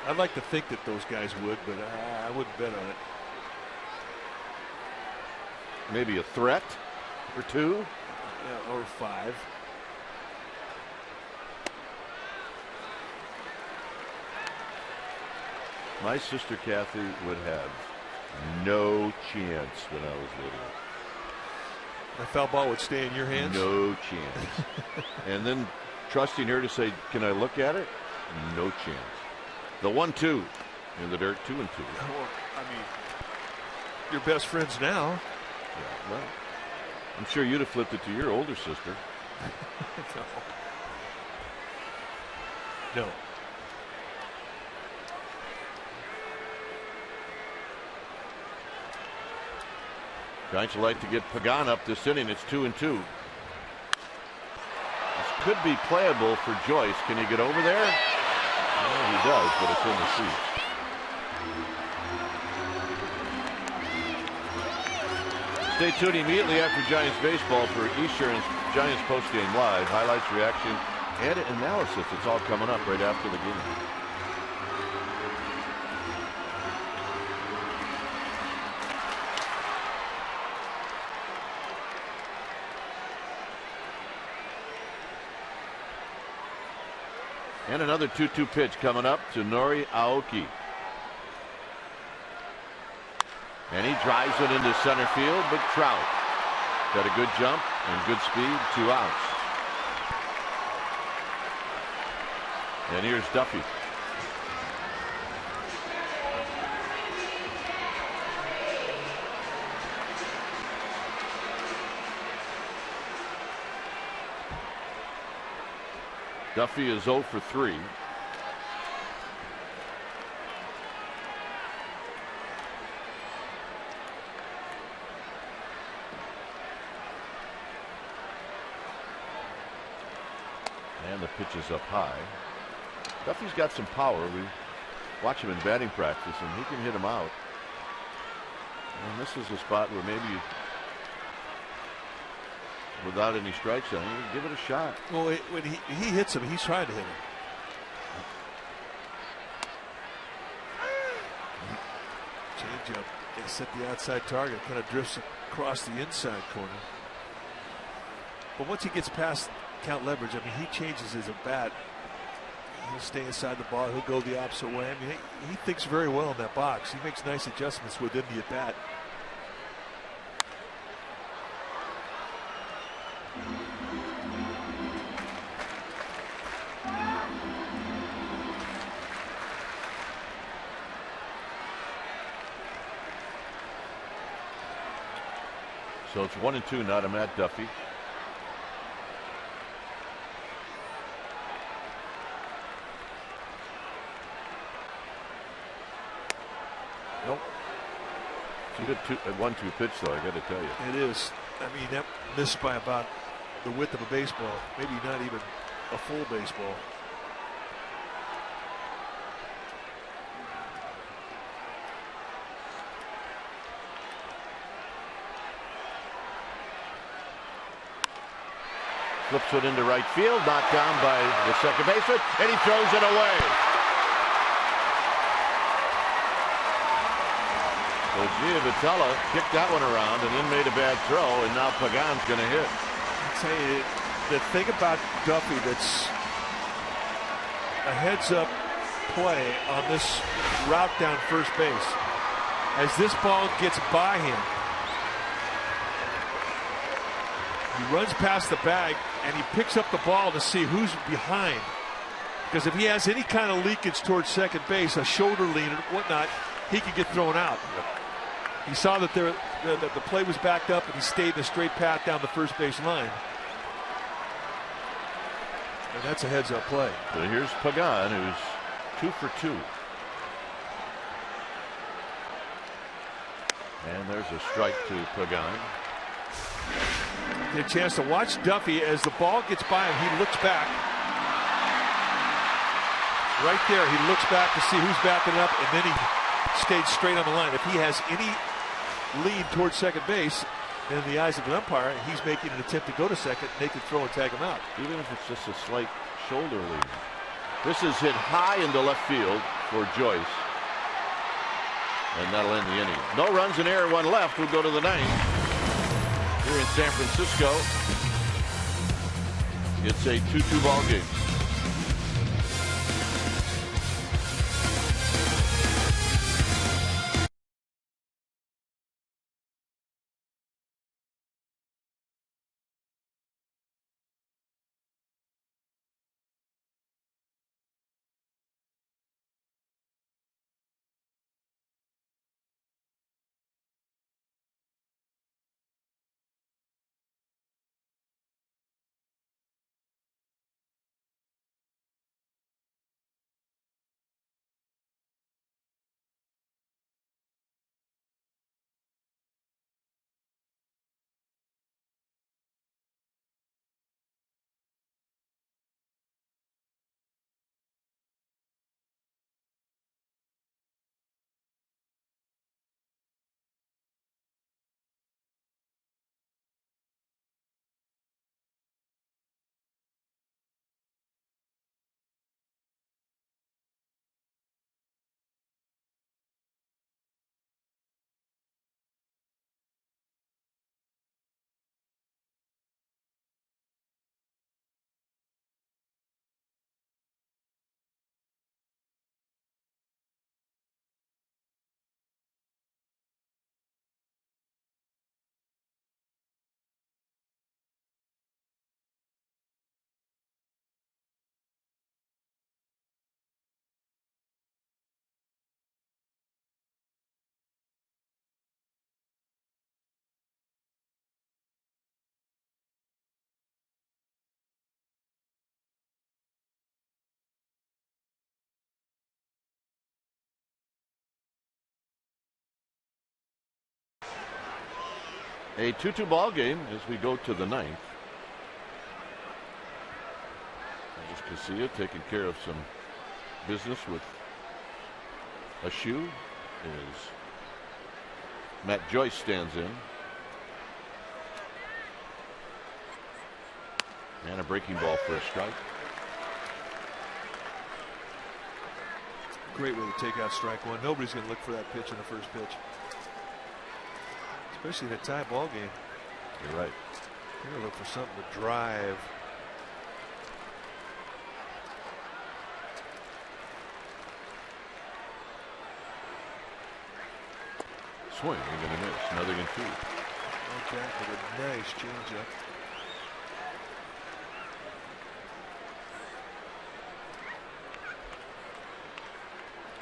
I'd like to think that those guys would, but I wouldn't bet on it. Maybe a threat or 2. Yeah, or 5. My sister Kathy would have no chance when I was little. The foul ball would stay in your hands? No chance. And then trusting her to say, can I look at it? No chance. The 1-2 in the dirt, 2-2. Well, I mean, you're best friends now. Yeah, well, I'm sure you'd have flipped it to your older sister. No. Giants would like to get Pagan up this inning. It's 2-2. This could be playable for Joyce. Can he get over there? Well, he does, but it's in the seats. Stay tuned immediately after Giants baseball for Eastern's Giants postgame live. Highlights, reaction, and analysis. It's all coming up right after the game. And another 2-2 pitch coming up to Nori Aoki. And he drives it into center field, but Trout got a good jump and good speed, 2 outs. And here's Duffy. Duffy is 0 for 3. And the pitch is up high. Duffy's got some power. We watch him in batting practice, and he can hit him out. And this is a spot where maybe without any strikes on him, give it a shot. Well, when he hits him, he's trying to hit him. Change up. They set the outside target, kind of drifts across the inside corner. But once he gets past count leverage, I mean, he changes his bat. He'll stay inside the ball. He'll go the opposite way. I mean, he thinks very well in that box. He makes nice adjustments within the at bat. So it's 1-2 now to Matt Duffy. Nope. It's a good 1-2 pitch, though, I got to tell you. It is. I mean, that missed by about the width of a baseball, maybe not even a full baseball. Flips it into right field, knocked down by the second baseman, and he throws it away. So Giovitella kicked that one around and then made a bad throw, and now Pagan's going to hit. I'll tell you, the thing about Duffy that's a heads-up play on this route down first base. As this ball gets by him, he runs past the bag and he picks up the ball to see who's behind. Because if he has any kind of leakage towards second base, a shoulder lean and whatnot, he could get thrown out. He saw that the play was backed up, and he stayed in a straight path down the first base line. And that's a heads-up play. So here's Pagan, who's 2 for 2. And there's a strike to Pagan. Get a chance to watch Duffy as the ball gets by him. He looks back. Right there, he looks back to see who's backing up, and then he stayed straight on the line. If he has any lead towards second base, in the eyes of an umpire, he's making an attempt to go to second, and they can throw and tag him out. Even if it's just a slight shoulder lead. This is hit high into left field for Joyce. And that'll end the inning. No runs in error, 1 left. We'll go to the 9th. Here in San Francisco, it's a 2-2 ball game. A 2-2 ball game as we go to the 9th. There's Casilla taking care of some business with a shoe. As Matt Joyce stands in. And a breaking ball for a strike. Great way to take out strike one. Nobody's going to look for that pitch in the first pitch. Especially in a tie ball game. You're right. You're going to look for something to drive. Swing, you're going to miss. Another in 2. Okay, with a nice changeup.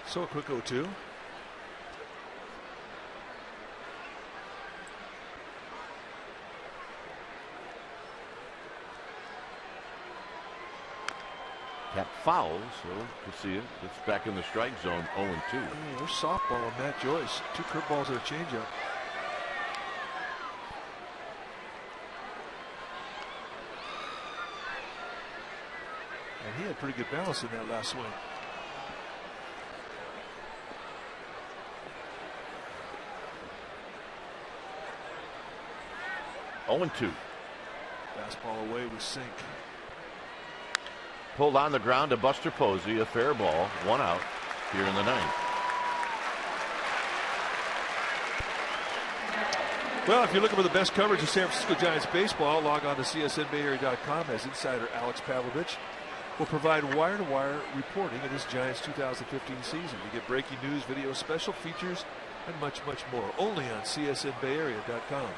So a quick 0-2. That foul, so you see it. It's back in the strike zone, 0-2. Yeah, there's softball on Matt Joyce. 2 curveballs and a changeup. And he had pretty good balance in that last swing. Oh, 2. Fastball away with sink. Pulled on the ground to Buster Posey, a fair ball, 1 out here in the 9th. Well, if you're looking for the best coverage of San Francisco Giants baseball, log on to csnbayarea.com as insider Alex Pavlovich will provide wire-to-wire reporting of this Giants 2015 season. You get breaking news, video, special features, and much, much more. Only on csnbayarea.com.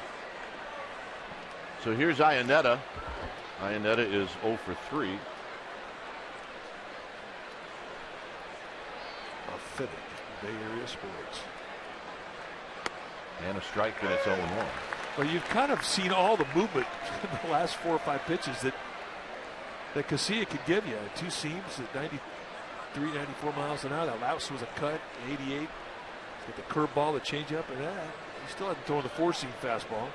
So here's Iannetta. Iannetta is 0 for 3. Infinite Bay Area Sports. And a strike, and it's 0-1. Well, you've kind of seen all the movement in the last 4 or 5 pitches that Casilla could give you. 2 seams at 93, 94 miles an hour. That last was a cut, 88. With the curveball, the changeup, and that. He still hasn't thrown the 4-seam fastball.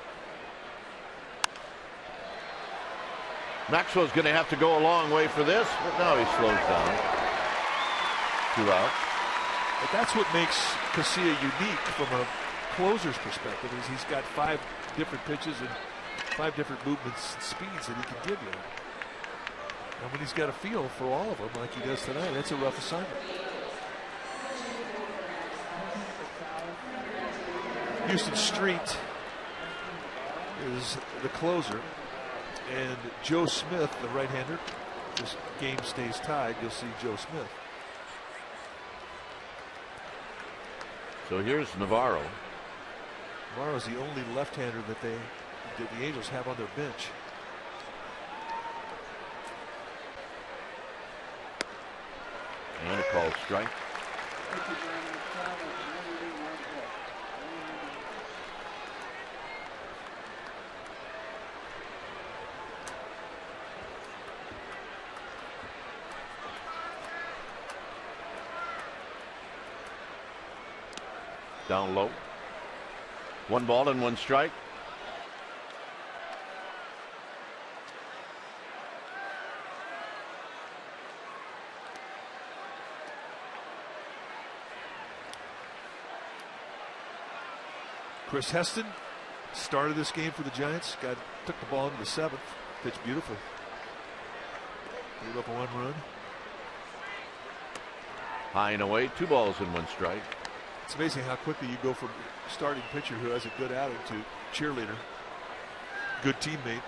Maxwell's going to have to go a long way for this, but now he slows down. 2 out. But that's what makes Casilla unique from a closer's perspective, is he's got 5 different pitches and 5 different movements and speeds that he can give you. And when he's got a feel for all of them like he does tonight, that's a rough assignment. Houston Street is the closer, and Joe Smith, the right-hander. This game stays tied. You'll see Joe Smith. So here's Navarro. Navarro's the only left-hander that the Angels have on their bench. And a called strike. Down low. 1 ball and 1 strike. Chris Heston started this game for the Giants. Took the ball into the 7th. Pitched beautiful. Gave up a 1 run. High and away. 2 balls and 1 strike. It's amazing how quickly you go from starting pitcher who has a good outing to cheerleader, good teammate.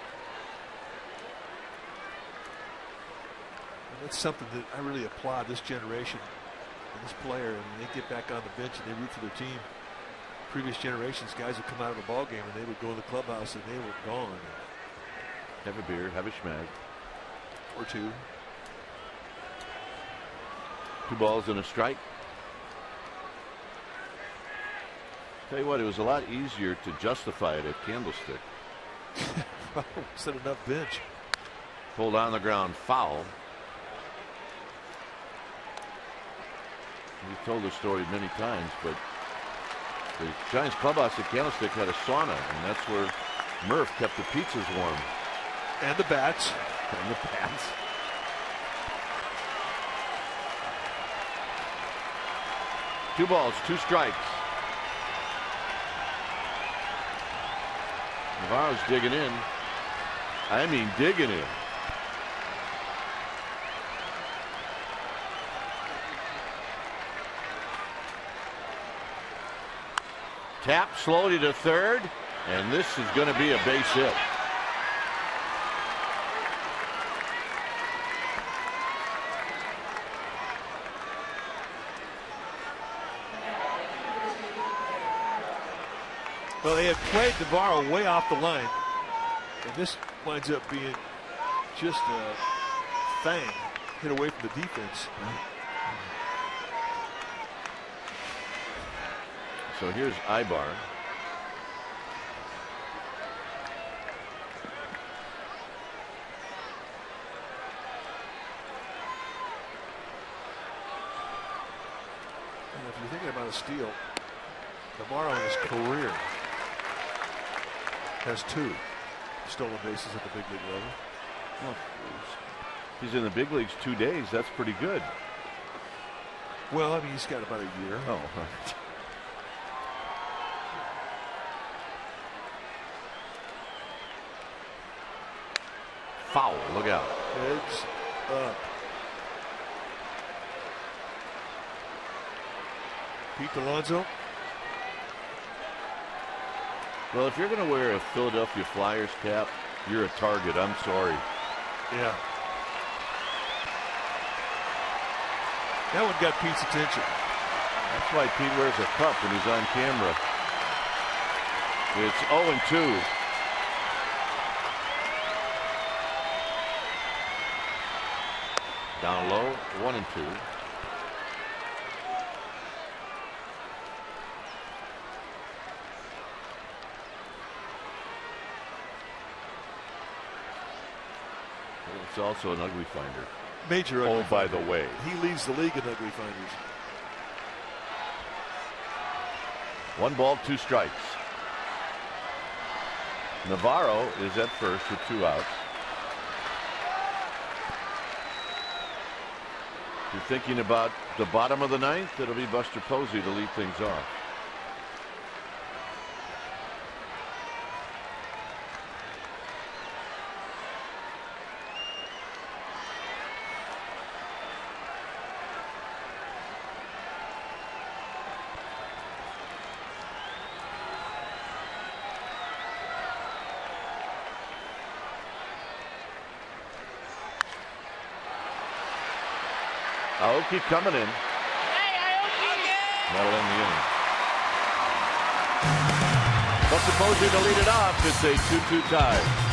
And that's something that I really applaud this generation and this player. And they get back on the bench and they root for their team. Previous generations, guys would come out of a ball game and they would go to the clubhouse and they were gone. Have a beer, have a schmag. Or 2. 2 balls and a strike. Tell you what, it was a lot easier to justify it at Candlestick. Wasn't enough bench. Pulled on the ground, foul. We've told the story many times, but the Giants clubhouse at Candlestick had a sauna, and that's where Murph kept the pizzas warm. And the bats. And the bats. Two balls, 2 strikes. Navarro's digging in. I mean, digging in. Tap slowly to third, and this is going to be a base hit. Well, they had played Navarro way off the line, and this winds up being just a thing hit away from the defense. So here's Ibar. And if you're thinking about a steal, Navarro in his career has 2 stolen bases at the big league level. Well, he's in the big leagues 2 days. That's pretty good. Well, I mean, he's got about a year. Oh, right. Foul. Look out. Heads up. Pete Alonso. Well, if you're going to wear a Philadelphia Flyers cap, you're a target. I'm sorry. Yeah. That one got Pete's attention. That's why Pete wears a cup when he's on camera. It's 0-2. Down low, 1-2. It's also an ugly finder. Major ugly finder. By the way. He leads the league in ugly finders. 1 ball, 2 strikes. Navarro is at first with 2 outs. If you're thinking about the bottom of the 9th, it'll be Buster Posey to lead things off. Aoki coming in. Hey, Aoki! That'll end the inning. Buster Posey to lead it off. It's a 2-2 tie.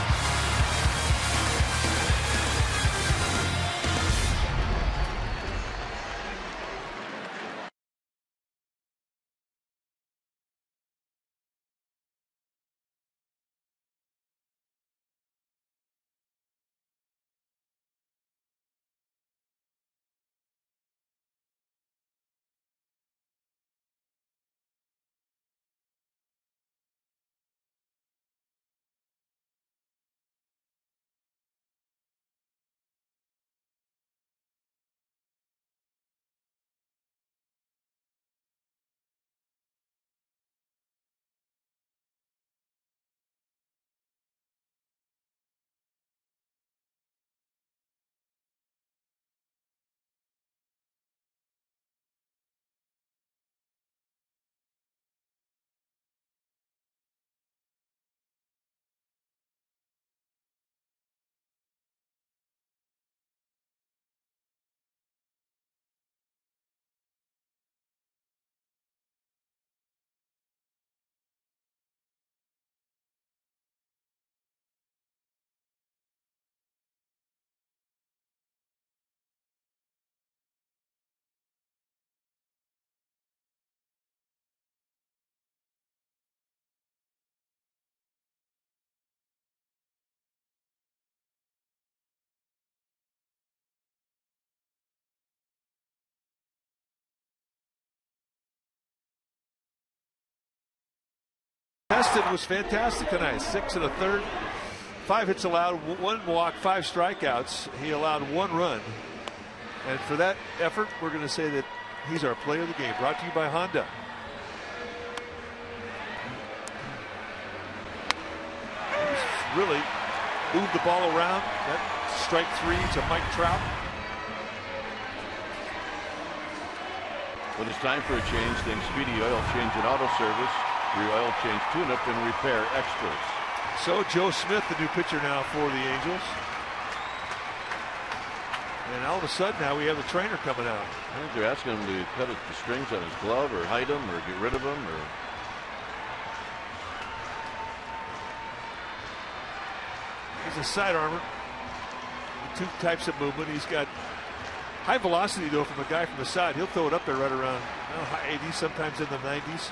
Heston was fantastic tonight. 6 1/3, 5 hits allowed, 1 walk, 5 strikeouts. He allowed 1 run. And for that effort, we're going to say that he's our player of the game. Brought to you by Honda. He's really moved the ball around. That strike 3 to Mike Trout. When it's time for a change, think Speedy Oil Change and Auto Service. Your oil change, tune-up, and repair extras. So Joe Smith, the new pitcher now for the Angels. And all of a sudden now we have the trainer coming out. I think they're asking him to cut the strings on his glove or hide him or get rid of him. He's a side armor. 2 types of movement. He's got high velocity though from a guy from the side. He'll throw it up there right around high 80s, sometimes in the 90s.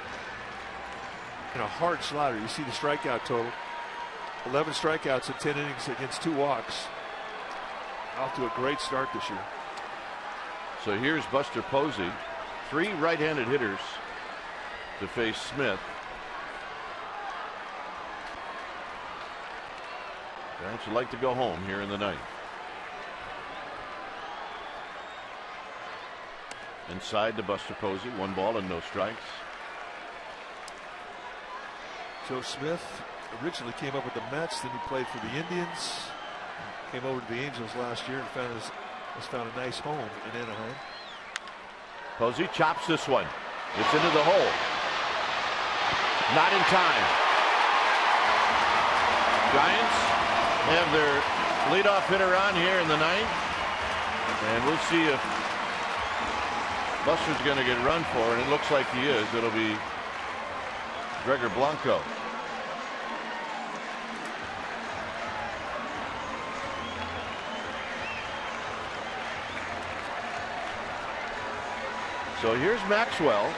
And a hard slider. You see the strikeout total. 11 strikeouts in 10 innings against 2 walks. Off to a great start this year. So here's Buster Posey. 3 right-handed hitters to face Smith. Giants would like to go home here in the 9th. Inside to Buster Posey. 1 ball and no strikes. Joe Smith originally came up with the Mets, then he played for the Indians, came over to the Angels last year and has found a nice home in Anaheim. Posey chops this one. It's into the hole. Not in time. Giants have their leadoff hitter on here in the 9th, and we'll see if Buster's going to get run for, and it looks like he is. It'll be Gregor Blanco. So here's Maxwell.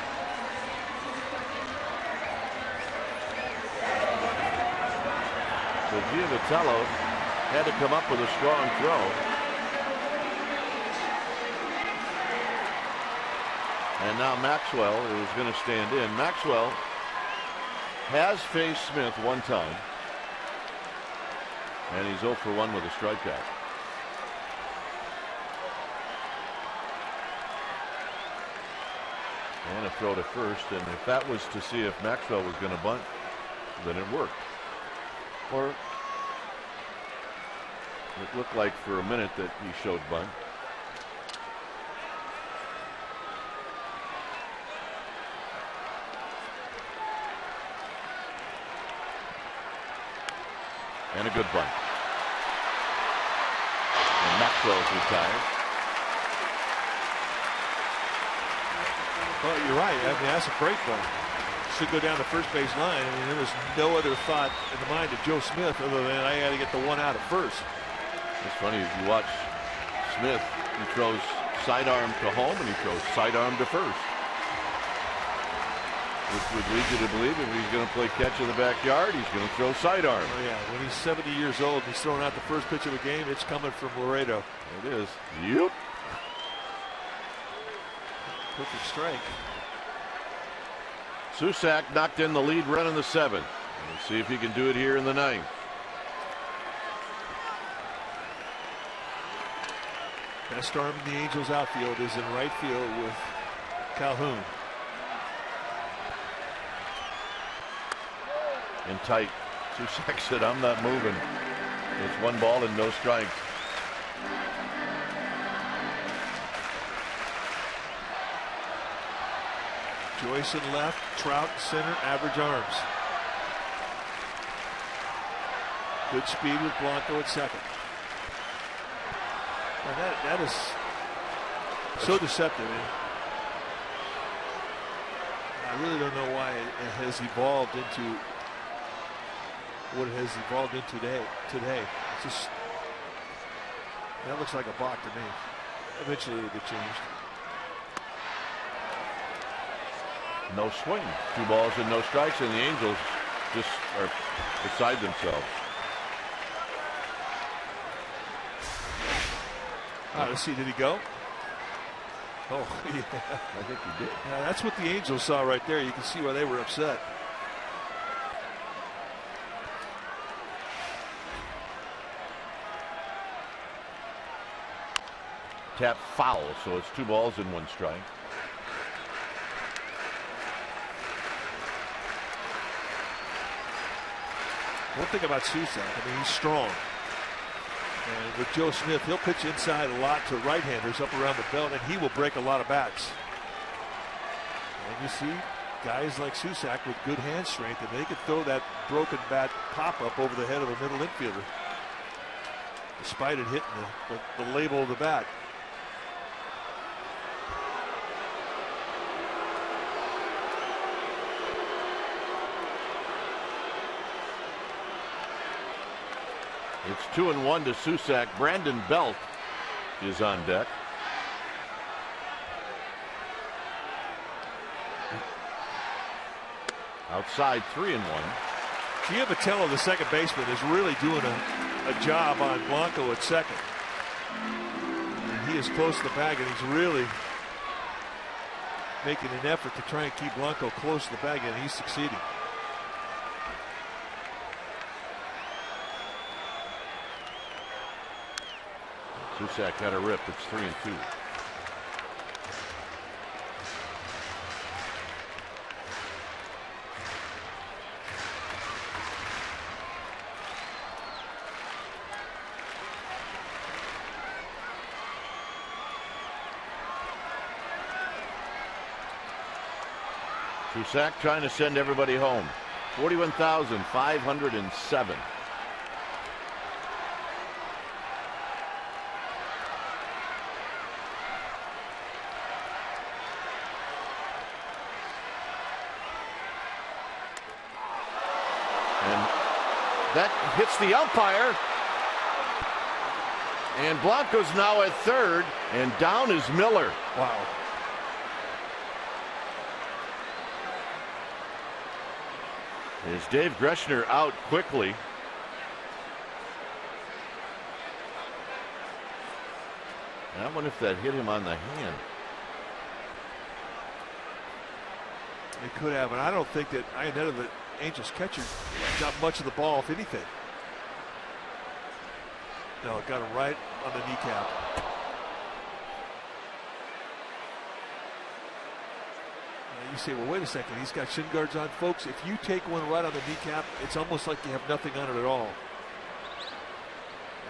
So Giovitello Had to come up with a strong throw. And now Maxwell is going to stand in. Maxwell has faced Smith one time. And he's 0 for 1 with a strikeout. And a throw to first. And if that was to see if Maxwell was going to bunt, then it worked. Or it looked like for a minute that he showed bunt. And a good bunt. And Maxwell's retired. Well, you're right. I mean, that's a great bunt. Should go down the first base line. I mean, there was no other thought in the mind of Joe Smith other than I got to get the one out at first. It's funny if you watch Smith, he throws sidearm to home and he throws sidearm to first. Which would lead you to believe if he's going to play catch in the backyard, he's going to throw sidearm. Oh, yeah. When he's 70 years old and he's throwing out the first pitch of a game, it's coming from Laredo. It is. Yep. Perfect strike. Susac knocked in the lead run in the 7th. We'll see if he can do it here in the 9th. Best arm in the Angels outfield is in right field with Calhoun. In tight. Susac said, I'm not moving. It's 1 ball and no strikes. Joyce in left, Trout in center, average arms. Good speed with Blanco at second. Now that is so deceptive. I really don't know why it has evolved into what it has evolved into today. It's just, that looks like a balk to me. Eventually it'll get changed. No swing. 2 balls and no strikes, and the Angels just are beside themselves. Let's see, did he go? Oh, yeah. I think he did. Yeah, that's what the Angels saw right there. You can see why they were upset. Tap foul, so it's 2 balls and 1 strike. One thing about Susac, I mean, he's strong. And with Joe Smith, he'll pitch inside a lot to right-handers up around the belt, and he will break a lot of bats. And you see guys like Susac with good hand strength, and they could throw that broken bat pop-up over the head of a middle infielder, despite it hitting the label of the bat. It's 2-1 to Susac. Brandon Belt is on deck. Outside 3-1. Giovatello, the second baseman, is really doing a job on Blanco at second. And he is close to the bag, and he's really making an effort to try and keep Blanco close to the bag, and he's succeeding. Susac got a rip. It's 3-2. Susac trying to send everybody home. 41,507. That hits the umpire. And Blanco's now at third, and down is Miller. Wow. Is Dave Greshner out quickly. I wonder if that hit him on the hand. It could have, and I don't think that Iannetta, the Angels catcher, got much of the ball, if anything. No, it got him right on the kneecap. You say, well, wait a second, he's got shin guards on. Folks, if you take one right on the kneecap, it's almost like you have nothing on it at all.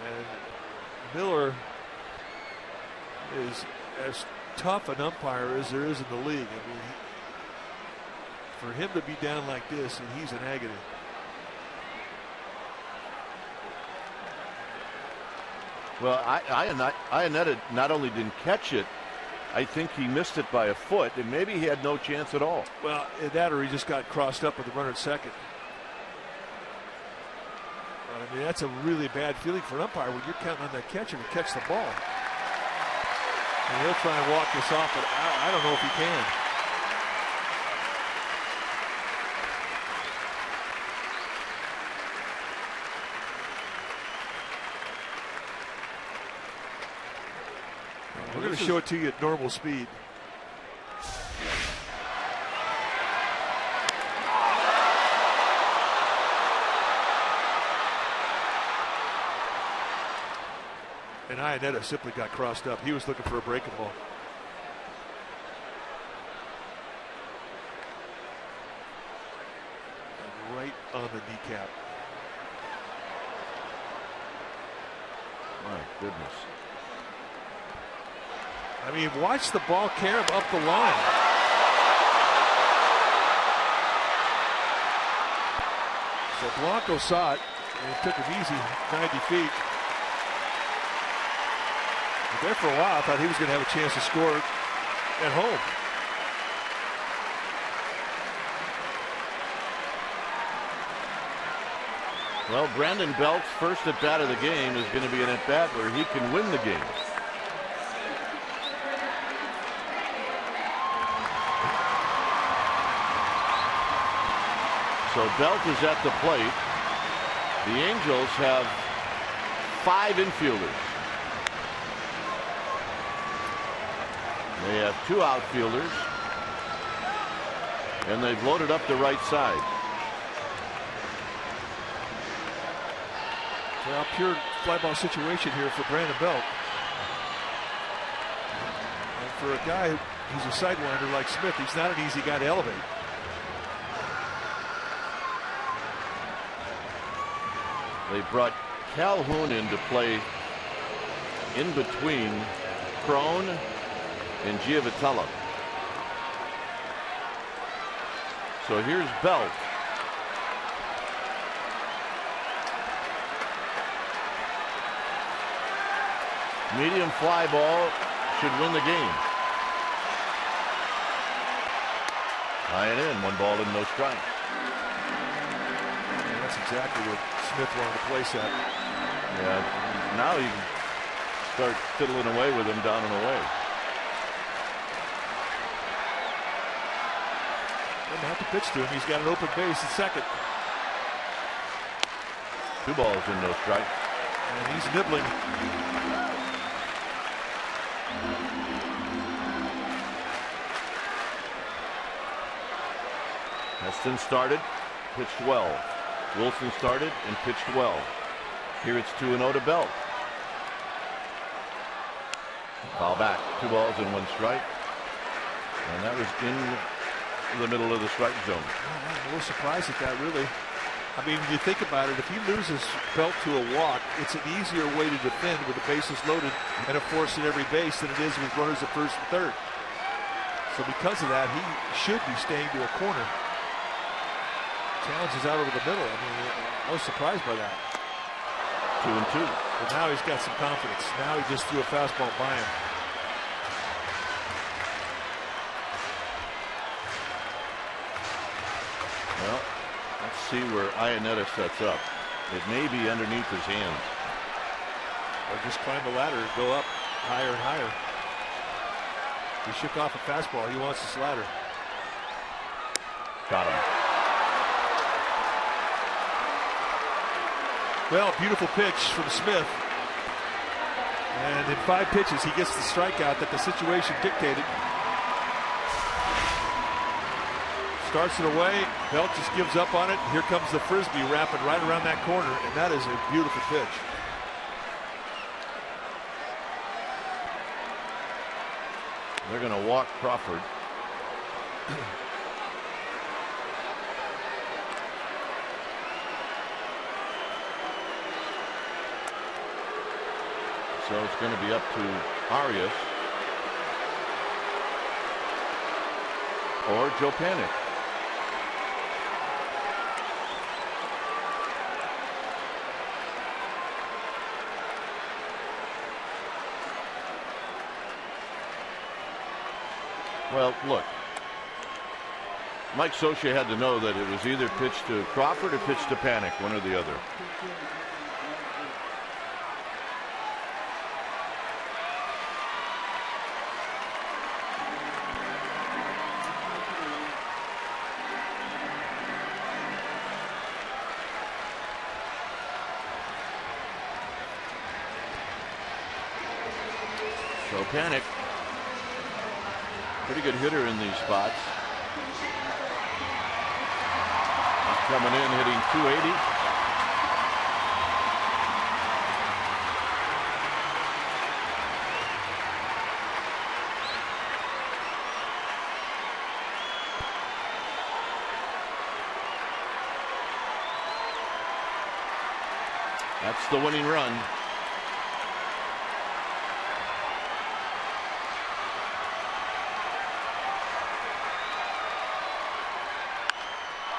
And Miller is as tough an umpire as there is in the league. I mean, for him to be down like this, and he's in agony. Well, Iannetta not only didn't catch it, I think he missed it by a foot, and maybe he had no chance at all. Well, that or he just got crossed up with the runner at second. I mean, that's a really bad feeling for an umpire when you're counting on that catcher to catch the ball. And he'll try and walk this off, but I don't know if he can. We're going to show it to you at normal speed. And Iannetta simply got crossed up. He was looking for a breaking ball. And right on the kneecap. My goodness. I mean, watch the ball carry him up the line. So Blanco saw it and it took him easy 90 feet. But there for a while, I thought he was going to have a chance to score at home. Well, Brandon Belt's first at bat of the game is going to be an at bat where he can win the game. So Belt is at the plate. The Angels have 5 infielders. They have 2 outfielders. And they've loaded up the right side. Well, pure fly ball situation here for Brandon Belt. And for a guy who's a sidewinder like Smith, he's not an easy guy to elevate. They brought Calhoun in to play in between Crone and Giavotella. So here's Belt. Medium fly ball should win the game. High and in, 1 ball and no strikes. And that's exactly what Smith wanted to place at. Yeah, now you can start fiddling away with him down and away. Doesn't have to pitch to him. He's got an open base at second. 2 balls and no strike. And he's nibbling. Heston started, pitched well. Wilson started and pitched well. Here it's 2-0 to Belt. Foul back, 2 balls and 1 strike. And that was in the middle of the strike zone. I'm a little surprised at that, really. I mean, when you think about it, if he loses Belt to a walk, it's an easier way to defend with the bases loaded and a force at every base than it is with runners at first and third. So because of that, he should be staying to a corner. Towns is out over the middle. I mean, I was surprised by that. 2-2. But now he's got some confidence. Now he just threw a fastball by him. Well, let's see where Iannetta sets up. It may be underneath his hands. Or just climb the ladder and go up higher and higher. He shook off a fastball. He wants the slider. Got him. Well, beautiful pitch from Smith. And in 5 pitches, he gets the strikeout that the situation dictated. Starts it away. Belt just gives up on it. Here comes the frisbee wrapping right around that corner, and that is a beautiful pitch. They're going to walk Crawford. So it's going to be up to Arias or Joe Panik. Well, look, Mike Scioscia had to know that it was either pitch to Crawford or pitch to Panik, one or the other. So Panik, pretty good hitter in these spots. He's coming in hitting .280. That's the winning run.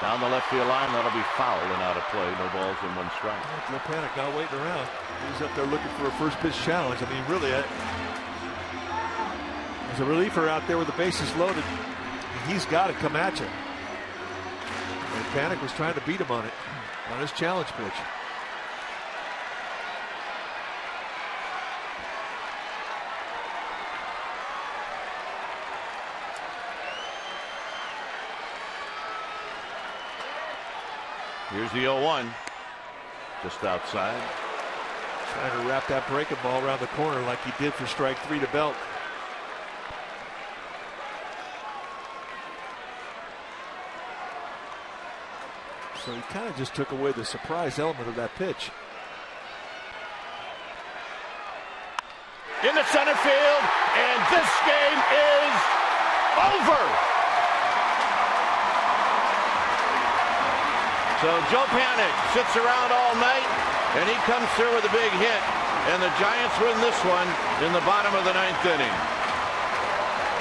Down the left field line, that'll be fouled and out of play. No balls and 1 strike. Joe Panik not waiting around. He's up there looking for a first pitch challenge. I mean, really, there's a reliever out there with the bases loaded. He's got to come at you. And Panik was trying to beat him on it, on his challenge pitch. Here's the 0-1, just outside. Trying to wrap that breaking ball around the corner like he did for strike 3 to Belt. So he kind of just took away the surprise element of that pitch. In the center field, and this game is over. So Joe Panik sits around all night, and he comes through with a big hit, and the Giants win this one in the bottom of the 9th inning.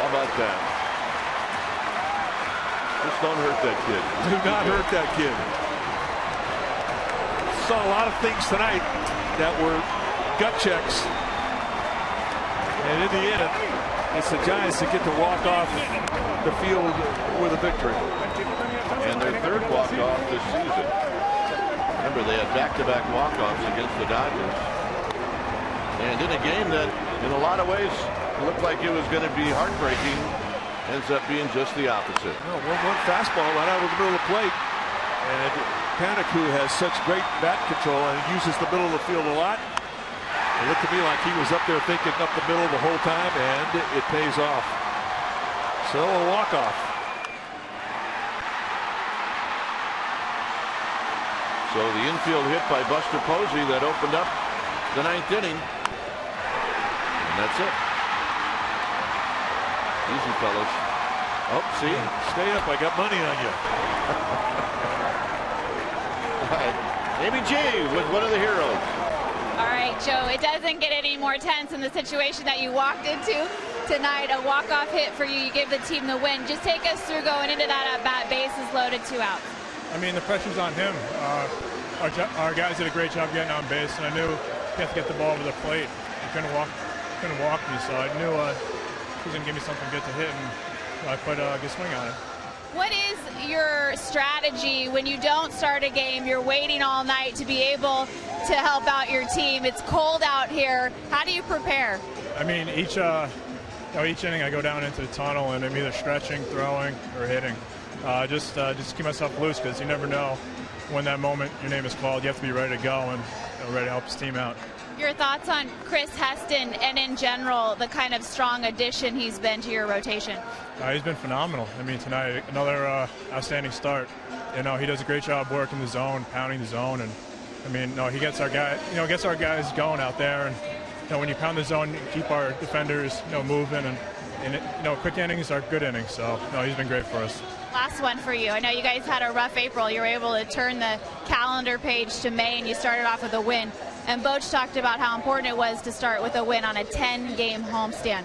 How about that? Just don't hurt that kid. Do not hurt that kid. Saw a lot of things tonight that were gut checks, and in the end, it's the Giants that get to walk off the field with a victory. And their 3rd walk-off this season. Remember, they had back-to-back walk-offs against the Dodgers. And in a game that, in a lot of ways, looked like it was going to be heartbreaking, ends up being just the opposite. Well, 1-1 fastball right out of the middle of the plate. And Panik, who has such great bat control and uses the middle of the field a lot, it looked to me like he was up there thinking up the middle the whole time, and it pays off. So a walk-off. So the infield hit by Buster Posey that opened up the 9th inning. And that's it. Easy, fellas. Oh, see? Stay up. I got money on you. All right. Amy G with one of the heroes. All right, Joe, it doesn't get any more tense in the situation that you walked into tonight. A walk-off hit for you. You gave the team the win. Just take us through going into that at-bat, bases loaded, 2 outs. I mean, the pressure's on him. Our guys did a great job getting on base, and I knew he had to get the ball over the plate. He couldn't walk me, so I knew he was going to give me something good to hit, and I put a good swing on it. What is your strategy when you don't start a game? You're waiting all night to be able to help out your team. It's cold out here. How do you prepare? I mean, each inning I go down into the tunnel, and I'm either stretching, throwing, or hitting. Just keep myself loose, because you never know when that moment your name is called. You have to be ready to go and ready to help his team out. Your thoughts on Chris Heston and in general the kind of strong addition he's been to your rotation? He's been phenomenal. I mean, tonight another outstanding start. You know, he does a great job working the zone, pounding the zone, and I mean, no, he gets our guys going out there. And you know, when you pound the zone, you keep our defenders, moving, and quick innings are good innings. So no, he's been great for us. Last one for you. I know you guys had a rough April. You were able to turn the calendar page to May, and you started off with a win. And Boch talked about how important it was to start with a win on a 10-game homestand.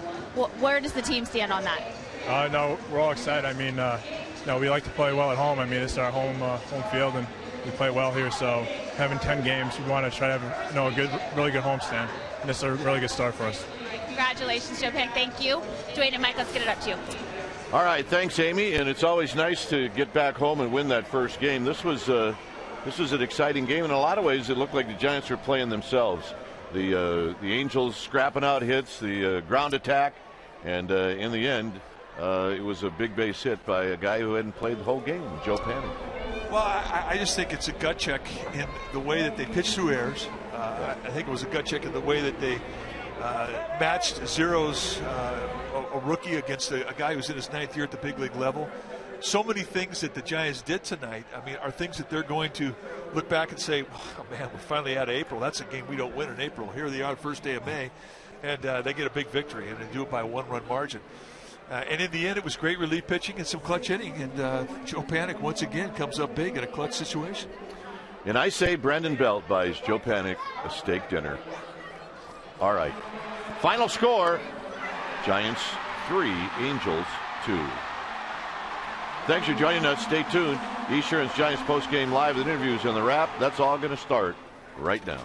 Where does the team stand on that? No, we're all excited. I mean, we like to play well at home. I mean, it's our home field, and we play well here. So having 10 games, we want to try to have a really good homestand. And it's a really good start for us. Congratulations, Joe Panic. Thank you. Dwayne and Mike, let's get it up to you. All right, thanks, Amy. And it's always nice to get back home and win that first game. This was an exciting game. In a lot of ways, it looked like the Giants were playing themselves. The Angels scrapping out hits, the ground attack, and in the end, it was a big base hit by a guy who hadn't played the whole game, Joe Panic. Well, I just think it's a gut check in the way that they pitched through errors. I think it was a gut check in the way that they matched zeros, a rookie against a guy who's in his 9th year at the big league level. So many things that the Giants did tonight, I mean, are things that they're going to look back and say, oh, man, we're finally out of April. That's a game we don't win in April. Here they are the first day of May, and they get a big victory, and they do it by a 1-run margin. And in the end, it was great relief pitching and some clutch hitting, and Joe Panic once again comes up big in a clutch situation. And I say Brandon Belt buys Joe Panic a steak dinner. All right. Final score, Giants 3, Angels 2. Thanks for joining us. Stay tuned. Esurance Giants postgame live with interviews on the wrap. That's all going to start right now.